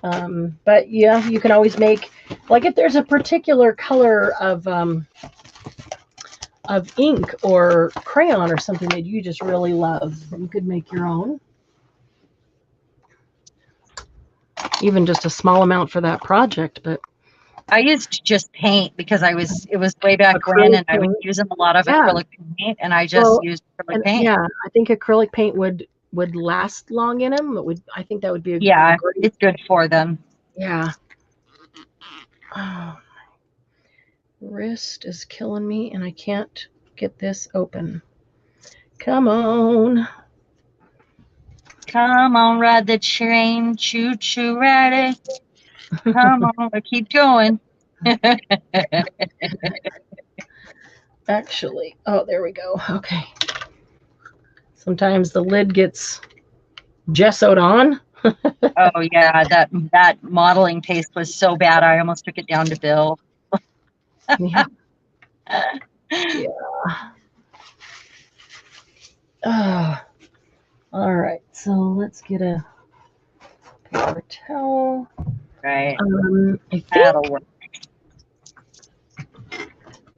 But yeah, you can always make, like if there's a particular color of ink or crayon or something that you just really love, you could make your own. Even just a small amount for that project, but I used just paint because it was way back acrylic when, and paint. I was using a lot of acrylic paint, and I just used acrylic paint. Yeah, I think acrylic paint would last long in them. I think that would be it's good for them. Yeah. Oh, my wrist is killing me, and I can't get this open. Come on. Come on, ride the train, choo choo, ride it. Come on, keep going. Actually, oh, there we go. Okay. Sometimes the lid gets gessoed on. Oh yeah, that modeling paste was so bad I almost took it down to Bill. Yeah. Yeah. All right. So let's get a paper towel. Right. I think that'll work.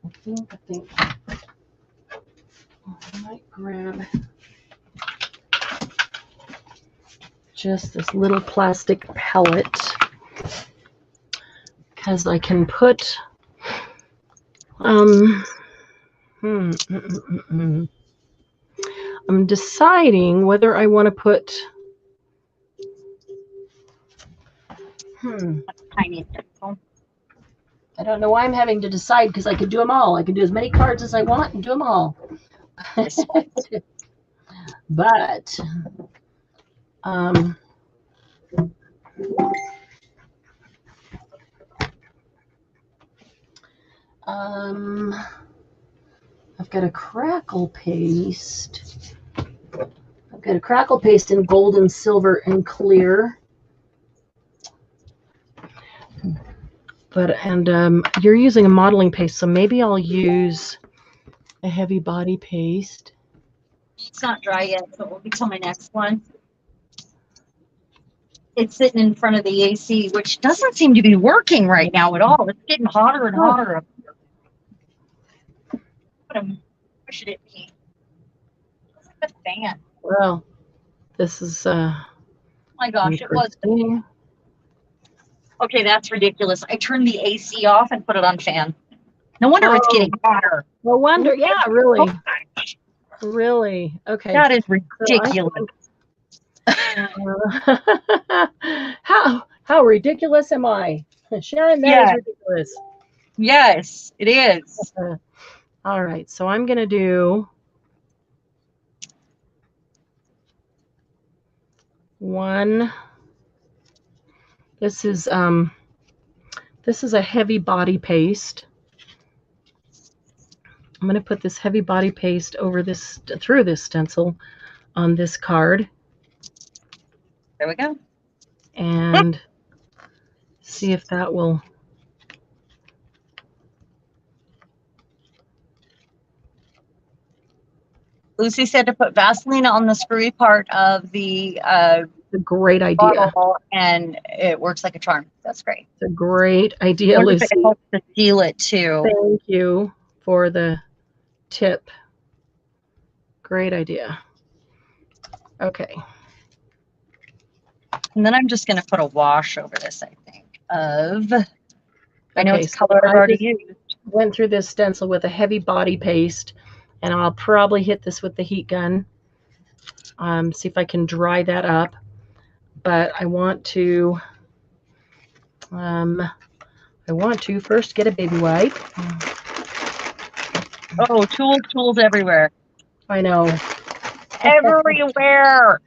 I think I might grab just this little plastic pellet because I can put I'm deciding whether I want to put Tiny pencil. I don't know why I'm having to decide because I could do them all. I can do as many cards as I want and do them all. But I've got a crackle paste. I've got a crackle paste in gold and silver and clear. And you're using a modeling paste, so maybe I'll use a heavy body paste. It's not dry yet, so it will be till my next one. It's sitting in front of the AC, which doesn't seem to be working right now at all. It's getting hotter and hotter up here. Where should it be? It's like a fan. Well, this is oh my gosh, it was. Okay, that's ridiculous. I turned the AC off and put it on fan. No wonder it's getting hotter. No wonder. Yeah, really. Really? Okay. That is ridiculous. How ridiculous am I? Sharon, that is ridiculous. Yes, it is. All right, so I'm going to do one. This is a heavy body paste. I'm going to put this heavy body paste over this, through this stencil on this card. There we go. And see if that will. Lucy said to put Vaseline on the screwy part of the a great idea. bottle, and it works like a charm. That's great. It's a great idea, Lucy. It helps to seal it too. Thank you for the tip. Great idea. Okay. And then I'm just going to put a wash over this, I think, I know it's so color I've already used. Went through this stencil with a heavy body paste, and I'll probably hit this with the heat gun. See if I can dry that up. But I want to first get a baby wipe. Oh, tools everywhere. I know. Everywhere.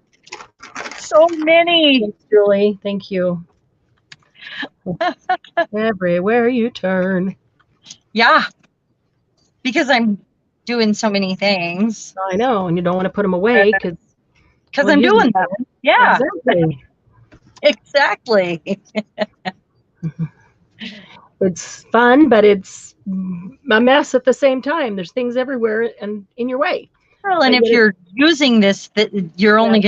So many. Thanks, Julie. Thank you. Everywhere you turn. Yeah. Because I'm doing so many things. I know, and you don't want to put them away because I'm doing them. Yeah. Exactly. Exactly. It's fun, but it's a mess at the same time. There's things everywhere and in your way. Well, and if you're using this, that you're not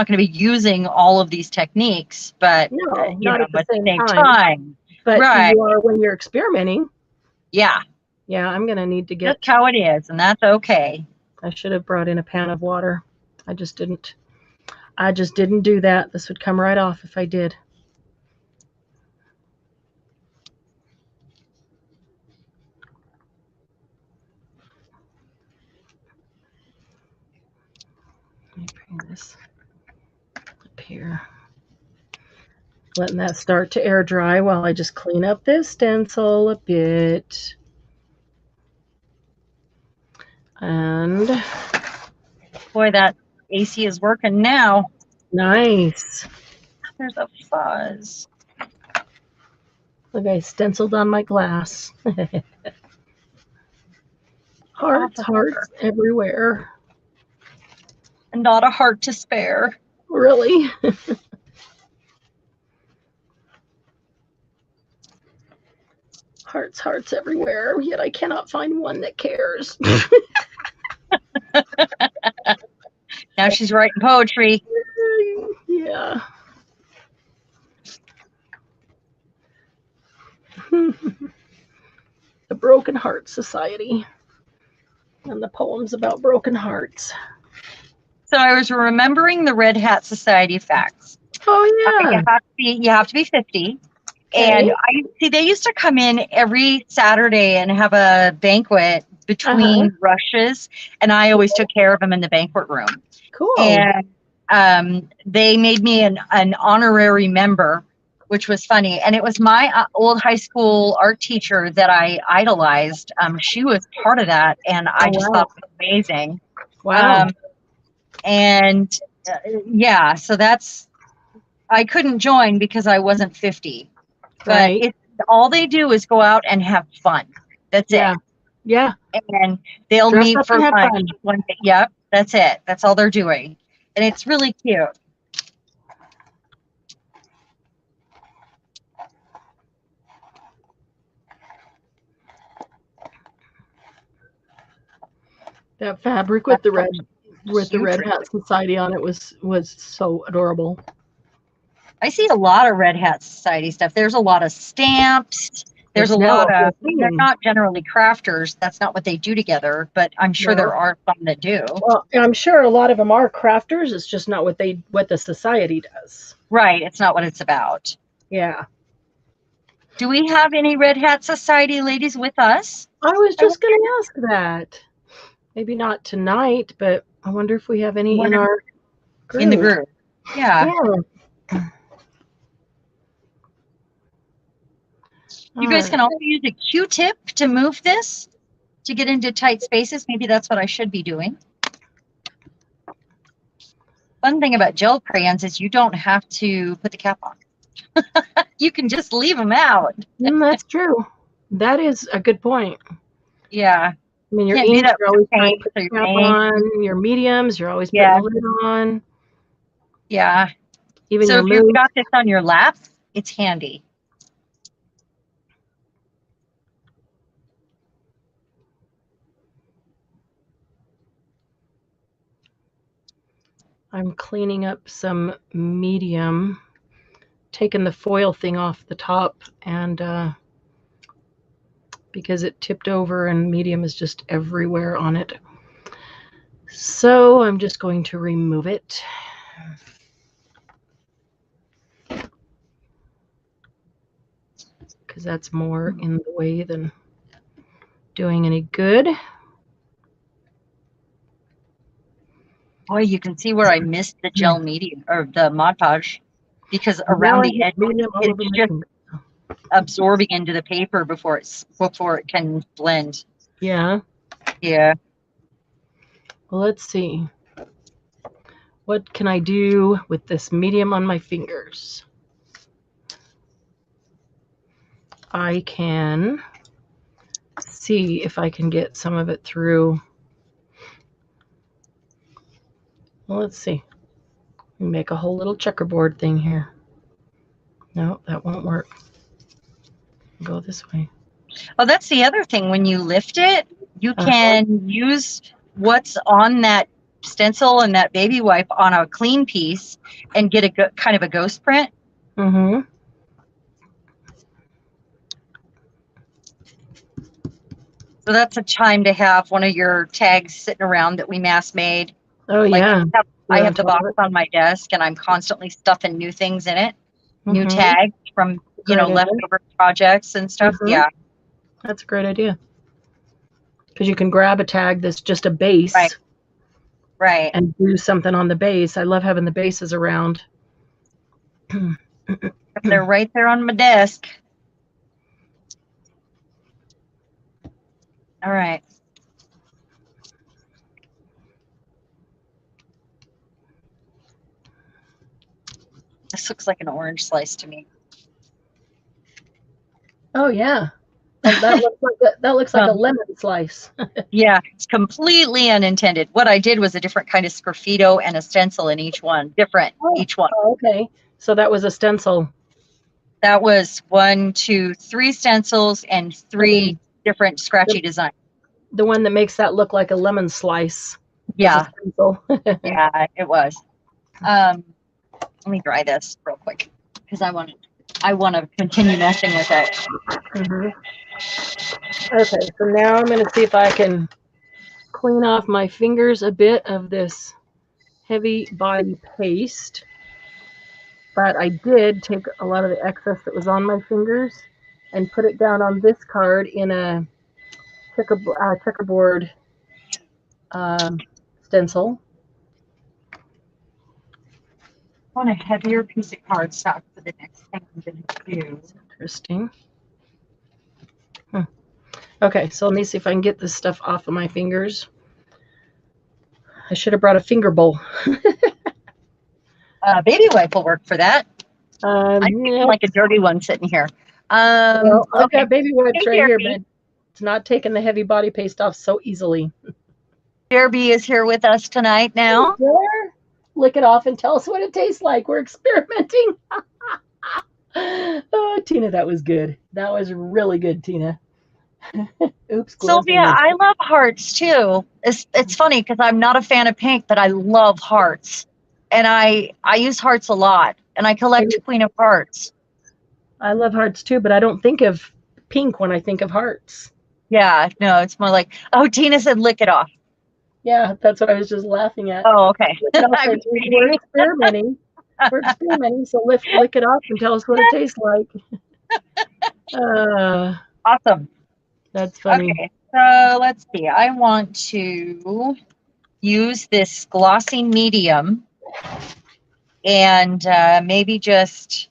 gonna be using all of these techniques, but no, not at the same time. But right. you are when you're experimenting. Yeah. Yeah, I'm gonna need to get. That's how it is, and that's okay. I should have brought in a pan of water. I just didn't do that. This would come right off if I did. Let me bring this up here. Letting that start to air dry while I just clean up this stencil a bit. And boy, that AC is working now. Nice. There's a fuzz. Look, I stenciled on my glass. Hearts everywhere. And not a heart to spare. Really? Hearts everywhere, yet I cannot find one that cares. Now she's writing poetry. Yeah. The Broken Heart Society and the poems about broken hearts. So I was remembering the Red Hat Society facts. Oh yeah. You have to be 50. Okay. And they used to come in every Saturday and have a banquet between rushes, and I always took care of them in the banquet room. Cool. And they made me an honorary member, which was funny. And it was my old high school art teacher that I idolized. She was part of that, and I just thought it was amazing. Wow. Yeah, so I couldn't join because I wasn't 50. But all they do is go out and have fun. That's it. Yeah. And they'll Dress meet up for and have lunch fun. one day. Yep, that's it. That's all they're doing. And it's really cute. That fabric with the Red Hat Society on it was so adorable. I see a lot of Red Hat Society stuff. There's a lot of stamps. There's a lot of, they're not generally crafters. That's not what they do together, but I'm sure there are some that do. Well, I'm sure a lot of them are crafters. It's just not what the society does. Right. It's not what it's about. Yeah. Do we have any Red Hat Society ladies with us? I was just going to ask that. Maybe not tonight, but I wonder if we have any in our group. In the group. Yeah. You guys can also use a Q-tip to move this to get into tight spaces. Maybe that's what I should be doing. Fun thing about gel crayons is you don't have to put the cap on. You can just leave them out. That's true. That is a good point. Yeah. I mean, your inks, you're always trying to put the cap on. Your mediums, you're always putting the lid on. Yeah. Even so if you've got this on your lap, it's handy. I'm cleaning up some medium, taking the foil thing off the top, and because it tipped over and medium is just everywhere on it. So I'm just going to remove it. Because that's more in the way than doing any good. Boy, you can see where I missed the gel medium or the Mod Podge, because around the edge it's just absorbing into the paper before it can blend. Yeah. Yeah. Well, let's see. What can I do with this medium on my fingers? I can see if I can get some of it through. Well, let's see. Make a whole little checkerboard thing here. No, that won't work. Go this way. Oh, that's the other thing. When you lift it, you can use what's on that stencil and that baby wipe on a clean piece and get a kind of a ghost print. Mm-hmm. So that's a time to have one of your tags sitting around that we mass made. Oh, yeah. I have the box on my desk, and I'm constantly stuffing new things in it, new tags from, you know, leftover projects and stuff. Yeah. That's a great idea. Because you can grab a tag that's just a base. Right. And do something on the base. I love having the bases around. They're right there on my desk. All right. This looks like an orange slice to me. Oh, yeah. That looks like a lemon slice. Yeah, it's completely unintended. What I did was a different kind of sgraffito and a stencil in each one. Different, each one. Oh, okay. So that was a stencil. That was 1, 2, 3 stencils and 3 different scratchy designs. The one that makes that look like a lemon slice. Yeah. Yeah, it was. Let me dry this real quick because I want to continue messing with it. Okay, so now I'm going to see if I can clean off my fingers a bit of this heavy body paste. But I did take a lot of the excess that was on my fingers and put it down on this card in a checkerboard stencil. I want a heavier piece of cardstock for the next thing I'm going to do. Interesting. Okay, so let me see if I can get this stuff off of my fingers. I should have brought a finger bowl. Baby wipe will work for that. I feel like a dirty one sitting here. Well, I've got baby wipes right here, but it's not taking the heavy body paste off so easily. Derby is here with us tonight now. There. Lick it off and tell us what it tastes like. We're experimenting. Oh, Tina, that was good. That was really good, Tina. Oops. Sylvia, I love hearts too. It's funny because I'm not a fan of pink, but I love hearts. And I use hearts a lot. And I collect Queen of Hearts. I love hearts too, but I don't think of pink when I think of hearts. Yeah, no, it's more like, oh, Tina said lick it off. Yeah, that's what I was just laughing at. Oh, okay. We're experimenting. We're experimenting, so lick it off and tell us what it tastes like. Awesome. That's funny. Okay, so let's see. I want to use this glossy medium and maybe just,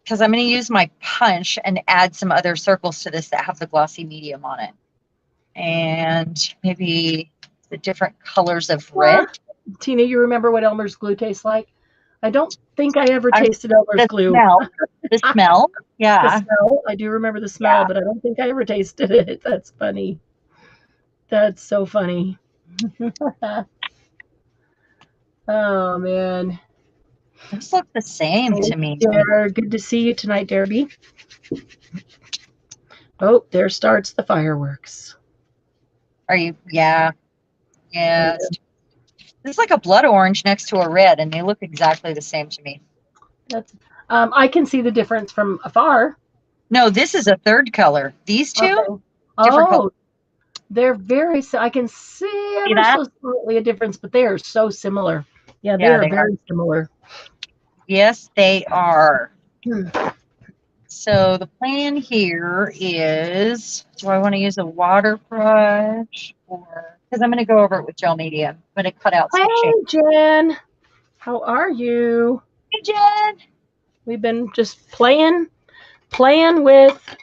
because I'm going to use my punch and add some other circles to this that have the glossy medium on it. And maybe the different colors of red. Tina, you remember what Elmer's glue tastes like? I don't think I ever tasted Elmer's glue. The smell, yeah. The smell, I do remember the smell, but I don't think I ever tasted it. That's funny. That's so funny. Oh, man. Those look the same to me. Good to see you tonight, Derby. Oh, there starts the fireworks. Are you? Yeah. Yeah. It's like a blood orange next to a red, and they look exactly the same to me. That's. I can see the difference from afar. No, this is a third color. These two, different colors. They're very. I can see ever so slightly a difference, but they are so similar. Yeah, they are very similar. Yes, they are. So the plan here is, do I want to use a water brush or, because I'm going to go over it with gel medium. I'm going to cut out some shapes. Hey, Jen. How are you? Hey, Jen. We've been just playing with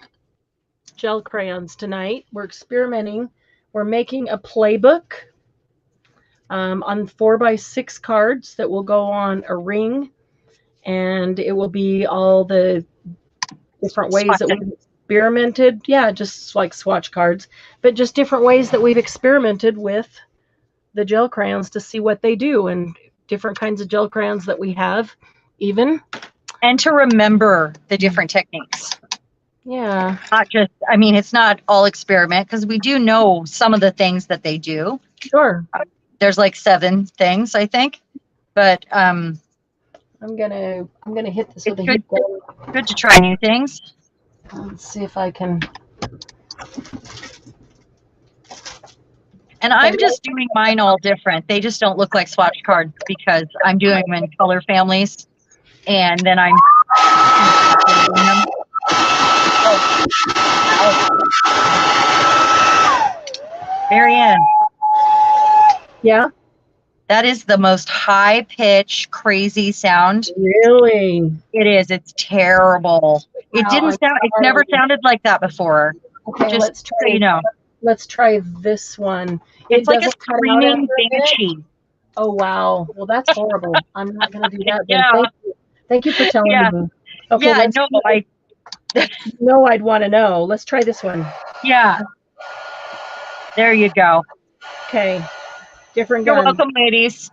gel crayons tonight. We're experimenting. We're making a playbook on 4x6 cards that will go on a ring, and it will be all the different ways that we've experimented. Yeah, just like swatch cards, but just different ways that we've experimented with the gel crayons to see what they do, and different kinds of gel crayons that we have even. And to remember the different techniques. Yeah. Not just, I mean, it's not all experiment, because we do know some of the things that they do. Sure. There's like 7 things, I think. But I'm gonna hit this with a heat gun. Good to try new things. Let's see if I can. And I'm just doing mine all different. They just don't look like swatch cards because I'm doing them in color families. And then I'm Marianne. Yeah. That is the most high pitch, crazy sound. Really? It is. It's terrible. It didn't sound. It's never sounded like that before. Okay, just let's try. So you know. Let's try this one. It's like a screaming banshee. Oh wow! Well, that's horrible. I'm not going to do that. Yeah. Thank you for telling me. Okay, yeah, no, I'd want to know. Let's try this one. Yeah. There you go. Okay. Different gun. You're welcome, ladies.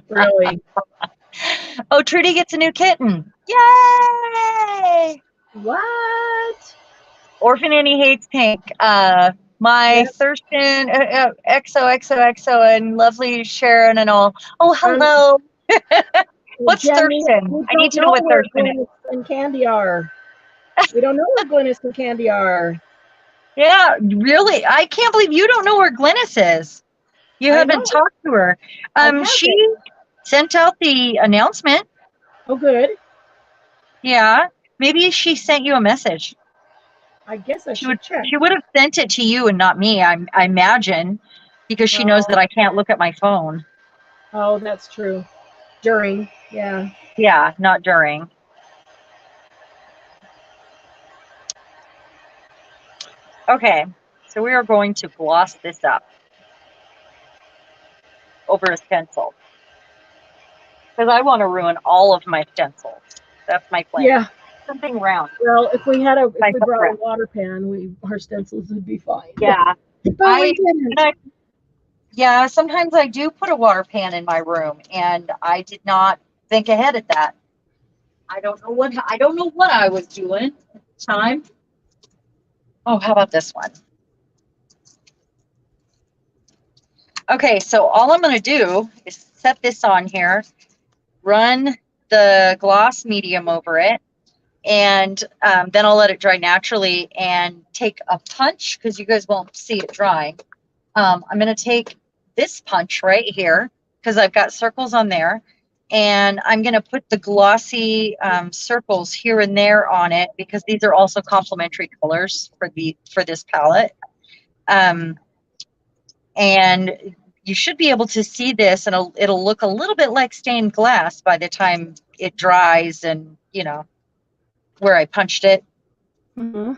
Really? Oh, Trudy gets a new kitten. Yay! What? Orphan Annie hates pink. My Thurston, XOXOXO, and lovely Sharon and all. Oh, hello. What's Jenny, Thurston? I need to know what Thurston is. Glynis and Candy are. We don't know what Glynis and Candy are. Yeah, really? I can't believe you don't know where Glynis is. You haven't talked to her. She sent out the announcement. Oh, good. Yeah. Maybe she sent you a message. I guess I should check. She would have sent it to you and not me, I imagine, because she knows that I can't look at my phone. Oh, that's true. During, yeah. Yeah, not during. Okay, so we are going to gloss this up over a stencil. Because I want to ruin all of my stencils. That's my plan. Yeah. Something round. Well, if we brought a water pan, our stencils would be fine. Yeah. But we didn't. Yeah, sometimes I do put a water pan in my room, and I did not think ahead of that. I don't know what I was doing at the time. Oh, how about this one? Okay, so all I'm going to do is set this on here, run the gloss medium over it, and then I'll let it dry naturally and take a punch, because you guys won't see it dry. I'm going to take this punch right here, because I've got circles on there, and I'm going to put the glossy circles here and there on it, because these are also complementary colors for this palette. And you should be able to see this, and it'll look a little bit like stained glass by the time it dries, and you know where I punched it. Mm-hmm.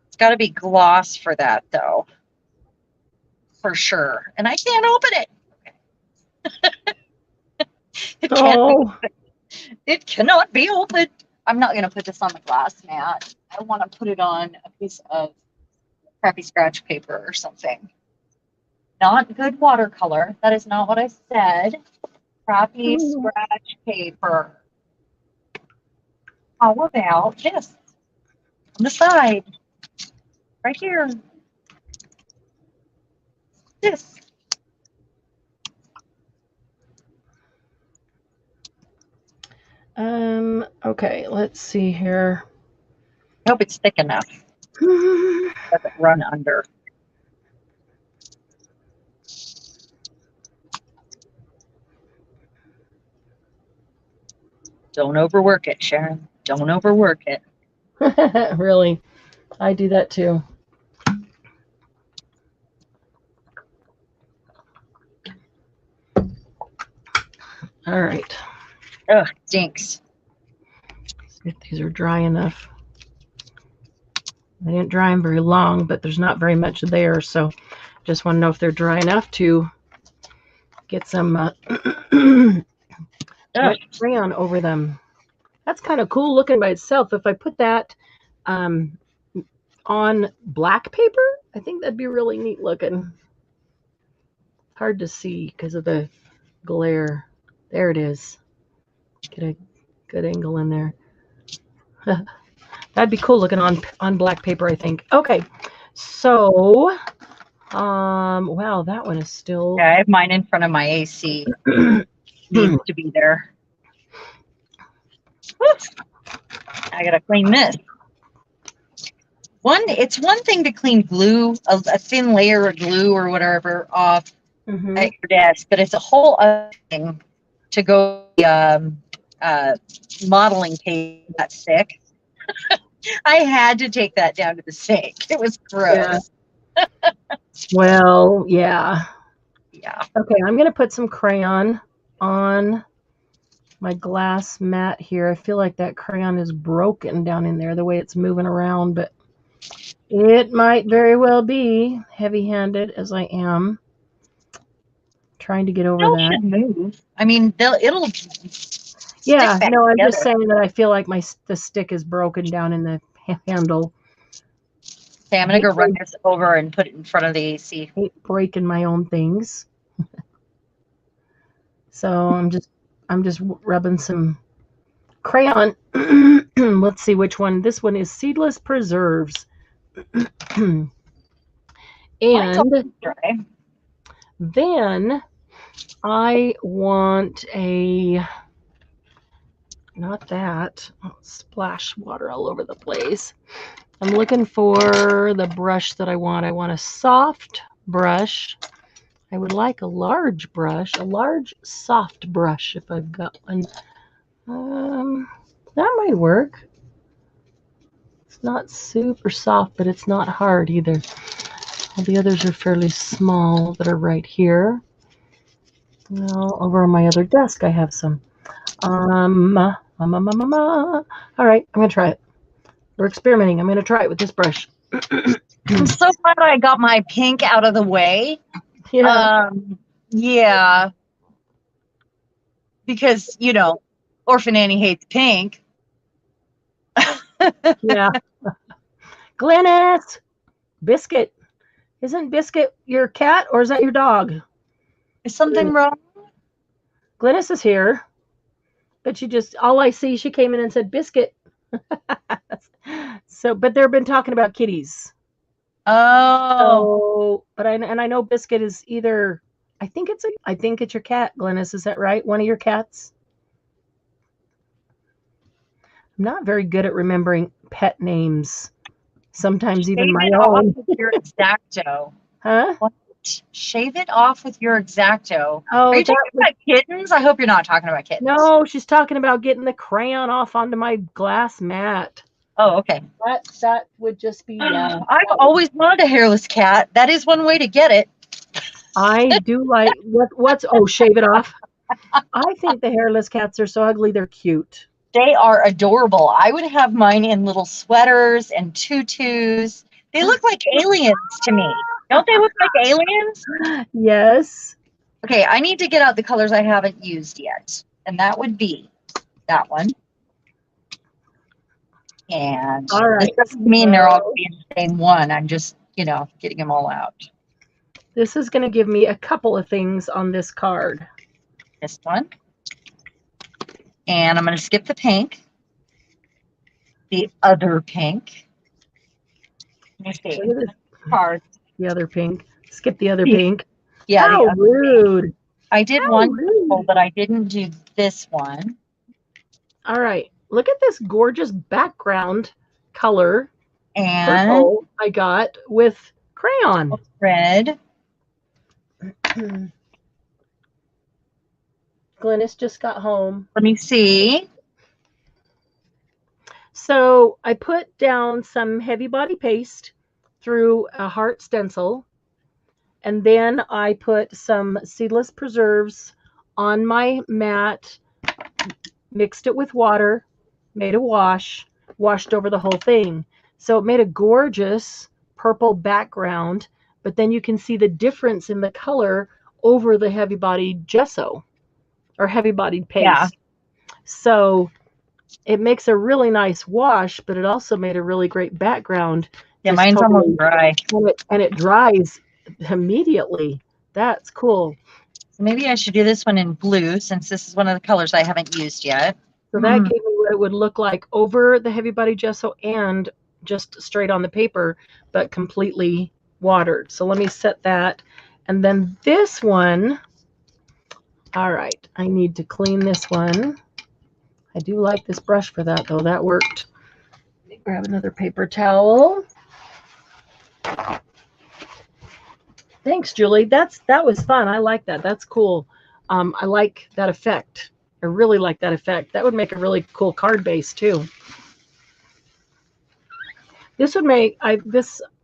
It's got to be gloss for that, though, for sure. And I can't open it. It cannot be opened. I'm not going to put this on the glass mat. I want to put it on a piece of crappy scratch paper or something. Not good watercolor. That is not what I said. Crappy scratch paper. How about this? On the side. Right here. This. Okay, let's see here. I hope it's thick enough. Doesn't run under. Don't overwork it, Sharon. Don't overwork it. Really? I do that too. All right. Ugh, stinks. See if these are dry enough. I didn't dry them very long, but there's not very much there, so just want to know if they're dry enough to get some wet crayon over them. That's kind of cool looking by itself. If I put that on black paper, I think that'd be really neat looking. Hard to see because of the glare. There it is. Get a good angle in there. That'd be cool looking on black paper, I think. Okay, so wow, that one is still. Yeah, I have mine in front of my AC. Needs to be there. Oops. I gotta clean this. It's one thing to clean glue, a thin layer of glue or whatever off at your desk, but it's a whole other thing to go modeling tape that's thick. I had to take that down to the sink. It was gross. Yeah. Well, yeah. Yeah. Okay, I'm going to put some crayon on my glass mat here. I feel like that crayon is broken down in there the way it's moving around, but it might very well be, heavy-handed as I am. Trying to get over that. Should move. I mean, it'll. Yeah, no, I'm just saying that I feel like the stick is broken down in the handle. Okay, I'm gonna go run this over and put it in front of the AC. I hate breaking my own things. So I'm just rubbing some crayon. Let's see which one. This one is Seedless Preserves. And then I want not that. I'll splash water all over the place. I'm looking for the brush that I want. I want a soft brush. I would like a large brush, a large soft brush if I've got one. That might work. It's not super soft, but it's not hard either. All the others are fairly small that are right here. Well, over on my other desk I have some. All right, I'm going to try it. We're experimenting. I'm going to try it with this brush. I'm so glad I got my pink out of the way. Yeah. Yeah. Because, Orphan Annie hates pink. Yeah. Glennis! Biscuit. Isn't Biscuit your cat or is that your dog? Is something wrong? Glennis is here. But all I see, she came in and said, Biscuit. But they've been talking about kitties. Oh. But I know Biscuit is either, I think it's your cat, Glennis. Is that right? One of your cats? I'm not very good at remembering pet names. Sometimes even my own. With your X-Acto. Huh? What? Shave it off with your X-Acto. Oh, are you talking about kittens? I hope you're not talking about kittens. No, she's talking about getting the crayon off onto my glass mat. Oh, okay. That would just be. I've always wanted a hairless cat. That is one way to get it. I do like shave it off. I think the hairless cats are so ugly. They're cute. They are adorable. I would have mine in little sweaters and tutus. They look like aliens to me. Don't they look like aliens? Yes. Okay, I need to get out the colors I haven't used yet. And that would be that one. And all right. This doesn't mean they're all going to be in the same one. I'm just, getting them all out. This is going to give me a couple of things on this card. This one. And I'm going to skip the pink. The other pink. Let me see. Card. The other pink. Skip the other pink. Yeah. How rude. Pink. I did one purple, but I didn't do this one. All right. Look at this gorgeous background color. And purple I got with crayon. Red. Glennis just got home. Let me see. So I put down some heavy body paste through a heart stencil. And then I put some Seedless Preserves on my mat, mixed it with water, made a wash, washed over the whole thing. So it made a gorgeous purple background, but then you can see the difference in the color over the heavy bodied gesso or heavy bodied paste. Yeah. So it makes a really nice wash, but it also made a really great background. Yeah, Just mine's totally almost dry. And it dries immediately. That's cool. So maybe I should do this one in blue, since this is one of the colors I haven't used yet. So that gave me what it would look like over the heavy body gesso and just straight on the paper, but completely watered. So let me set that. And then this one, all right, I need to clean this one. I do like this brush for that, though. That worked. Let me grab another paper towel. Thanks, Julie. That was fun. I like that. That's cool. I like that effect. I really like that effect. That would make a really cool card base too. This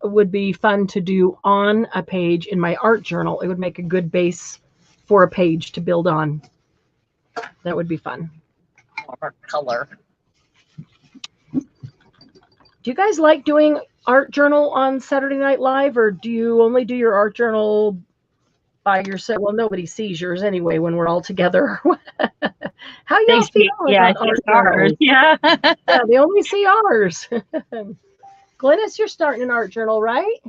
would be fun to do on a page in my art journal. It would make a good base for a page to build on. That would be fun. More color. Do you guys like doing art journal on Saturday Night Live, or do you only do your art journal by yourself? Well, nobody sees yours anyway when we're all together. How y'all feel about art journals? Yeah. Yeah, they only see ours. Glynis, you're starting an art journal, right?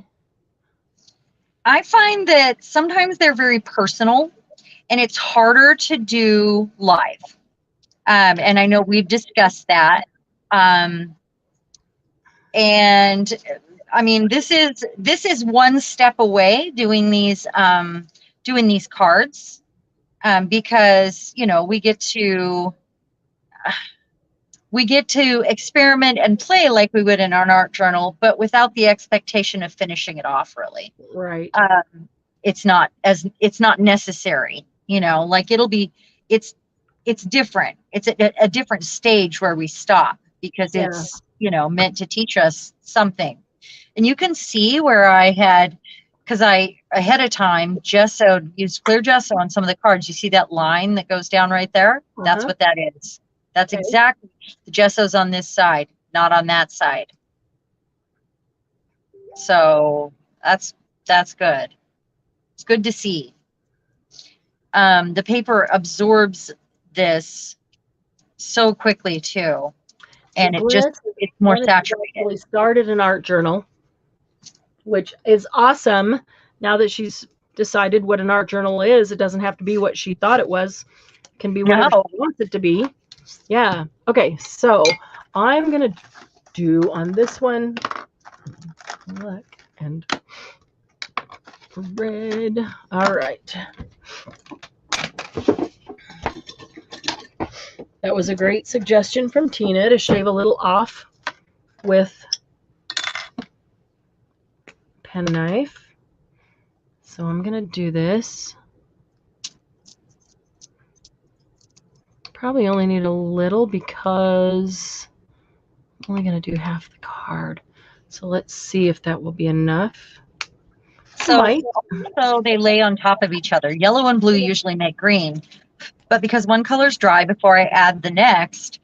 I find that sometimes they're very personal, and it's harder to do live. And I know we've discussed that. And I mean, this is one step away doing these cards, because, you know, we get to experiment and play like we would in an art journal, but without the expectation of finishing it off, really. Right. It's not necessary, you know, like it's different. It's a different stage where we stop, because it's, you know, meant to teach us something. And you can see where I had, because I ahead of time used clear gesso on some of the cards. You see that line that goes down right there? That's what that is. That's exactly, the gesso's on this side, not on that side. So that's good. It's good to see. The paper absorbs this so quickly too, and it's more saturated. We started an art journal, which is awesome. Now that she's decided what an art journal is, it doesn't have to be what she thought it was. It can be whatever she wants it to be. Yeah. Okay. So I'm gonna do on this one black and red. All right. That was a great suggestion from Tina to shave a little off with penknife. So I'm going to do this. Probably only need a little because I'm only going to do half the card. So let's see if that will be enough. So they lay on top of each other. Yellow and blue usually make green. But because one color's dry before I add the next,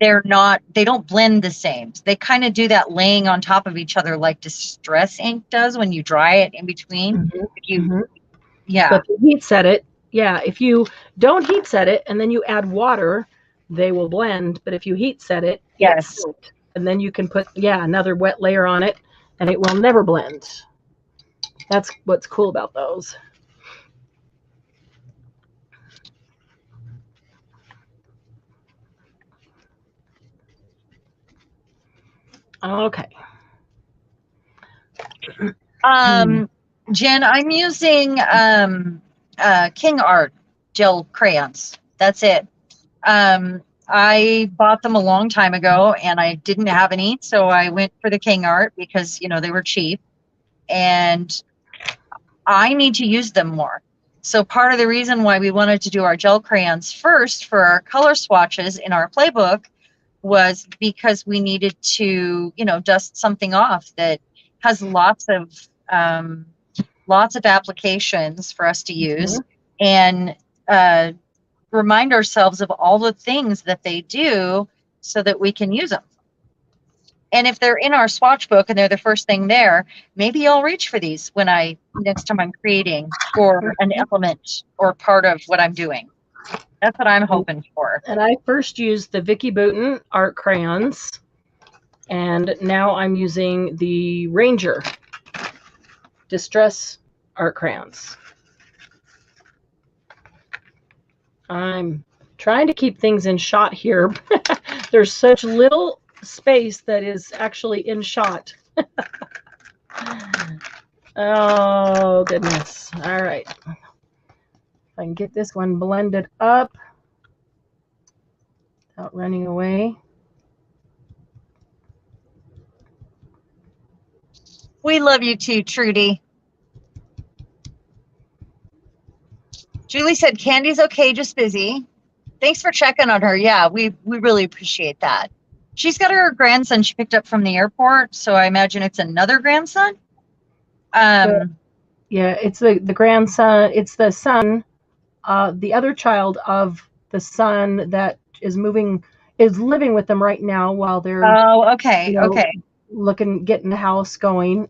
they don't blend the same. They kind of do that laying on top of each other like distress ink does when you dry it in between. But if you heat set it, if you don't heat set it and then you add water, they will blend. But if you heat set it, and then you can put another wet layer on it, and it will never blend. That's what's cool about those. Okay. Jen, I'm using King Art gel crayons. That's it. I bought them a long time ago and I didn't have any, so I went for the King Art because, you know, they were cheap and I need to use them more. So part of the reason why we wanted to do our gel crayons first for our color swatches in our playbook was because we needed to, you know, dust something off that has lots of applications for us to use and remind ourselves of all the things that they do so that we can use them. And if they're in our swatch book and they're the first thing there, maybe I'll reach for these when next time I'm creating for an element or part of what I'm doing. That's what I'm hoping for. And I first used the Vicki Boutin art crayons, and now I'm using the Ranger Distress art crayons. I'm trying to keep things in shot here. There's such little space that is actually in shot. Oh, goodness. All right. If I can get this one blended up without running away. We love you too, Trudy. Julie said Candy's okay, just busy. Thanks for checking on her. Yeah, we really appreciate that. She's got her grandson she picked up from the airport, so I imagine it's another grandson. Yeah, it's the grandson. It's the son, the other child of the son that is living with them right now while they're getting the house going.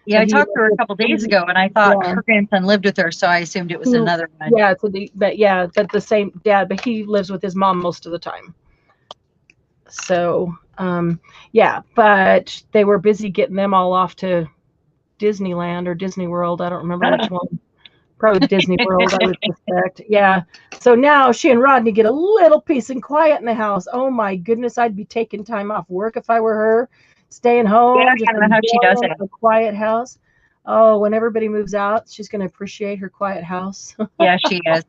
Yeah, I talked to her a couple days ago, and I thought her grandson lived with her, so I assumed it was another one. Yeah, but the same dad, but he lives with his mom most of the time. So, but they were busy getting them all off to Disneyland or Disney World. I don't remember which one. Probably Disney World, I would suspect. Yeah. So now she and Rodney get a little peace and quiet in the house. Oh my goodness, I'd be taking time off work if I were her. Staying home, just how she does it. A quiet house. Oh, when everybody moves out, she's going to appreciate her quiet house. Yeah, she is.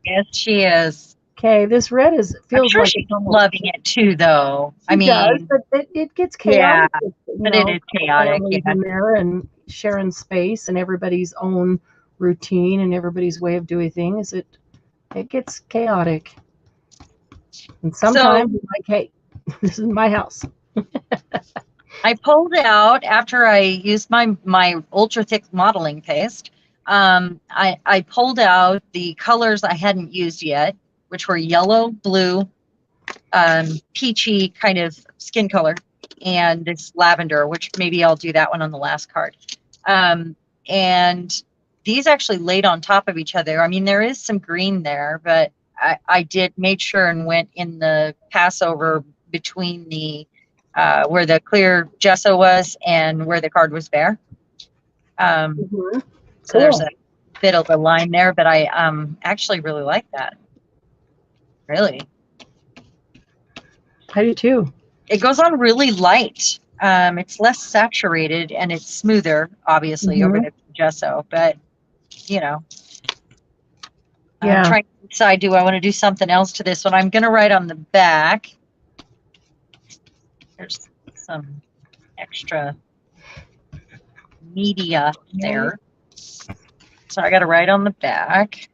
Yes, she is. Okay, this red feels like she's loving it too, though. Does, but it gets chaotic. Yeah, but it is chaotic. In there and sharing space and everybody's own routine and everybody's way of doing things. It gets chaotic. And sometimes it's like, hey, this is my house. I pulled out after I used my ultra thick modeling paste. I pulled out the colors I hadn't used yet, which were yellow, blue, peachy kind of skin color, and this lavender, which maybe I'll do that one on the last card. And these actually laid on top of each other. I mean, there is some green there, but I did made sure and went in the passover between the where the clear gesso was and where the card was bare. So there's a bit of a line there, but I actually really like that. Really. I do too. It goes on really light. It's less saturated and it's smoother, obviously, over the gesso, but you know. I'm trying to decide, do I want to do something else to this one? I'm going to write on the back. There's some extra media there. So I got to write on the back.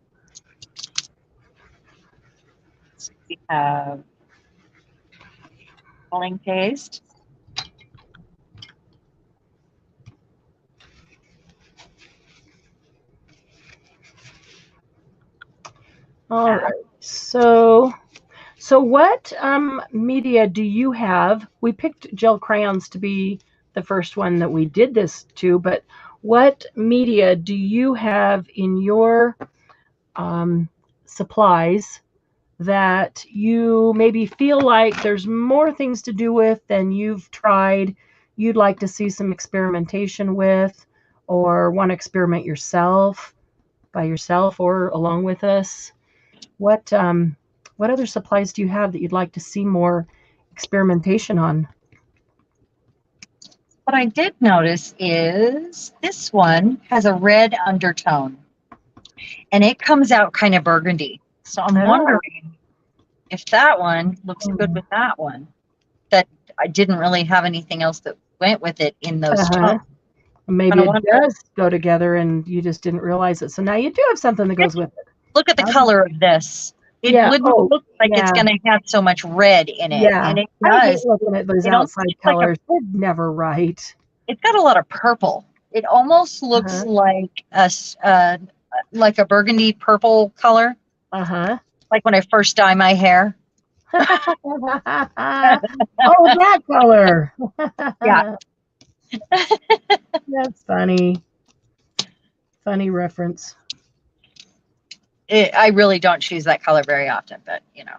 So we have rolling paste. All right. So what media do you have? We picked gel crayons to be the first one that we did this to, but what media do you have in your supplies that you maybe feel like there's more things to do with than you've tried, you'd like to see some experimentation with, or want to experiment by yourself or along with us? What other supplies do you have that you'd like to see more experimentation on? What I did notice is this one has a red undertone and it comes out kind of burgundy. So I'm wondering if that one looks good with that one. That I didn't really have anything else that went with it in those tones. Maybe it does go together and you just didn't realize it. So now you do have something that goes with it. Look at the color of this. It wouldn't look like it's going to have so much red in it. Yeah. And it I does. hate looking at those outside colors. They're never right. It's got a lot of purple. It almost looks like a burgundy purple color. Like when I first dye my hair. Oh, that color. Yeah. That's funny. Funny reference. I really don't choose that color very often, but you know,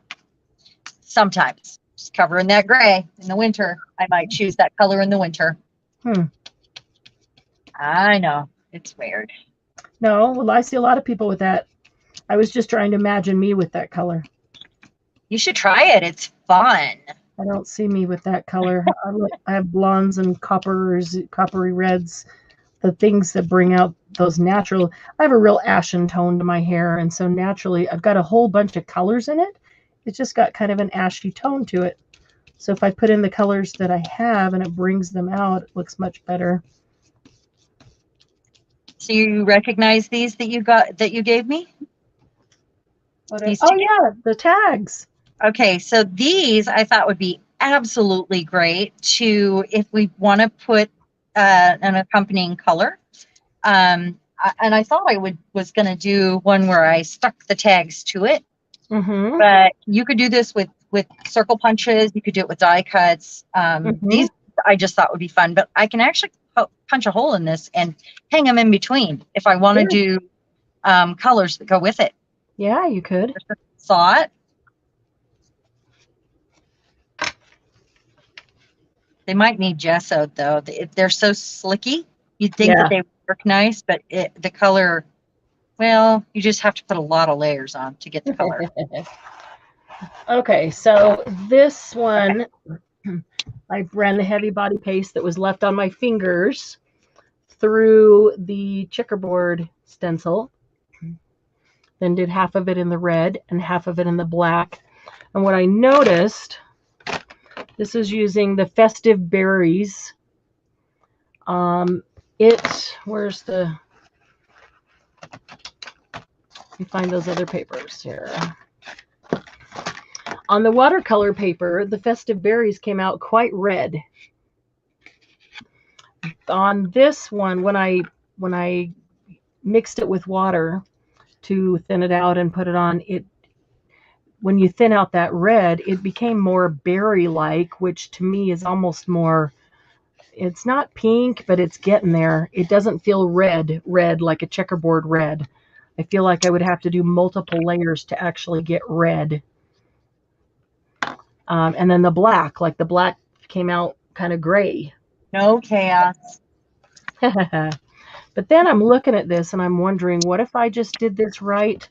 sometimes just covering that gray in the winter. I might choose that color in the winter. I know, it's weird. No, well, I see a lot of people with that. I was just trying to imagine me with that color. You should try it. It's fun. I don't see me with that color. I have blondes and coppery reds, the things that bring out those natural. I have a real ashen tone to my hair, and so naturally I've got a whole bunch of colors in it. It's just got kind of an ashy tone to it. So if I put in the colors that I have and it brings them out, it looks much better. So you recognize these that you gave me? Oh yeah, the tags. Okay, so these I thought would be absolutely great to if we want to put an accompanying color. And I thought I was going to do one where I stuck the tags to it. Mm-hmm. But you could do this with circle punches. You could do it with die cuts. These I just thought would be fun. But I can actually punch a hole in this and hang them in between if I want to do colors that go with it. Yeah, you could. Saw it. They might need gesso though. They're so slicky. You'd think that they would work nice, but the color, well, you just have to put a lot of layers on to get the color. Okay, so this one, I ran the heavy body paste that was left on my fingers through the checkerboard stencil, then did half of it in the red and half of it in the black. And what I noticed, this is using the Festive Berries. Where's the, let me find those other papers here. On the watercolor paper, the Festive Berries came out quite red. On this one, when I mixed it with water to thin it out and put it on, when you thin out that red, it became more berry-like, which to me is almost more, it's not pink, but it's getting there. It doesn't feel red like a checkerboard red. I feel like I would have to do multiple layers to actually get red. And then the black came out kind of gray. No chaos. But then I'm looking at this and I'm wondering, what if I just did this right?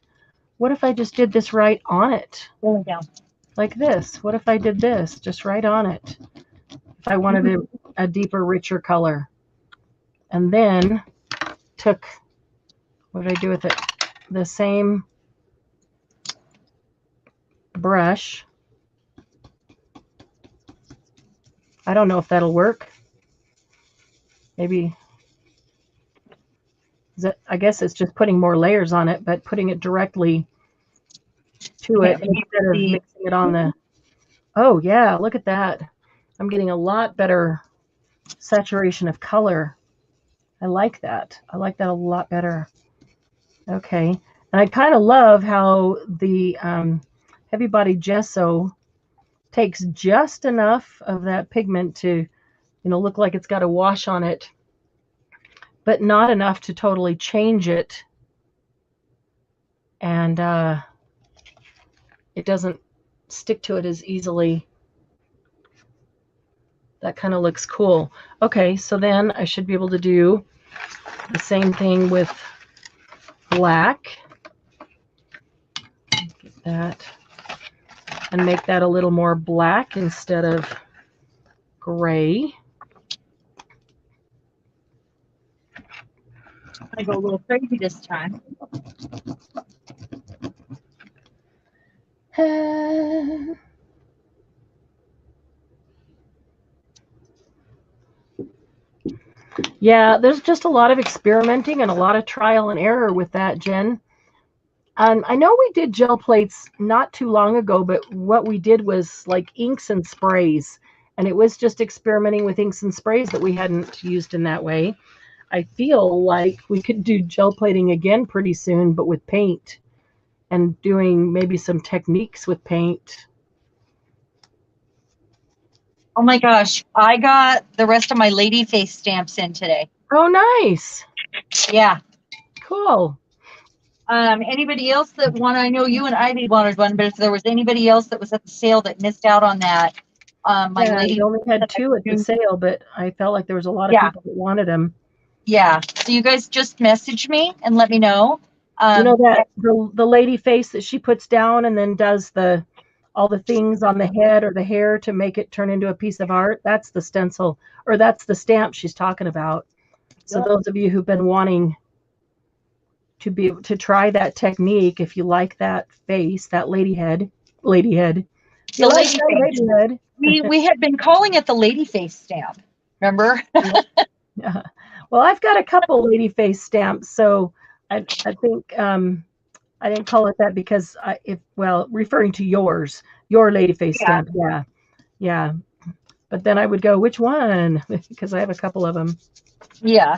What if I just did this right on it? There we go. Like this. What if I did this just right on it? If I wanted a deeper, richer color. And then took, what did I do with it? The same brush. I don't know if that'll work. Maybe. I guess it's just putting more layers on it, but putting it directly to it instead of mixing it on the. Oh yeah, look at that. I'm getting a lot better saturation of color. I like that. I like that a lot better. Okay. And I kind of love how the heavy body gesso takes just enough of that pigment to, look like it's got a wash on it, but not enough to totally change it. And it doesn't stick to it as easily. That kind of looks cool. Okay, so then I should be able to do the same thing with black. Get that. And make that a little more black instead of gray. I go a little crazy this time. Yeah, there's just a lot of experimenting and a lot of trial and error with that, Jen. I know we did gel plates not too long ago, but what we did was like inks and sprays. And it was just experimenting with inks and sprays that we hadn't used in that way. I feel like we could do gel plating again pretty soon, but with paint and doing maybe some techniques with paint. Oh my gosh, I got the rest of my lady face stamps in today. Oh, nice. Yeah. Cool. Anybody else that I know you and Ivy wanted one, but if there was anybody else that was at the sale that missed out on that, my lady. I only had 2 at the sale, but I felt like there was a lot of people that wanted them. Yeah. So you guys just message me and let me know. You know that the lady face that she puts down and then does all the things on the head or the hair to make it turn into a piece of art? That's the stencil, or that's the stamp she's talking about. So those of you who've been wanting to be able to try that technique, if you like that face, that lady head. The lady head. We had been calling it the lady face stamp. Remember? Yeah. Well, I've got a couple lady face stamps, so I think I didn't call it that because referring to your lady face stamp. Yeah. But then I would go, which one? Because I have a couple of them. Yeah.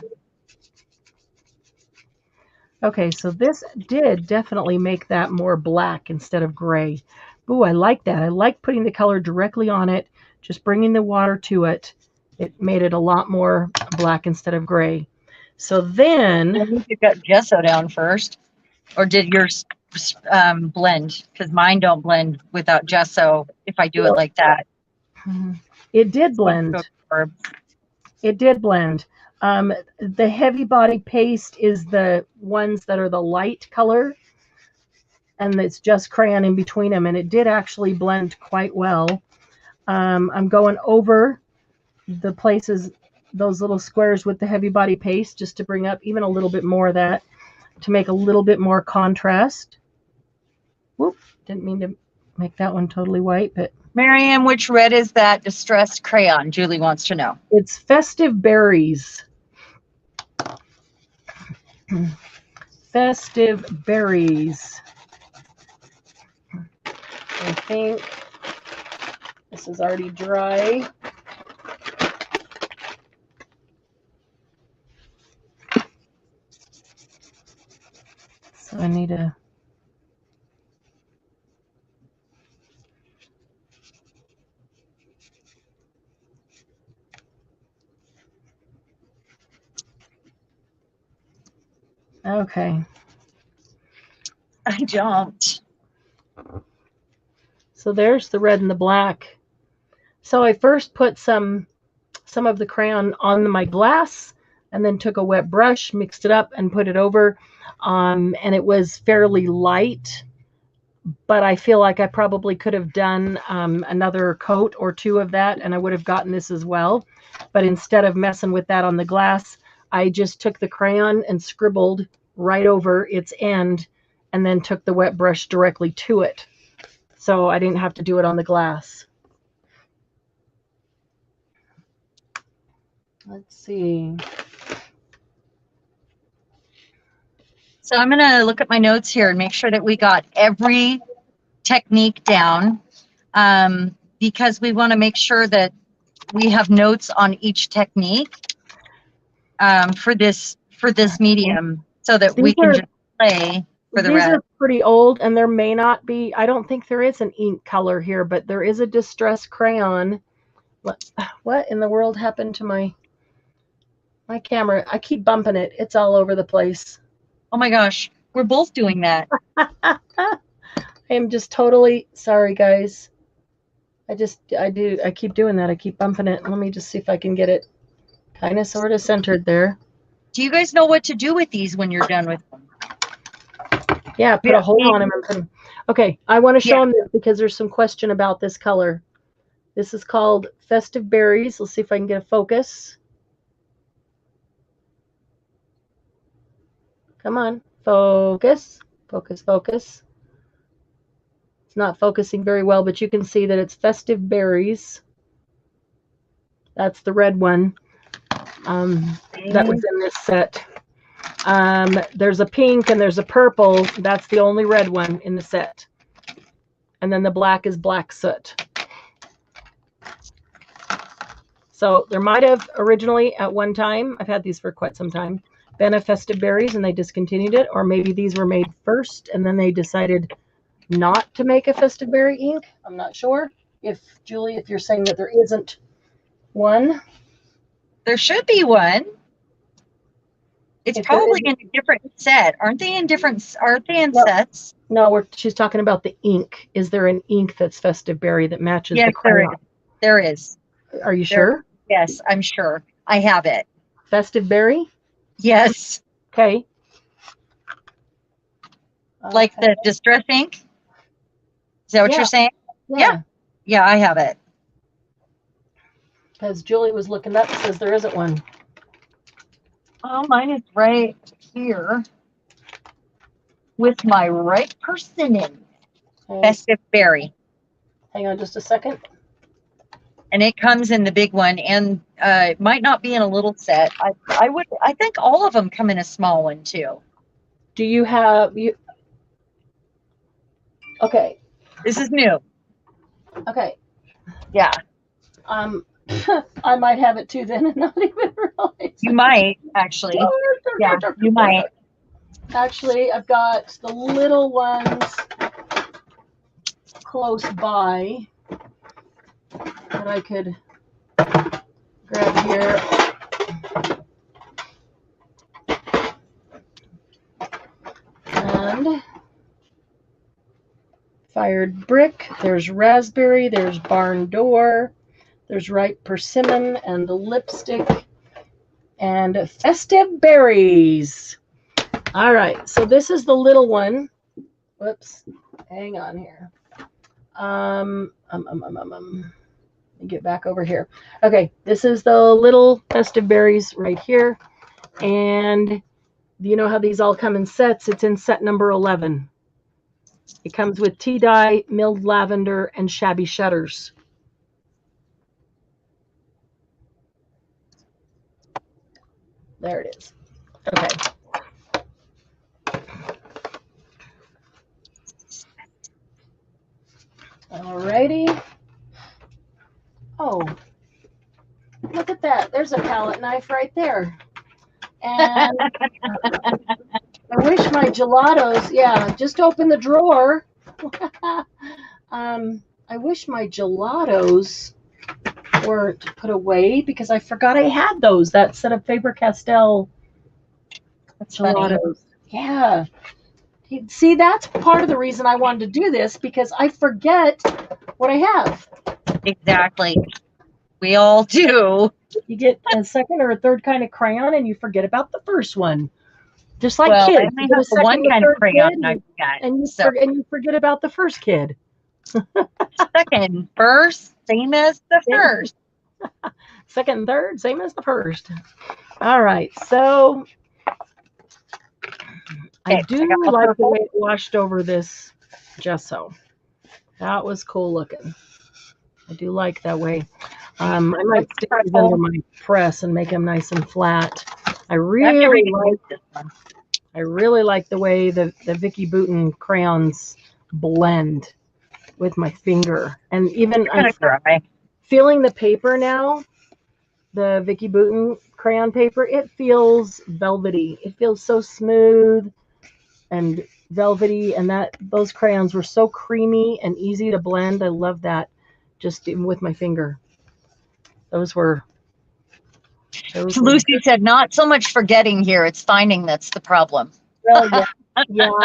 Okay, so this did definitely make that more black instead of gray. Ooh, I like that. I like putting the color directly on it, just bringing the water to it. It made it a lot more black instead of gray. So then... You got gesso down first, or did yours blend? Because mine don't blend without gesso if I do it like that. It did blend. It did blend. The heavy body paste is the ones that are the light color, and it's just crayon in between them, and it did actually blend quite well. I'm going over the places, those little squares with the heavy body paste, just to bring up even a little bit more of that, to make a little bit more contrast. Whoop, didn't mean to make that one totally white, but... Miriam, which red is that distressed crayon? Julie wants to know. It's Festive Berries. Festive Berries. I think this is already dry. So I need a... Okay. I jumped. So there's the red and the black. So I first put some of the crayon on my glass and then took a wet brush, mixed it up and put it over. And it was fairly light, but I feel like I probably could have done another coat or 2 of that and I would have gotten this as well. But instead of messing with that on the glass, I just took the crayon and scribbled right over its end and then took the wet brush directly to it. So I didn't have to do it on the glass. Let's see. So I'm going to look at my notes here and make sure that we got every technique down, because we want to make sure that we have notes on each technique for this medium, so that we can just play for the rest. These are pretty old, and there may not be, I don't think there is an ink color here, but there is a distress crayon. What in the world happened to my camera? I keep bumping it. It's all over the place. Oh my gosh, we're both doing that. I am just totally sorry, guys. I keep doing that. I keep bumping it. Let me just see if I can get it kind of sort of centered there. Do you guys know what to do with these when you're done with them? Yeah, put a hole on them and put them. Okay, I want to show them this because there's some question about this color. This is called Festive Berries. Let's see if I can get a focus. Come on, focus, focus, focus. It's not focusing very well, but you can see that it's Festive Berries. That's the red one that was in this set. There's a pink and there's a purple. That's the only red one in the set. And then the black is Black Soot. So there might have originally at one time, I've had these for quite some time, been a Festive Berries and they discontinued it, or maybe these were made first and then they decided not to make a Festive Berry ink. I'm not sure. If Julie, if you're saying that there isn't One. There should be one. It's If there probably isn't- in a different set. Aren't they in different? Aren't they in No. sets? No, she's talking about the ink. Is there an ink that's Festive Berry that matches Yes, the crayon? there is. Are you sure? Yes, I'm sure. I have it. Festive Berry? Yes. Okay. Like the distress ink? Is that what Yeah. you're saying? Yeah. Yeah, I have it. Because Julie was looking up, says there isn't one. Oh, mine is right here with my right person in. Okay. Festive Berry. Hang on just a second. And it comes in the big one, and it might not be in a little set. I think all of them come in a small one too. Do you have Okay. This is new. Okay. Yeah. I might have it too then and not even realize. You might actually. Yeah, you might. Actually, I've got the little ones close by that I could grab here. And Fired Brick, there's Raspberry, there's Barn Door, there's Ripe Persimmon and Lipstick, and Festive Berries. All right, so this is the little one. Whoops, hang on here. Let me get back over here. Okay, this is the little Festive Berries right here. And you know how these all come in sets? It's in set number 11. It comes with tea dye, milled lavender, and shabby shutters. There it is. Okay. Alrighty. Oh, look at that. There's a palette knife right there. And I wish my gelatos, yeah, just open the drawer. I wish my gelatos weren't put away because I forgot I had those, that set of Faber-Castell gelatos. Funny. Yeah. See, that's part of the reason I wanted to do this, because I forget what I have. Exactly. We all do. You get a second or a third kind of crayon and you forget about the first one. Just like well, kids. I only have one kind of crayon I've got. And you forget about the first kid. Second, first, same as the first. Second and third, same as the first. All right, so I do like the way it washed over this gesso. That was cool looking. I do like that way. I might stick these under my press and make them nice and flat. I really like the way the Vicki Boutin crayons blend with my finger. And even I'm feeling the paper now, the Vicki Boutin crayon paper, it feels velvety. It feels so smooth and velvety, and those crayons were so creamy and easy to blend. I love that, just even with my finger. Lucy said, not so much forgetting here, it's finding that's the problem. Well, yeah.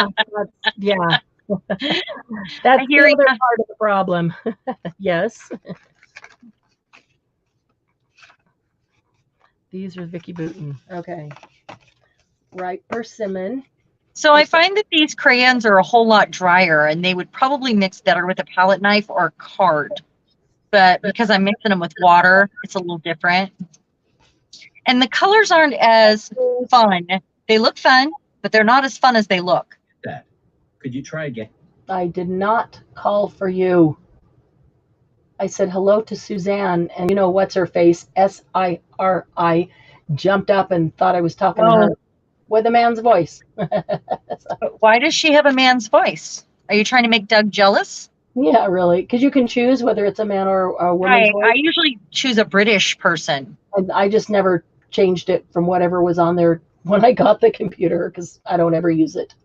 That's the other part of the problem. Yes. These are Vicki Boutin. Okay. Ripe Persimmon. So I find that these crayons are a whole lot drier, and they would probably mix better with a palette knife or a card. But because I'm mixing them with water, it's a little different. And the colors aren't as fun. They look fun, but they're not as fun as they look. Could you try again? I did not call for you. I said hello to Suzanne, and you know what's her face? S-I-R-I jumped up and thought I was talking to her with a man's voice. Why does she have a man's voice? Are you trying to make Doug jealous? Yeah, really. Because you can choose whether it's a man or a woman's voice. I usually choose a British person. And I just never changed it from whatever was on there when I got the computer, because I don't ever use it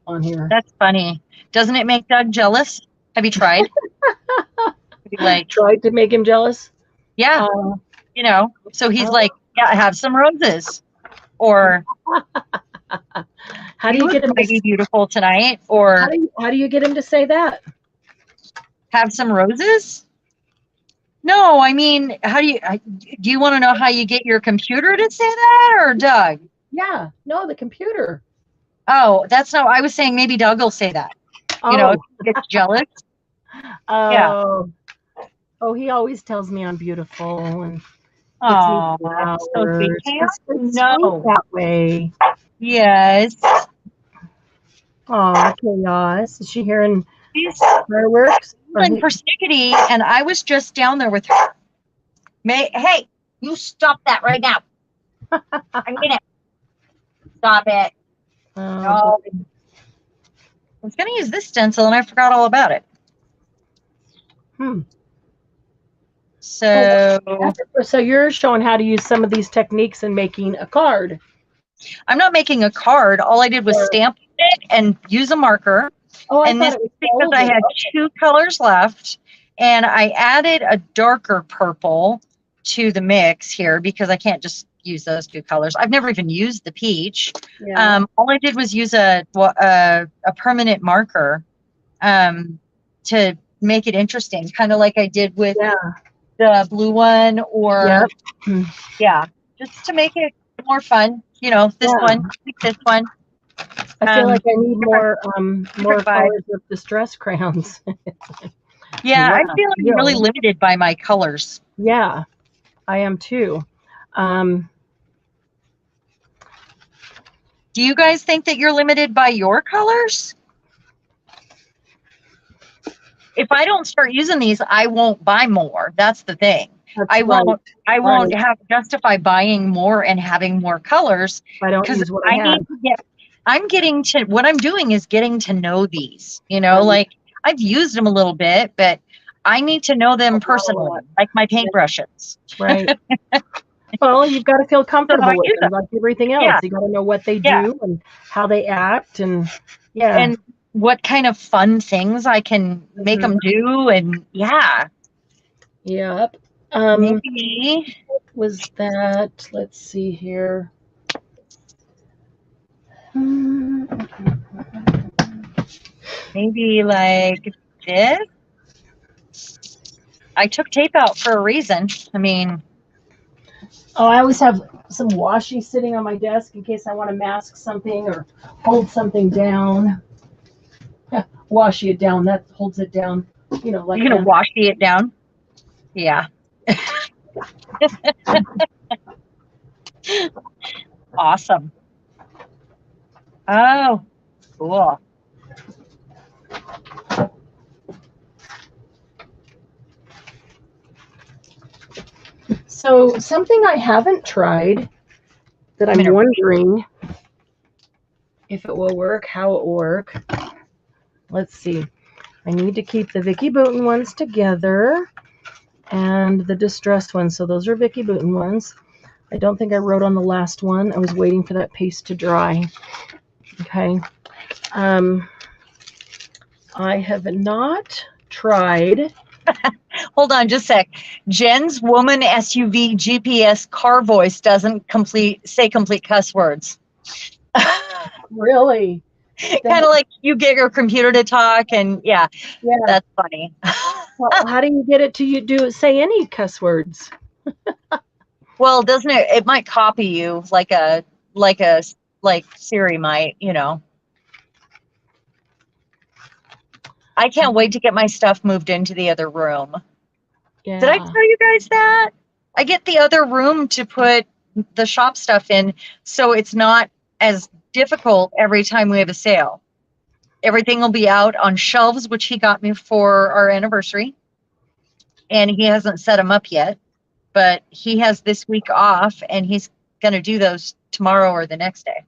on here. That's funny. Doesn't it make Doug jealous? Have you tried? Tried to make him jealous? Yeah. You know, so he's Oh. like, yeah, have some roses. Or how do you get him to be beautiful tonight? Or how do you get him to say that? have some roses? No, I mean, how do you want to know how you get your computer to say that, or Doug? Yeah, no, the computer. Oh, that's not. I was saying maybe Doug will say that. You know, gets jealous. Oh. Yeah. Oh, he always tells me I'm beautiful and Oh, so sweet. it's No, that way. Yes. Oh, chaos. Is she hearing She's fireworks? persnickety, and I was just down there with her. Hey, you stop that right now. I'm gonna stop it. No. I was gonna use this stencil and I forgot all about it. So you're showing how to use some of these techniques in making a card. I'm not making a card. All I did was stamp it and use a marker. Oh, and this is because I had 2 colors left, and I added a darker purple to the mix here because I can't just use those 2 colors. I've never even used the peach. Yeah. All I did was use a permanent marker to make it interesting, kind of like I did with the blue one, or just to make it more fun. You know, this one, this one. I feel like I need more colors of distress crayons. Yeah, I feel I'm really limited by my colors. Yeah, I am too. Do you guys think that you're limited by your colors? If I don't start using these, I won't buy more. That's the thing. I won't have to justify buying more and having more colors. I don't use what I have. I'm getting to, what I'm doing is getting to know these, you know, like I've used them a little bit, but I need to know them personally, like my paintbrushes. Right. Well, you've got to feel comfortable with them, like everything else. You got to know what they do and how they act, and and what kind of fun things I can make them do, and Yep. Maybe what was that? Let's see here. Maybe like this. I took tape out for a reason. I mean, I always have some washi sitting on my desk in case I want to mask something or hold something down. Washi it down. That holds it down. You know, like you're gonna washi it down. Yeah. Awesome. Oh, cool. So something I haven't tried that I'm wondering if it will work, how it will work. Let's see. I need to keep the Vicki Boutin ones together and the distressed ones. So those are Vicki Boutin ones. I don't think I wrote on the last one. I was waiting for that paste to dry. Okay. I have not tried. Hold on just a sec. Jen's woman SUV GPS car voice doesn't say complete cuss words. Really? Kind of like you get your computer to talk, and that's funny. Well, how do you get it to say any cuss words? Well, doesn't it? It might copy you like Siri might, you know. I can't wait to get my stuff moved into the other room. Yeah. Did I tell you guys that? I get the other room to put the shop stuff in, so it's not as difficult every time we have a sale. Everything will be out on shelves, which he got me for our anniversary. And he hasn't set them up yet, but he has this week off, and he's going to do those tomorrow or the next day.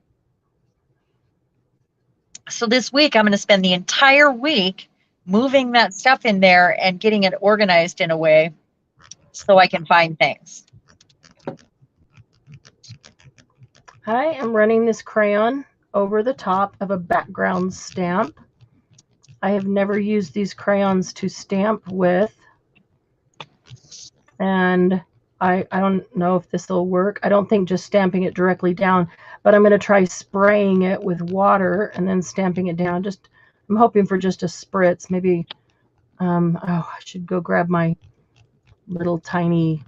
So this week, I'm going to spend the entire week moving that stuff in there and getting it organized in a way so I can find things. I am running this crayon over the top of a background stamp. I have never used these crayons to stamp with. And I don't know if this will work. I don't think just stamping it directly down, but I'm going to try spraying it with water and then stamping it down. I'm hoping for just a spritz. Maybe, oh, I should go grab my little tiny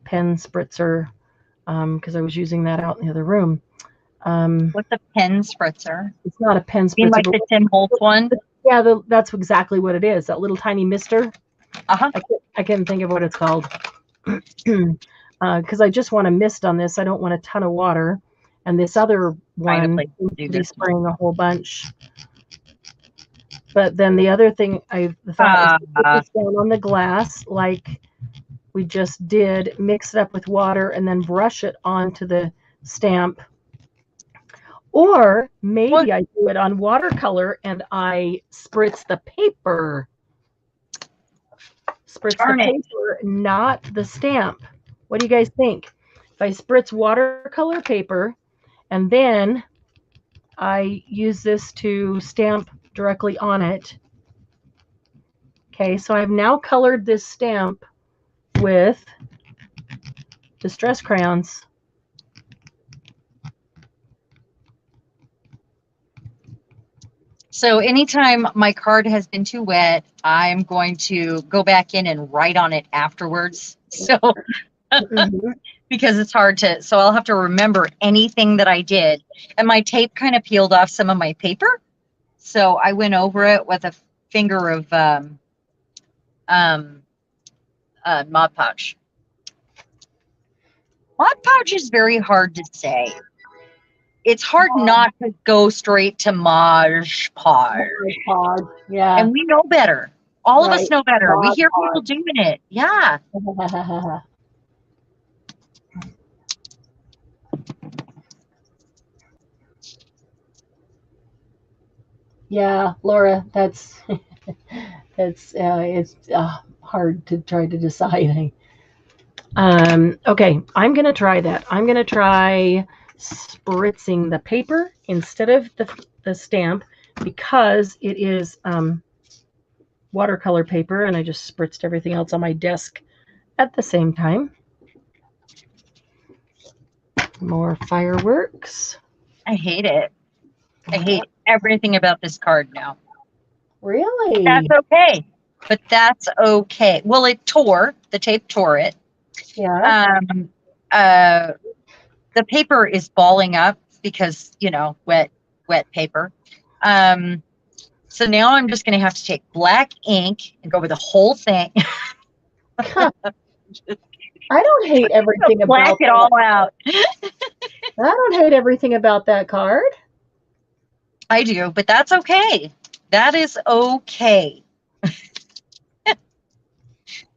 pen spritzer because I was using that out in the other room. What's a pen spritzer? It's not a pen spritzer. You mean like the Tim Holtz one? Yeah, that's exactly what it is. That little tiny mister. Uh-huh. I can't think of what it's called. Because I just want a mist on this. I don't want a ton of water. And this other one, be spraying a whole bunch. But then the other thing I thought was put this down on the glass, like we just did, mix it up with water, and then brush it onto the stamp. Or maybe I do it on watercolor and I spritz the paper. Spritz the paper, not the stamp. What do you guys think? If I spritz watercolor paper and then I use this to stamp directly on it. Okay, so I've now colored this stamp with Distress crayons. So anytime my card has been too wet, I'm going to go back in and write on it afterwards. So because it's hard to, so I'll have to remember anything that I did. And my tape kind of peeled off some of my paper. So I went over it with a finger of Mod Podge. Mod Podge is very hard to say. It's hard not to go straight to Mod Podge. Yeah. And we know better. All of us know better. We hear people doing it. Yeah. Yeah, Laura, that's it's hard to try to decide. Okay, I'm gonna try that. I'm gonna try spritzing the paper instead of the stamp because it is watercolor paper, and I just spritzed everything else on my desk at the same time. More fireworks. I hate it. I hate everything about this card now. Really? That's okay. But that's okay. Well, it tore. The tape tore it. Yeah. The paper is balling up because, you know, wet paper. So now I'm just going to have to take black ink and go over the whole thing. I don't hate everything about black it all out. I don't hate everything about that card. I do, but that's okay. That is okay.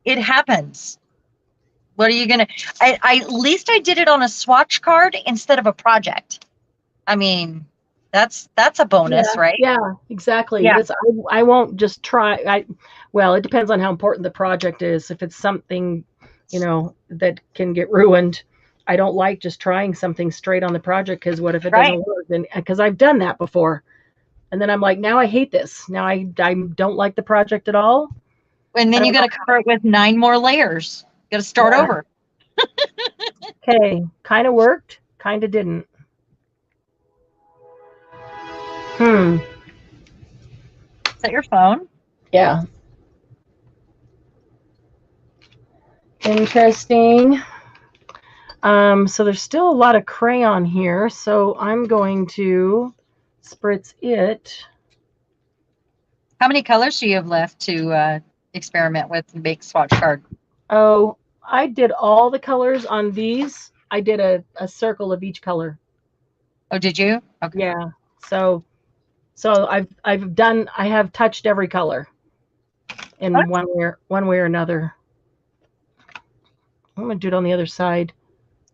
It happens. What are you gonna? At least I did it on a swatch card instead of a project. I mean, that's a bonus, right? Yeah, exactly. Yeah. I won't just try. Well, it depends on how important the project is. If it's something, you know, that can get ruined, I don't like just trying something straight on the project because what if it doesn't work? Then because I've done that before, and then I'm like, now I hate this. Now I don't like the project at all. And then you got to cover it with 9 more layers. Got to start over. Okay, kind of worked, kind of didn't. Is that your phone? Yeah. Interesting. So there's still a lot of crayon here, so I'm going to spritz it. How many colors do you have left to experiment with and make swatch card? Oh, I did all the colors on these. I did a circle of each color. Oh, did you? Okay. Yeah. So I have touched every color in one way or another. I'm gonna do it on the other side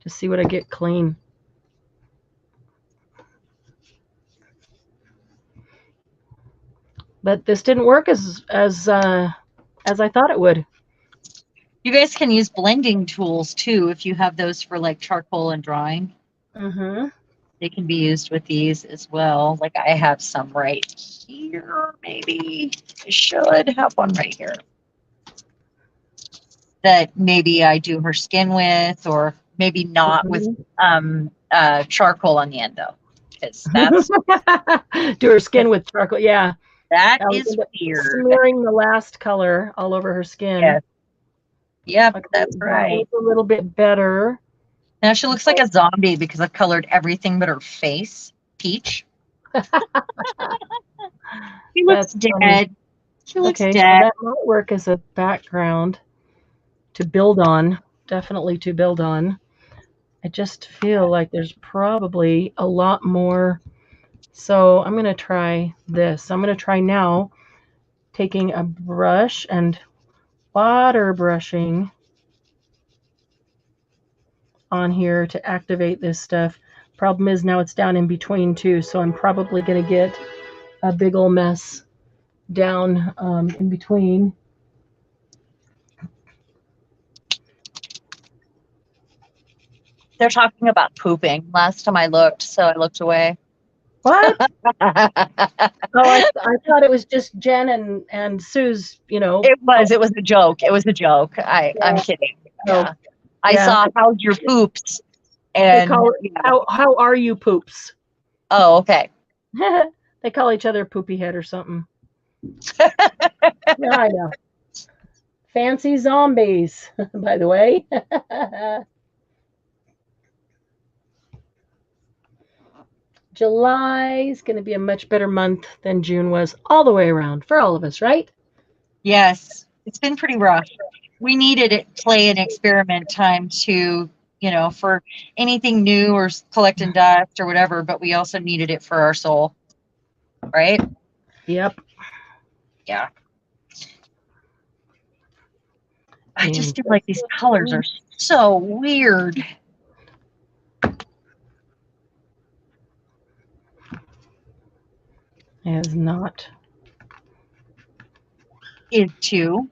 to see what I get clean. But this didn't work as I thought it would. You guys can use blending tools too if you have those for like charcoal and drawing. They can be used with these as well. Like I have some right here, maybe. I should have one right here. that maybe I do her skin with, or maybe not with charcoal on the end though, because that's do her skin with charcoal. Yeah, that I is weird. Smearing the last color all over her skin. Yes. Yep, Okay, that's right. A little bit better. Now she looks like a zombie because I've colored everything but her face peach. She looks dead. She looks okay, dead. so that might work as a background to build on. Definitely to build on. I just feel like there's probably a lot more. So I'm going to try this. I'm going to try now taking a brush and water brushing on here to activate this stuff. Problem is now it's down in between too, so I'm probably going to get a big ol' mess down in between. They're talking about pooping. Last time I looked, so I looked away. What? Oh, I thought it was just Jen and Sue's, you know. It was a joke. It was a joke. I'm kidding. Yeah. I saw how's your poops. And they call it, how are you poops? Oh, okay. They call each other poopy head or something. Yeah, I know. Fancy zombies, by the way. July is going to be a much better month than June was all the way around for all of us, right? Yes. It's been pretty rough. We needed it, play and experiment time to, you know, for anything new or collecting dust or whatever, but we also needed it for our soul. Right? Yep. Yeah. I just feel like these colors are so weird. Is not. Is too.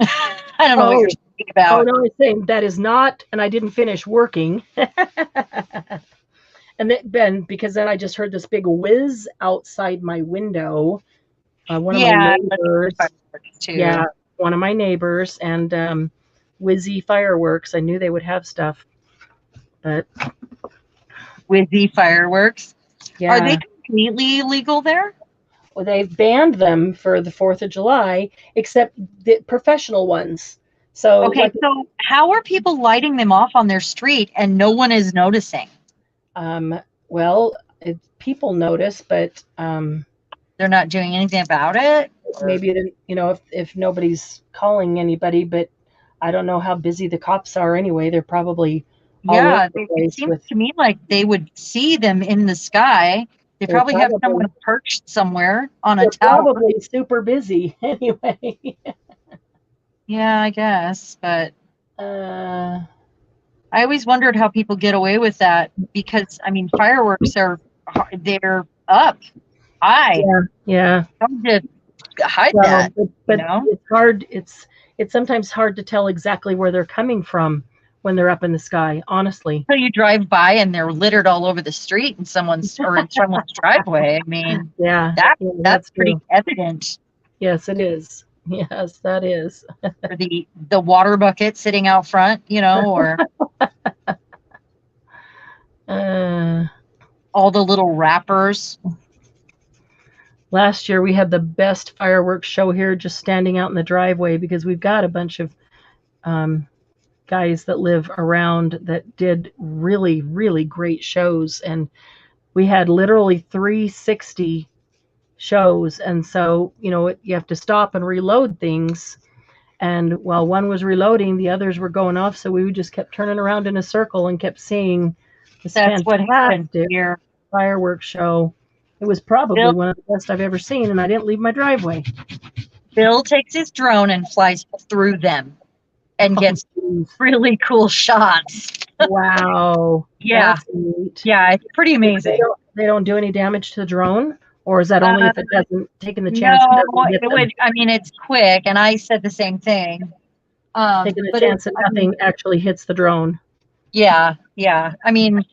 I don't know what you're talking about. Oh, no, I'm saying that is not, and I didn't finish working. And then, because then I just heard this big whiz outside my window. One of my neighbors. Too. Yeah, one of my neighbors, and whizzy fireworks. I knew they would have stuff, but whizzy fireworks. Yeah. Are they completely illegal there? Well, they've banned them for the 4th of July, except the professional ones. So okay, so how are people lighting them off on their street and no one is noticing? Well, people notice, but they're not doing anything about it. Maybe you know, if nobody's calling anybody, but I don't know how busy the cops are anyway. They're probably it seems to me like they would see them in the sky. They probably have someone perched somewhere on a tower. Probably super busy anyway. Yeah, I guess, but I always wondered how people get away with that, because I mean fireworks they're up high. Yeah. Hard to hide that. But you know? It's hard. It's sometimes hard to tell exactly where they're coming from when they're up in the sky, honestly. So you drive by and they're littered all over the street in someone's driveway. I mean, that's pretty evident. Yes, it is. Yes, that is. Or the water bucket sitting out front, you know, or all the little wrappers. Last year we had the best fireworks show here, just standing out in the driveway, because we've got a bunch of guys that live around that did really, really great shows, and we had literally 360 shows. And so, you know, you have to stop and reload things, and while one was reloading, the others were going off, so we just kept turning around in a circle and kept seeing this fantastic fireworks show. It was probably one of the best I've ever seen, and I didn't leave my driveway. Bill takes his drone and flies through them and gets really cool shots. Wow. Yeah. Yeah, it's pretty amazing. They don't do any damage to the drone? Or is that only if it doesn't, taking the chance? No, it would, I mean, it's quick, and I said the same thing. Taking the chance that nothing actually hits the drone. Yeah, yeah. I mean,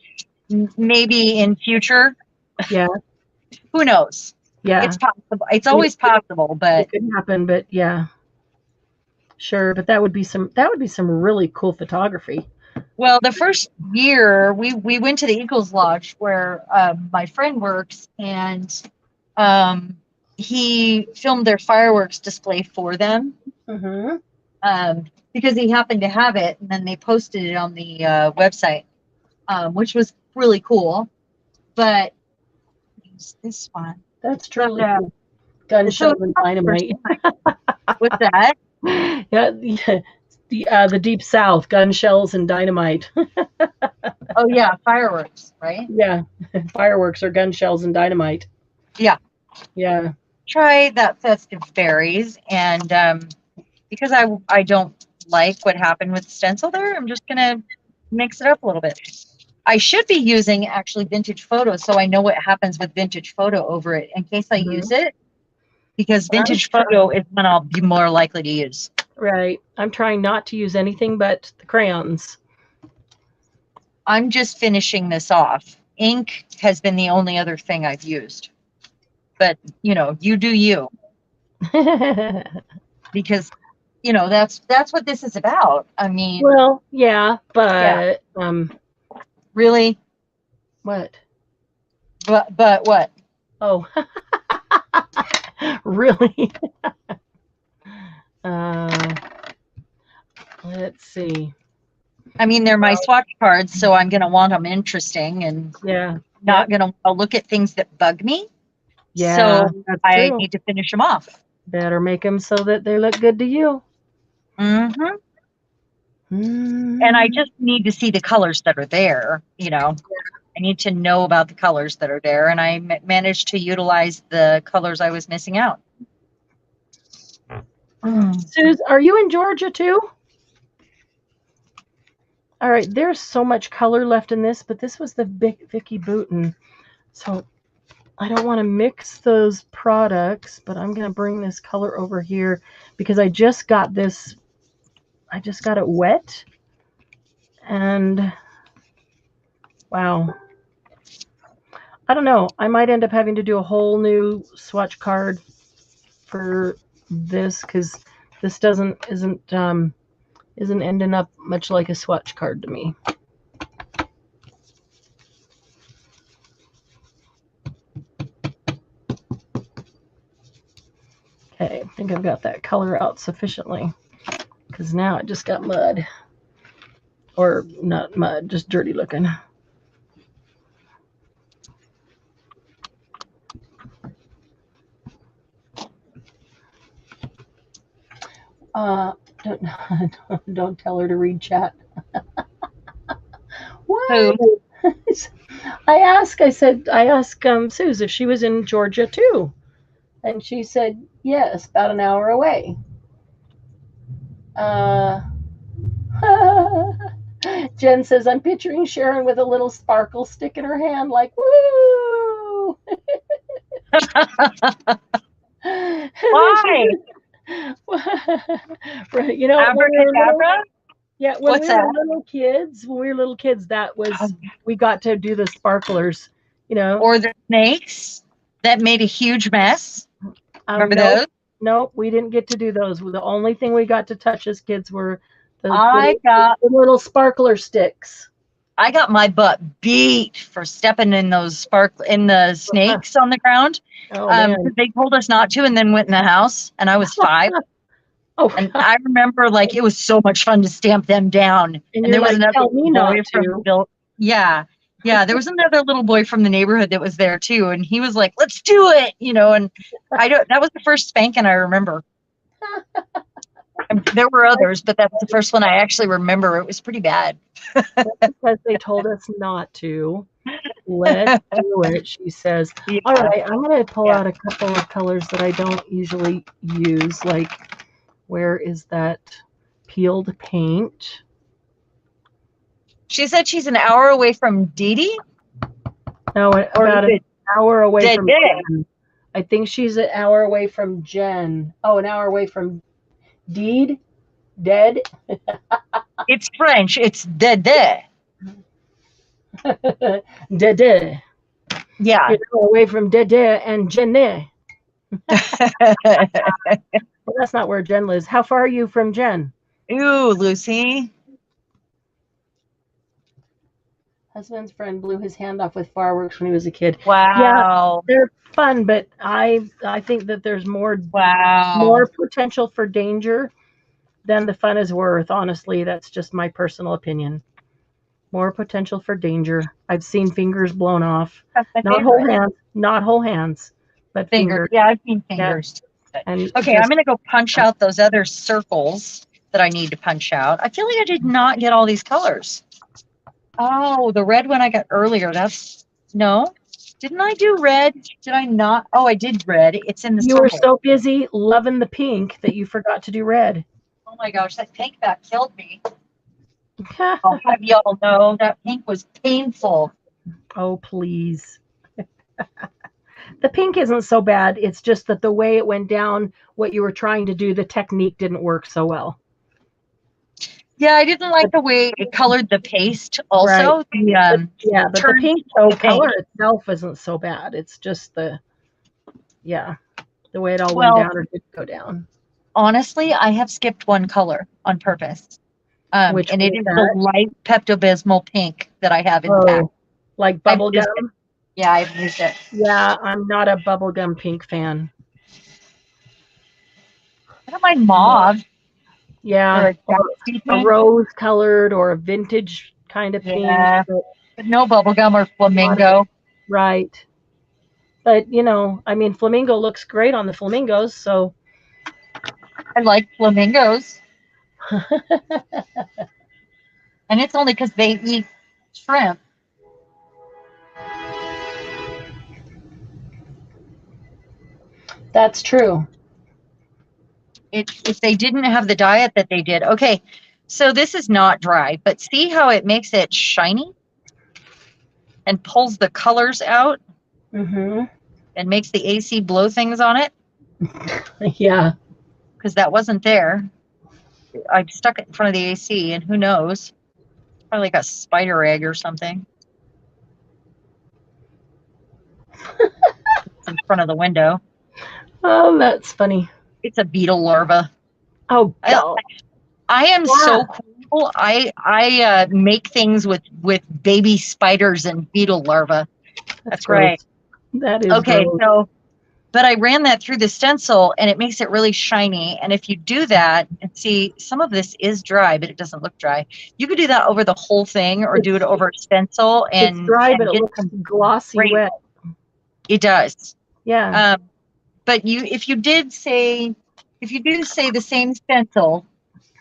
maybe in future. Yeah. Who knows? Yeah. It's possible. It's always possible, but it could happen, but yeah. Sure, but that would be some really cool photography. Well, the first year we went to the Eagles Lodge where my friend works, and he filmed their fireworks display for them. Because he happened to have it, and then they posted it on the website, which was really cool. But this one, that's truly cool. Gun shells and dynamite. What's that? Yeah, the Deep South, gun shells and dynamite. Oh yeah, fireworks, right? Yeah, fireworks or gun shells and dynamite. Yeah, yeah. Try that Festive Berries, and because I don't like what happened with the stencil there, I'm just gonna mix it up a little bit. I should be using actually Vintage Photo, so I know what happens with Vintage Photo over it in case I use it, because Vintage Photo is when I'll be more likely to use. Right. I'm trying not to use anything but the crayons. I'm just finishing this off. Ink has been the only other thing I've used. But, you know, you do you. Because, you know, that's what this is about. I mean, well, yeah, but really? What? But what? Oh. Really? Let's see. I mean, they're my swatch cards, so I'm going to want them interesting and not going to look at things that bug me. Yeah, so I need to finish them off. Better make them so that they look good to you. And I just need to see the colors that are there, you know. I need to know about the colors that are there, and I managed to utilize the colors I was missing out. Suze, are you in Georgia too? All right, there's so much color left in this, but this was the big Vicky Bouton. So I don't want to mix those products, but I'm going to bring this color over here because I just got this. I just got it wet. And wow. I don't know. I might end up having to do a whole new swatch card for this because this isn't ending up much like a swatch card to me. Okay, I think I've got that color out sufficiently because now it just got mud. Or not mud, just dirty looking. Don't tell her to read chat. What? I asked Suze if she was in Georgia too. And she said, yes, about an hour away. Jen says, I'm picturing Sharon with a little sparkle stick in her hand, like, woo! Why? Right, you know, Abracadabra? Yeah, when we were little kids, that was, we got to do the sparklers, you know. Or the snakes that made a huge mess. Remember those? Nope, we didn't get to do those. The only thing we got to touch as kids were the little sparkler sticks. I got my butt beat for stepping in those snakes on the ground. They told us not to, and then went in the house, and I was 5. And I remember, like, it was so much fun to stamp them down. And there was another boy there was another little boy from the neighborhood that was there too, and he was like, "Let's do it," you know. And that was the first spanking I remember. There were others, but that's the first one I actually remember. It was pretty bad. Because they told us not to. Let's do it, she says. Yeah. All right, I'm going to pull out a couple of colors that I don't usually use. Like, where is that peeled paint? She said she's an hour away from Dee Dee? No, about an hour away from Jen. I think she's an hour away from Jen. Oh, an hour away from Deed? Dead? It's French. It's Dede. Dede. Yeah. You're away from Dede and Jenny. Well, that's not where Jen lives. How far are you from Jen? Ooh, Lucy. Husband's friend blew his hand off with fireworks when he was a kid. Wow. Yeah, they're fun, but I think that there's more potential for danger than the fun is worth. Honestly, that's just my personal opinion. More potential for danger. I've seen fingers blown off. That's my Not favorite. whole hands, but fingers. Yeah, I've seen fingers. Yeah. And okay, I'm going to go punch out those other circles that I need to punch out. I feel like I did not get all these colors. Oh, the red one I got earlier. No. Didn't I do red? Did I not? Oh, I did red. It's in the You circle. were so busy loving the pink that you forgot to do red. Oh my gosh, that pink that killed me. I'll have y'all know that pink was painful. Oh, please. The pink isn't so bad. It's just that the way it went down, what you were trying to do, the technique didn't work so well. Yeah, I didn't like the way it colored the paste also. Right. But the pink color itself isn't so bad. It's just the way it all went down or didn't go down. Honestly, I have skipped one color on purpose. And it is the light Pepto-Bismol pink that I have in the pack. Like bubblegum? Yeah, I've used it. Yeah, I'm not a bubblegum pink fan. I don't mind mauve. Yeah, a rose colored or a vintage kind of pink. But no bubblegum or flamingo. Right. But, I mean, flamingo looks great on the flamingos, so. I like flamingos. And it's only because they eat shrimp. That's true. If they didn't have the diet that they did. Okay, so this is not dry, but see how it makes it shiny and pulls the colors out and makes the AC blow things on it? Yeah. Because that wasn't there. I stuck it in front of the AC, and who knows? Probably like a spider egg or something. It's in front of the window. Oh, that's funny. It's a beetle larva. Oh, God. I am so cool. I make things with baby spiders and beetle larvae. That's great. That is okay. gross. So, but I ran that through the stencil, and it makes it really shiny. And if you do that, and see, some of this is dry, but it doesn't look dry. You could do that over the whole thing, or do it over stencil, and it's dry, but it looks glossy wet. It does. Yeah. But if you do say the same stencil,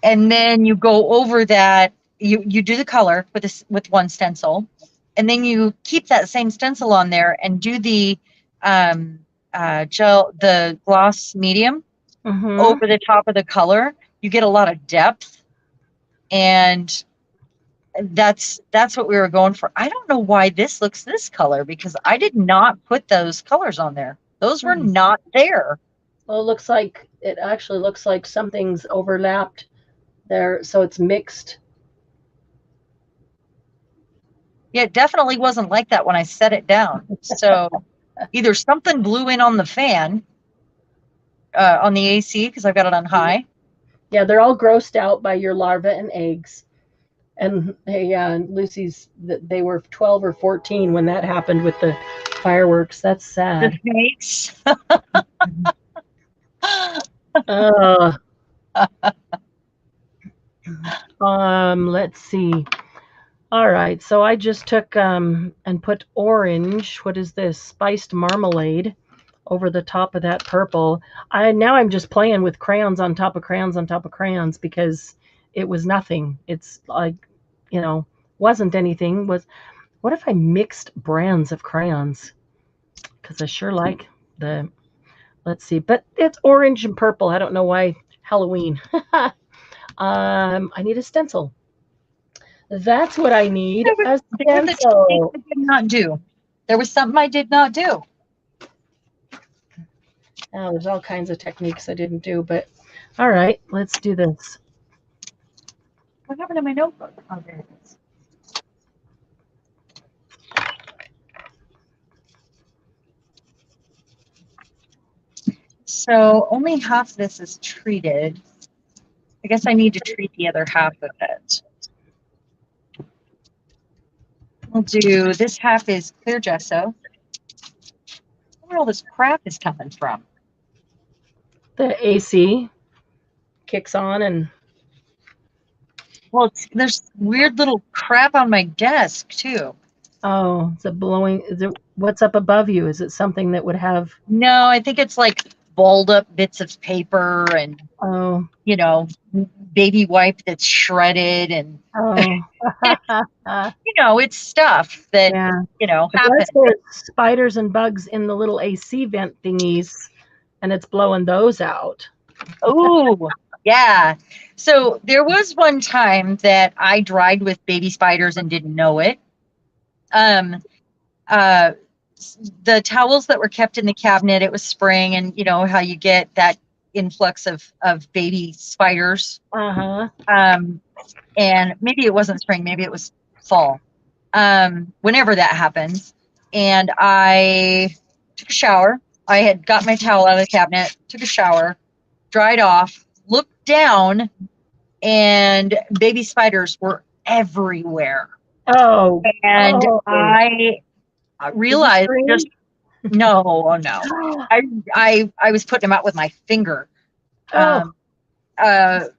and then you go over that, you do the color with one stencil, and then you keep that same stencil on there and do the the gloss medium over the top of the color. You get a lot of depth, and that's what we were going for. I don't know why this looks this color, because I did not put those colors on there. Those were not there. Well, it actually looks like something's overlapped there, so it's mixed. Yeah, it definitely wasn't like that when I set it down. So either something blew in on the fan, on the AC, because I've got it on high. Yeah, they're all grossed out by your larvae and eggs. And Lucy's, they were 12 or 14 when that happened with the fireworks. That's sad. The snakes. Let's see. All right, so I just took and put orange. What is this? Spiced marmalade over the top of that purple. Now I'm just playing with crayons on top of crayons on top of crayons, because it was nothing. It's like, wasn't anything. What if I mixed brands of crayons? Because I sure like let's see, but it's orange and purple. I don't know why. Halloween. I need a stencil. That's what I need. A stencil. I did not do. There was something I did not do. Oh, there's all kinds of techniques I didn't do, but all right, let's do this. What happened to my notebook? Oh, there it is. So only half of this is treated. I guess I need to treat the other half of it. We'll do, this half is clear gesso. Where all this crap is coming from? The AC kicks on and... Well, there's weird little crap on my desk too. Oh, is it blowing? Is it, what's up above you? Is it something that would have... No, I think it's like balled up bits of paper and, Oh, you know, baby wipe that's shredded and, oh. you know, it's stuff that, Yeah. you know, Unless happens. there's spiders and bugs in the little AC vent thingies and it's blowing those out. Oh, yeah. So there was one time that I dried with baby spiders and didn't know it. The towels that were kept in the cabinet, it was spring, and you know how you get that influx of baby spiders. Uh-huh. And maybe it wasn't spring, maybe it was fall. Whenever that happens. And I took a shower. I had got my towel out of the cabinet, took a shower, dried off, looked down, and baby spiders were everywhere. Oh. And oh. I realized just no, oh no. I was putting them out with my finger. Oh. Out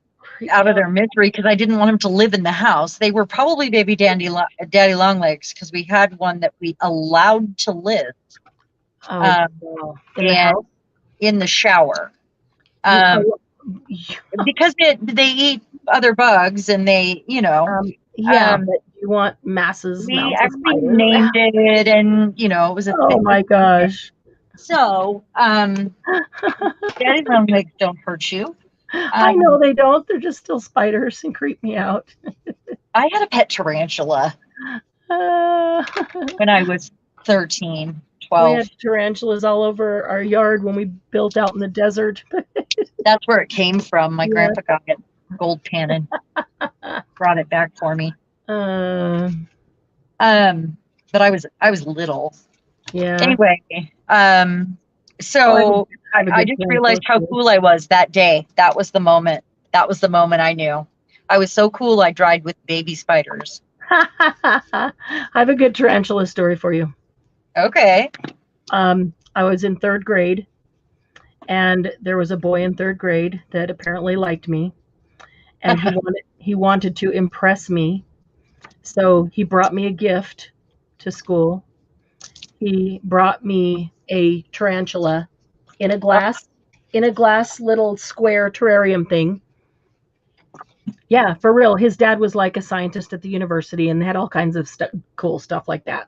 of their misery because I didn't want them to live in the house. They were probably baby daddy longlegs because we had one that we allowed to live in the shower. Because they eat other bugs and they, you know. But you want masses. We actually named it, and you know, it was a thing. Oh my gosh. So, daddy longlegs don't hurt you. I know they don't. They're just still spiders and creep me out. I had a pet tarantula when I was 13, 12. We had tarantulas all over our yard when we built out in the desert. That's where it came from. My grandpa got it, gold cannon, brought it back for me. But I was little. Yeah. Anyway, so I just realized how cool I was that day. That was the moment. That was the moment I knew. I was so cool I dried with baby spiders. I have a good tarantula story for you. Okay. I was in 3rd grade, and there was a boy in 3rd grade that apparently liked me, and he wanted to impress me. So he brought me a gift to school. He brought me a tarantula in a glass little square terrarium thing. Yeah, for real. His dad was like a scientist at the university and had all kinds of cool stuff like that.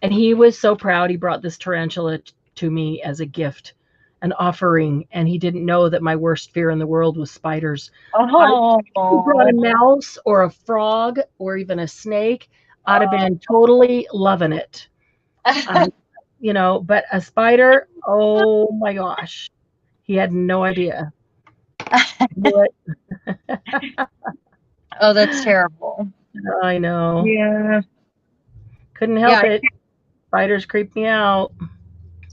And he was so proud he brought this tarantula to me as a gift, an offering, and he didn't know that my worst fear in the world was spiders. Oh. If he brought a mouse or a frog or even a snake, I'd have been totally loving it. You know, but a spider, oh my gosh, he had no idea. Oh, that's terrible. I know. Yeah. Couldn't help it. Spiders creep me out.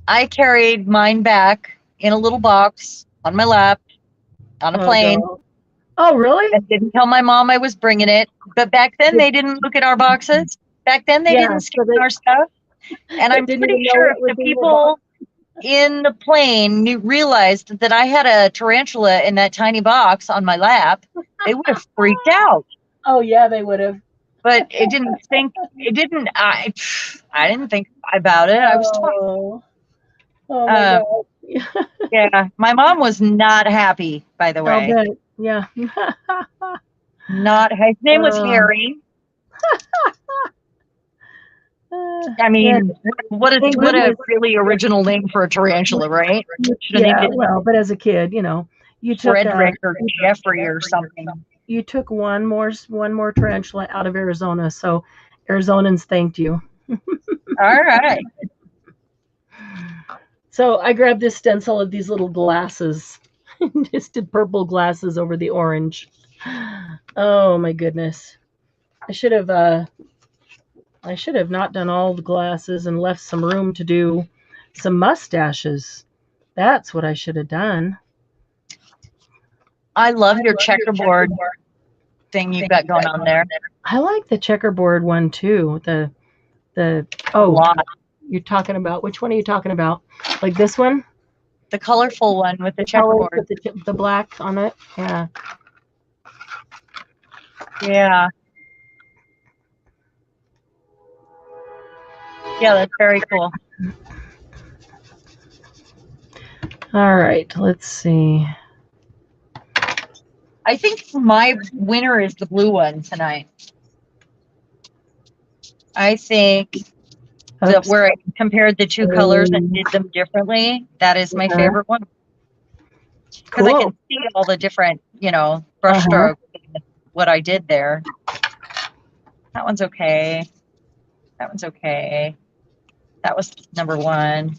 I carried mine back in a little box on my lap on a plane. No. Oh, really? I didn't tell my mom I was bringing it. But back then, they didn't look at our boxes. Back then, they didn't scan our stuff. And I'm pretty sure if the people in the plane realized that I had a tarantula in that tiny box on my lap, they would have freaked out. Oh, yeah, they would have. But I didn't think about it. I was 12. Oh my God. Yeah, my mom was not happy, by the way. I'll bet. Yeah. His name was Harry. I mean, what a really original name for a tarantula, right? Yeah, well, but as a kid, you know, you took Frederick or Jeffrey or something. You took one more tarantula out of Arizona, so Arizonans thanked you. All right. So I grabbed this stencil of these little glasses, just did purple glasses over the orange. Oh my goodness! I should have not done all the glasses and left some room to do some mustaches. That's what I should have done. I love your checkerboard thing you've got going on there. I like the checkerboard one too. The you're talking about, which one are you talking about? Like this one? The colorful one with the colors checkerboard. with the black on it. Yeah. Yeah. Yeah, that's very cool. All right, let's see. I think my winner is the blue one tonight. I think that where I compared the two colors and did them differently, that is my favorite one. Because I can see all the different, brush strokes, what I did there. That one's okay. That one's okay. That was number one.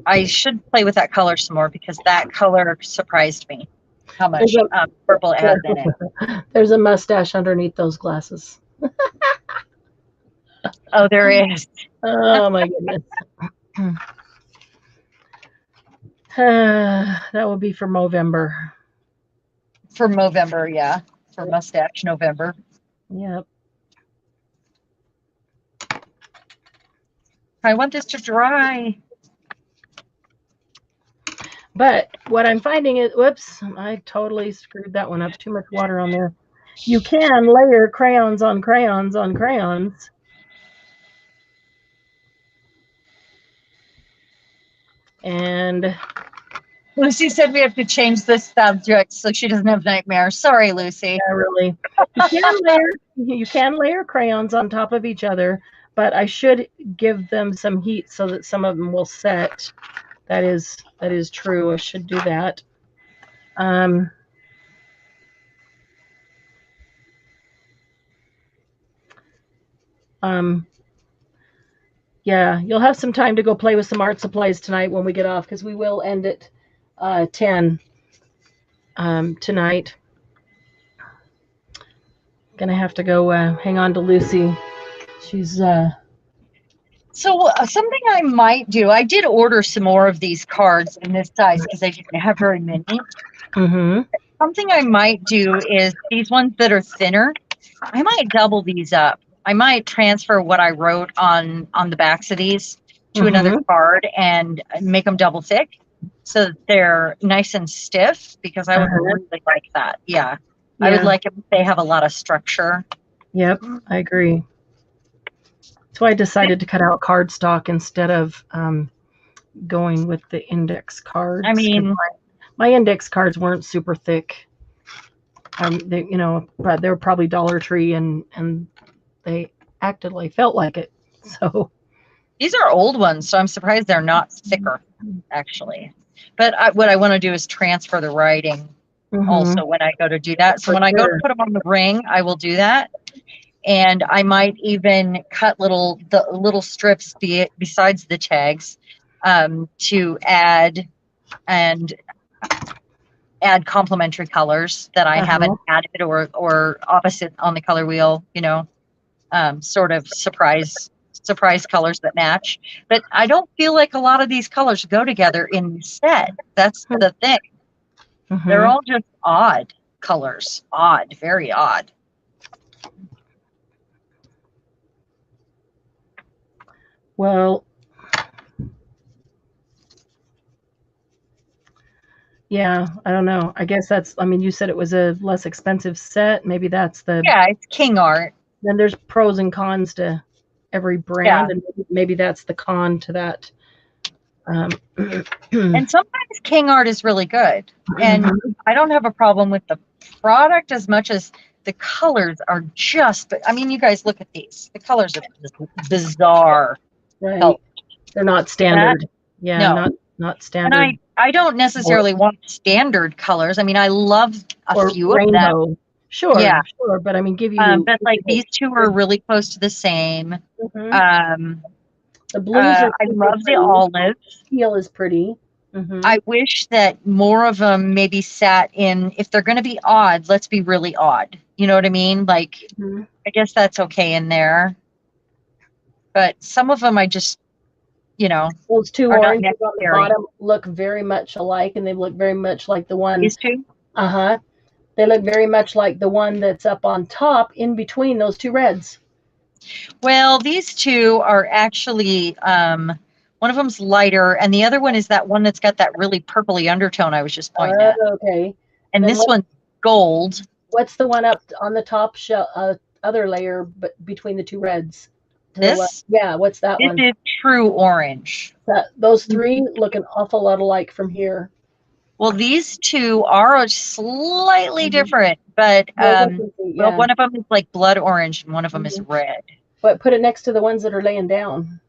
I should play with that color some more because that color surprised me. How much purple it has in it. There's a mustache underneath those glasses. Oh, there is. Oh my goodness. That will be for Movember. For Movember, yeah. For mustache November. Yep. I want this to dry. But what I'm finding is, whoops, I totally screwed that one up. Too much water on there. You can layer crayons on crayons on crayons. And Lucy said we have to change this subject so she doesn't have nightmares. Sorry, Lucy. Yeah, really. You can layer crayons on top of each other, but I should give them some heat so that some of them will set. That is true. I should do that. Yeah, you'll have some time to go play with some art supplies tonight when we get off, because we will end at 10 tonight. Gonna have to go hang on to Lucy. She's So something I might do, I did order some more of these cards in this size because I didn't have very many. Something I might do is these ones that are thinner, I might double these up. I might transfer what I wrote on the backs of these to another card and make them double thick so that they're nice and stiff, because I would really like that. Yeah. I would like it if they have a lot of structure. Yep, I agree. That's why I decided to cut out cardstock instead of going with the index cards. I mean, my index cards weren't super thick. They, but they were probably Dollar Tree, and they felt like it. So these are old ones, so I'm surprised they're not thicker, actually. But what I want to do is transfer the writing also when I go to do that. So when I go to put them on the ring, I will do that. And I might even cut the little strips besides the tags to add complementary colors that I haven't added or opposite on the color wheel, sort of surprise colors that match. But I don't feel like a lot of these colors go together in the set. That's the thing. They're all just odd colors. Odd, very odd. Well, yeah, I don't know. I guess you said it was a less expensive set. Maybe that's yeah, it's King Art. Then there's pros and cons to every brand, and maybe that's the con to that. And sometimes King Art is really good, and I don't have a problem with the product as much as the colors are just. I mean, you guys look at these. The colors are just bizarre. Right. They're not standard. Yeah, no. not standard. And I don't necessarily want standard colors. I mean, I love a few of them. Sure, sure. But I mean, but like these two are really close to the same. The blues are I love the olive. Teal is pretty. I wish that more of them maybe sat in, if they're going to be odd, let's be really odd. You know what I mean? Like, I guess that's okay in there. But some of them I just, you know, Those two are not oranges on the necessary. bottom look very much alike, and they look very much like the one. These two? Uh-huh. They look very much like the one that's up on top in between those two reds. Well, these two are actually, one of them's lighter, and the other one is that one that's got that really purpley undertone I was just pointing at. Okay. And this one's gold. What's the one up on the top other layer, but between the two reds? This? Yeah, what's that This one? is true orange. Those three look an awful lot alike from here. Well, these two are slightly different, but well, one of them is like blood orange and one of them is red. But put it next to the ones that are laying down.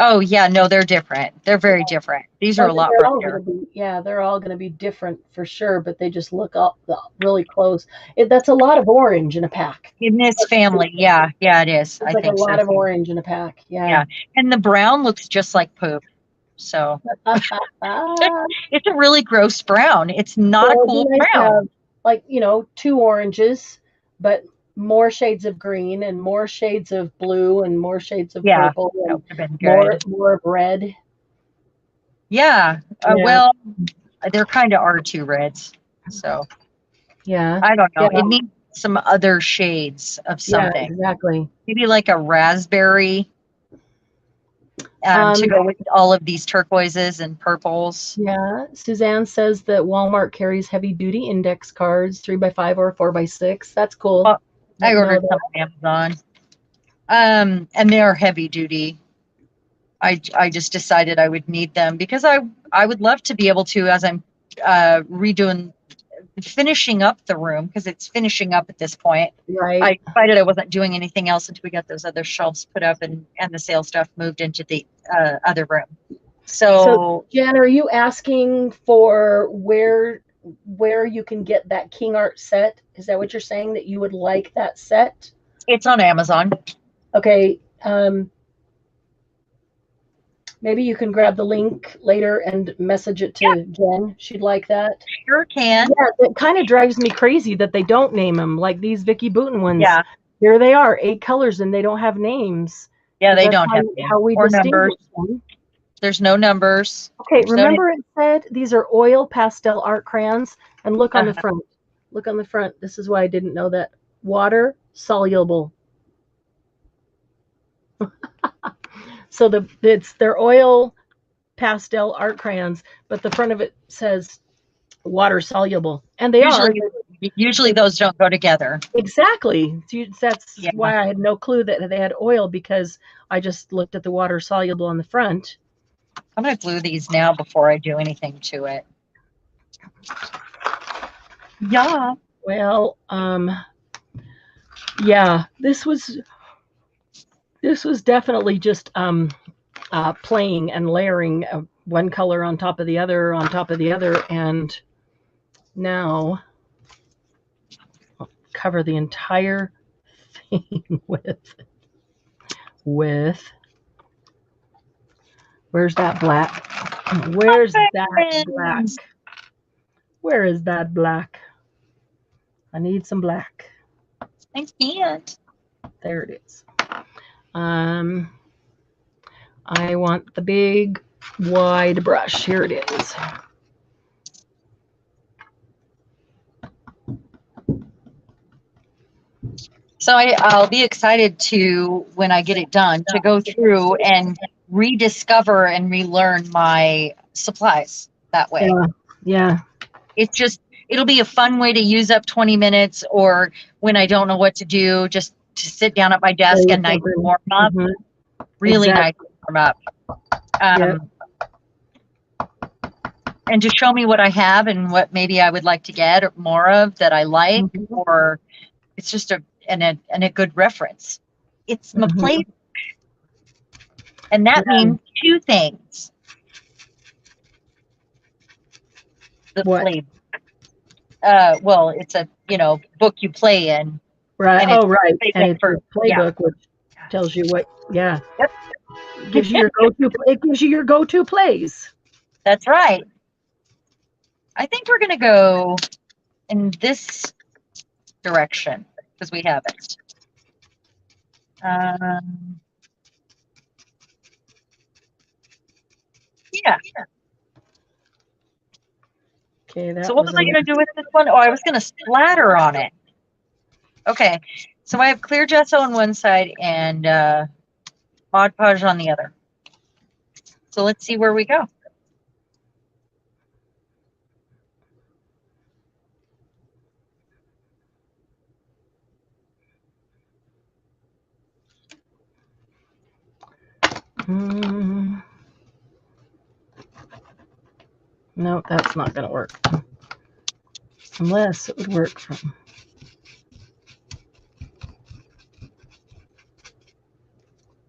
Oh yeah, no, they're different. They're very different. These are a lot brighter. They're all going to be different for sure, but they just look up really close. That's a lot of orange in a pack. In this family, yeah, it is. I think a lot of orange in a pack. Yeah. And the brown looks just like poop. So it's a really gross brown. It's not a cool brown. Like, two oranges, but more shades of green and more shades of blue and more shades of purple and more of red. Yeah. Well, there kind of are two reds. So I don't know. It needs some other shades of something. Yeah, exactly. Maybe like a raspberry to go with all of these turquoises and purples. Yeah. Suzanne says that Walmart carries heavy duty index cards, 3x5 or 4x6. That's cool. Well, I ordered some on Amazon. And they are heavy duty. I just decided I would need them because I would love to be able to, as I'm finishing up the room, because it's finishing up at this point. Right. I decided I wasn't doing anything else until we got those other shelves put up and the sale stuff moved into the other room. So Jen, are you asking for where you can get that King Art set? Is that what you're saying, that you would like that set? It's on Amazon. Okay. Maybe you can grab the link later and message it to Jen. She'd like that. Sure can. Yeah, it kind of drives me crazy that they don't name them, like these Vicky Boutin ones. Yeah. Here they are, 8 colors, and they don't have names. Yeah, they don't have names how we or distinguish numbers. them. There's no numbers. Okay, remember it said these are oil pastel art crayons, and look on the front. Look on the front. This is why I didn't know that. Water soluble. So they're oil pastel art crayons, but the front of it says water soluble, and they usually those don't go together. Exactly. That's why I had no clue that they had oil, because I just looked at the water soluble on the front. I'm going to glue these now before I do anything to it. Yeah. Well, yeah, this was definitely just playing and layering one color on top of the other on top of the other, and now I'll cover the entire thing with where's that black? Where's that black? Where is that black? I need some black. I can't. There it is. I want the big wide brush. Here it is. So I'll be excited to, when I get it done, to go through and rediscover and relearn my supplies that way. Yeah. It'll be a fun way to use up 20 minutes, or when I don't know what to do, just to sit down at my desk and nice and warm up. Really nice and warm up. And to show me what I have and what maybe I would like to get more of that I like, or it's just a good reference. It's my playbook. And that means two things. The playbook. Well, it's a book you play in. Right. And right. And it's a playbook, which tells you what. Yeah. Yep. It gives you your go-to. It gives you your go-to plays. That's right. I think we're going to go in this direction because we have it. Yeah. Okay, that So what was I a- going to do with this one? Oh, I was going to splatter on it. Okay. So I have clear gesso on one side and Mod Podge on the other. So let's see where we go. No, that's not going to work. Unless it would work from...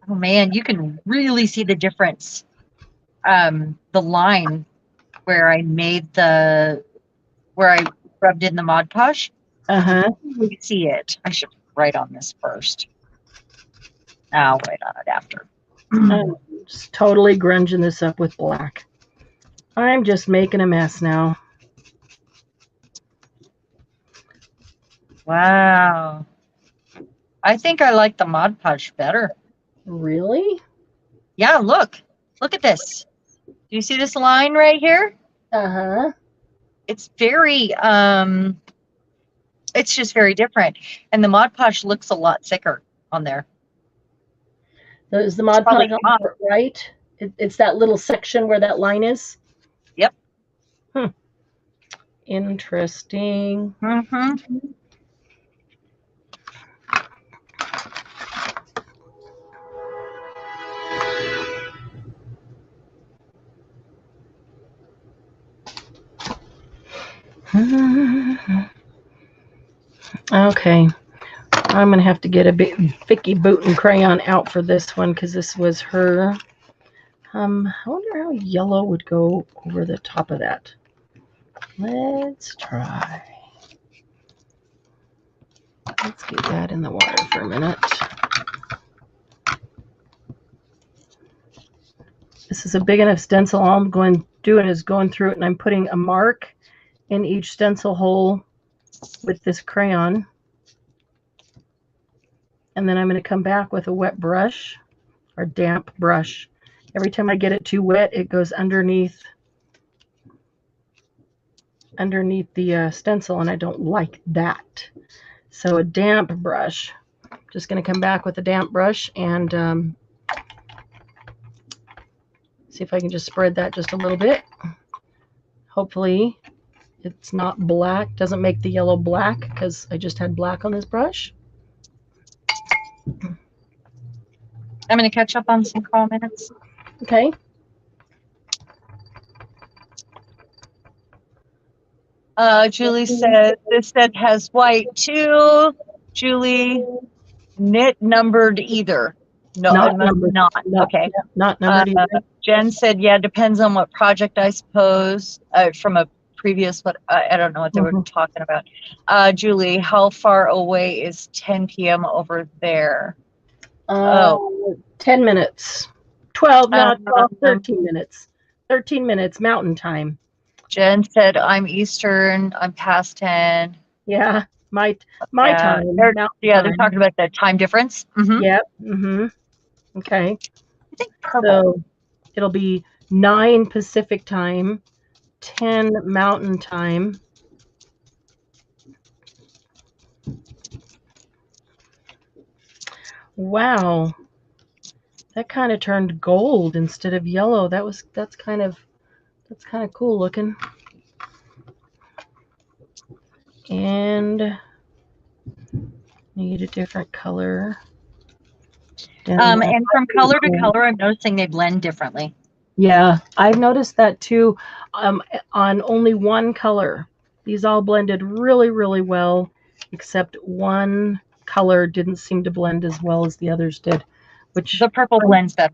Oh man, you can really see the difference. The line where I made where I rubbed in the Mod Podge. Uh-huh. You can see it. I should write on this first. I'll write on it after. I'm just totally grunging this up with black. I'm just making a mess now. Wow. I think I like the Mod Podge better. Really? Yeah, look. Look at this. Do you see this line right here? Uh-huh. It's very, it's just very different. And the Mod Podge looks a lot thicker on there. So is the Mod Podge on the right? It's that little section where that line is? Yep. Interesting. Mm-hmm. Okay. I'm going to have to get a big Vicky Bouton crayon out for this one because this was her. I wonder how yellow would go over the top of that. Let's try. Let's get that in the water for a minute. This is a big enough stencil. All I'm doing is going through it, and I'm putting a mark in each stencil hole with this crayon. And then I'm going to come back with a wet brush or damp brush. Every time I get it too wet, it goes underneath the stencil, and I don't like that. So a damp brush. Just going to come back with a damp brush and see if I can just spread that just a little bit. Hopefully it's not black, doesn't make the yellow black because I just had black on this brush. I'm going to catch up on some comments. Okay. Julie said this set has white too. Julie, knit numbered either. No, Not it must numbered. not. No, Okay. yeah, not numbered either. Jen said, yeah, depends on what project, I suppose. From a previous, but I don't know what they were talking about. Julie, how far away is 10 p.m. over there? 10 minutes. 12, not 12, 13 minutes. 13 minutes Mountain Time. Jen said, I'm Eastern. I'm past 10. Yeah, my Yeah, time. they're talking about the time difference. Mm-hmm. Yep. Okay. I think purple. So it'll be 9 Pacific Time, 10 Mountain Time. Wow. That kind of turned gold instead of yellow. That's kind of cool looking. And need a different color. And from color to color, I'm noticing they blend differently. Yeah, I've noticed that too. On only one color, these all blended really, really well, except one color didn't seem to blend as well as the others did, which the purple blends better.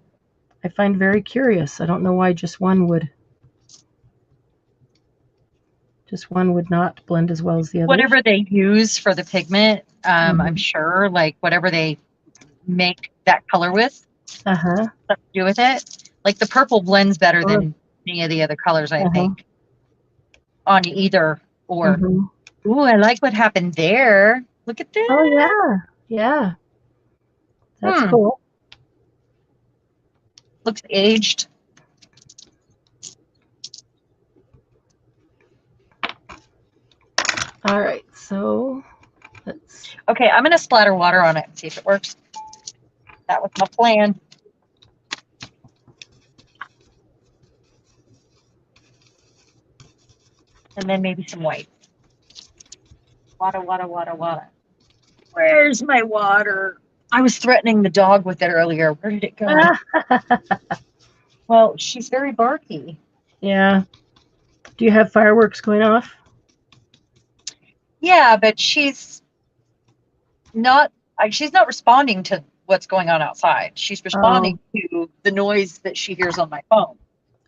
I find very curious. I don't know why just one would not blend as well as the other. Whatever they use for the pigment, I'm sure, like whatever they make that color with, stuff to do with it. Like the purple blends better than any of the other colors, I think, on either or. Ooh, I like what happened there. Look at this. Oh yeah. That's cool. Looks aged. All right, so let's. Okay, I'm going to splatter water on it and see if it works. That was my plan. And then maybe some white. Water, water, water, water. Where's my water? I was threatening the dog with it earlier. Where did it go? Well, she's very barky. Yeah. Do you have fireworks going off? Yeah, but she's not responding to what's going on outside. She's responding to the noise that she hears on my phone.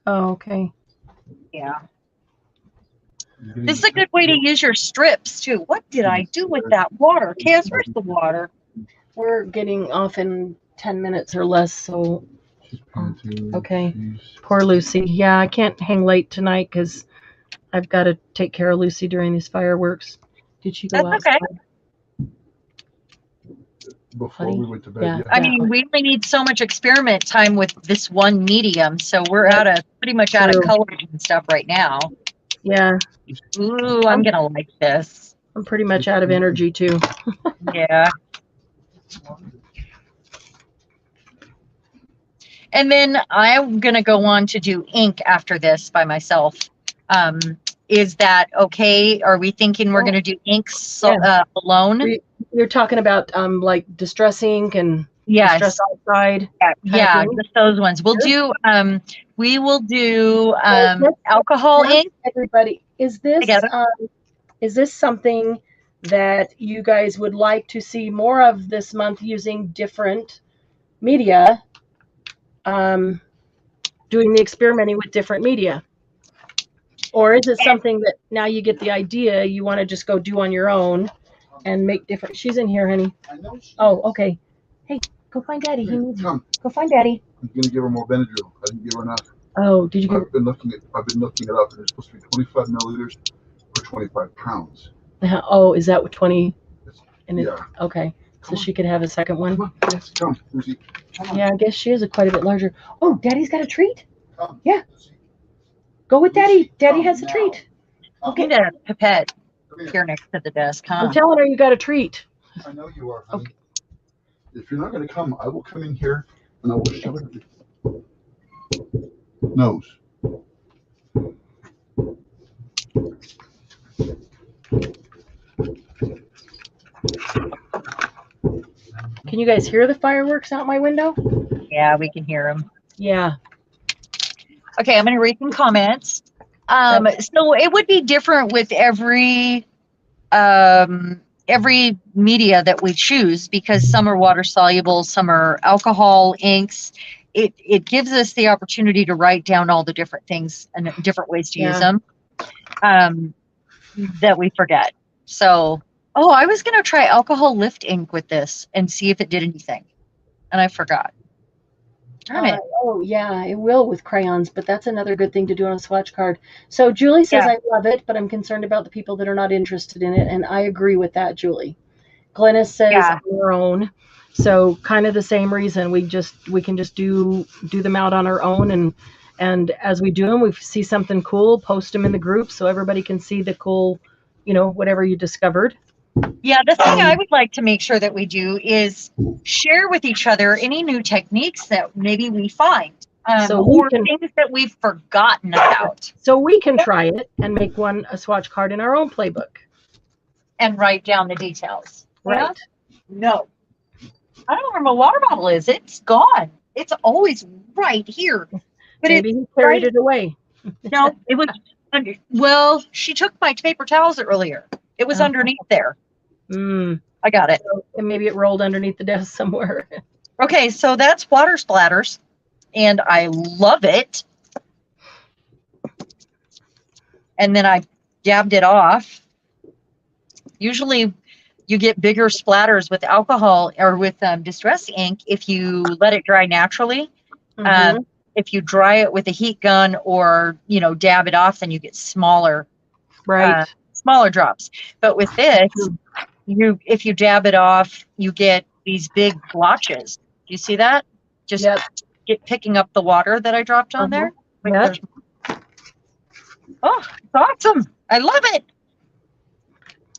Oh, okay. Yeah. This is a good way to use your strips too. What did I do with that water? Cass, where's the water? We're getting off in 10 minutes or less, so okay. Poor Lucy. Yeah, I can't hang late tonight because I've got to take care of Lucy during these fireworks. Did she go That's outside? okay. Before we went to bed, Yeah. yeah. I mean, we only need so much experiment time with this one medium, so we're pretty much out of colors and stuff right now. Yeah. Ooh, I'm gonna like this. I'm pretty much out of energy too. Yeah. And then I'm gonna go on to do ink after this by myself. Is that okay? Are we thinking we're gonna do ink alone? You're talking about like distress ink and distress oxide. Yeah, just those ones. We'll do we will do alcohol ink. Everybody, is this something that you guys would like to see more of this month, using different media, doing the experimenting with different media? Or is it something that now you get the idea, you want to just go do on your own and make different? She's in here, honey. Oh, okay. Hey, go find Daddy. He needs you. Go find Daddy. I'm gonna give her more Benadryl. I didn't give her enough. Oh, did you give? I've been looking it up, and it's supposed to be 25 milliliters per 25 pounds. Oh, is that what 20? Yeah. Okay. So she could have a second one. Come on. Yes, come, Lucy. Come on. Yeah, I guess she is quite a bit larger. Oh, Daddy's got a treat. Come, yeah. Lucy. Go with Daddy. Daddy has a treat. Okay, the pipette here next to the desk, huh? I'm telling her you got a treat. I know you are, honey. Okay. If you're not going to come, I will come in here and I will shove it in your nose. Can you guys hear the fireworks out my window? Yeah, we can hear them. Yeah. Okay, I'm going to read some comments. So it would be different with every media that we choose, because some are water soluble, some are alcohol inks. It gives us the opportunity to write down all the different things and different ways to use them that we forget. So, I was going to try alcohol lift ink with this and see if it did anything, and I forgot. Darn it. Oh, yeah, it will with crayons, but that's another good thing to do on a swatch card. So Julie says, I love it, but I'm concerned about the people that are not interested in it, and I agree with that, Julie. Glennis says on our own. So kind of the same reason. We can just do them out on our own, and as we do them, we see something cool, post them in the group so everybody can see the cool, whatever you discovered. Yeah, the thing I would like to make sure that we do is share with each other any new techniques that maybe we find, or things that we've forgotten about. So we can try it and make a swatch card in our own playbook. And write down the details. Right. Yeah? No. I don't know where my water bottle is. It's gone. It's always right here. But maybe he carried it away. No, it was under. Well, she took my paper towels earlier. It was underneath there. I got it. And maybe it rolled underneath the desk somewhere. Okay, so that's water splatters, and I love it. And then I dabbed it off. Usually you get bigger splatters with alcohol or with distress ink if you let it dry naturally. If you dry it with a heat gun or, dab it off, then you get smaller drops. But with this, if you dab it off, you get these big blotches. Do you see that? Just picking up the water that I dropped on there. Oh, it's awesome. I love it.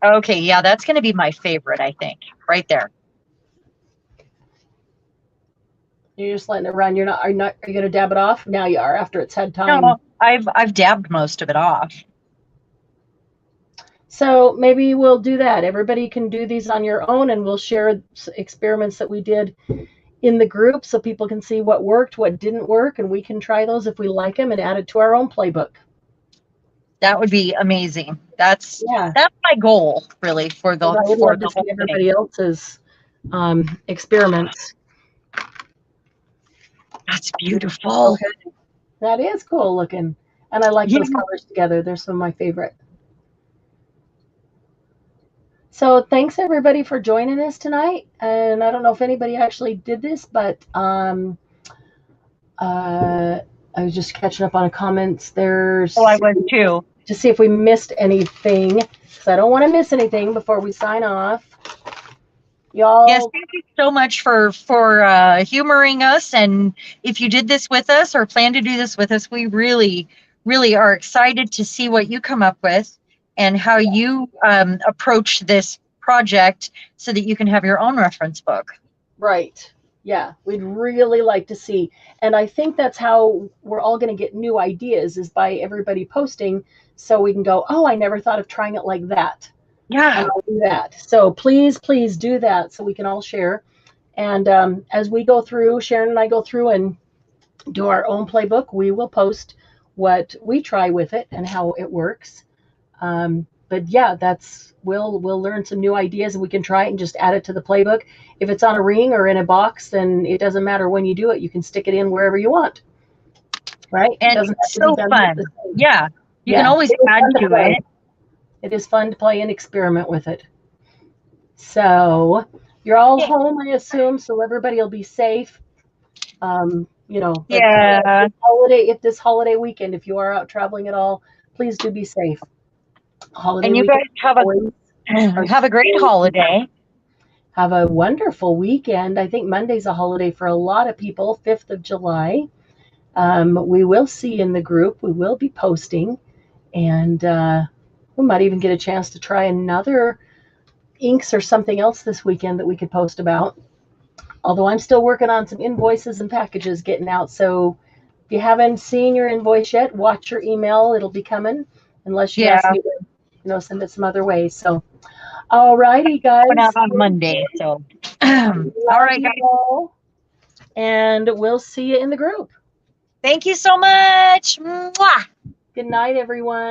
Okay, yeah, that's going to be my favorite, I think, right there. You're just letting it run. Are you going to dab it off? Now you are, after it's had time. No, I've dabbed most of it off. So maybe we'll do that. Everybody can do these on your own, and we'll share experiments that we did in the group so people can see what worked, what didn't work, and we can try those if we like them and add it to our own playbook. That would be amazing. That's Yeah. my goal, really, for the I would for love to the see whole everybody thing. else's experiments. That's beautiful. Okay. That is cool looking. And I like those colors together. They're some of my favorite. So thanks everybody for joining us tonight. And I don't know if anybody actually did this, but I was just catching up on the comments. There's I was too. To see if we missed anything, because I don't want to miss anything before we sign off. Y'all. Yes, thank you so much for humoring us. And if you did this with us or plan to do this with us, we really, really are excited to see what you come up with and how you approach this project so that you can have your own reference book. Right. Yeah, we'd really like to see. And I think that's how we're all going to get new ideas, is by everybody posting, so we can go, oh, I never thought of trying it like that. Yeah. And I'll do that. So please do that so we can all share. And as we go through, Sharon and I go through and do our own playbook, we will post what we try with it and how it works. But yeah, we'll learn some new ideas, and we can try it and just add it to the playbook. If it's on a ring or in a box, then it doesn't matter when you do it. You can stick it in wherever you want. Right? And it's so fun. Yeah. You can always add to it. It is fun to play and experiment with it. So you're all home, I assume, so everybody will be safe. Yeah. This holiday weekend, if you are out traveling at all, please do be safe. And you guys have a great holiday. Have a wonderful weekend. I think Monday's a holiday for a lot of people, 5th of July. We will see in the group. We will be posting, and we might even get a chance to try another inks or something else this weekend that we could post about. Although I'm still working on some invoices and packages getting out. So if you haven't seen your invoice yet, watch your email. It'll be coming, unless you ask me to send it some other way. So all righty, guys. Went out on Monday, so all right, guys. And we'll see you in the group. Thank you so much. Mwah. Good night, everyone.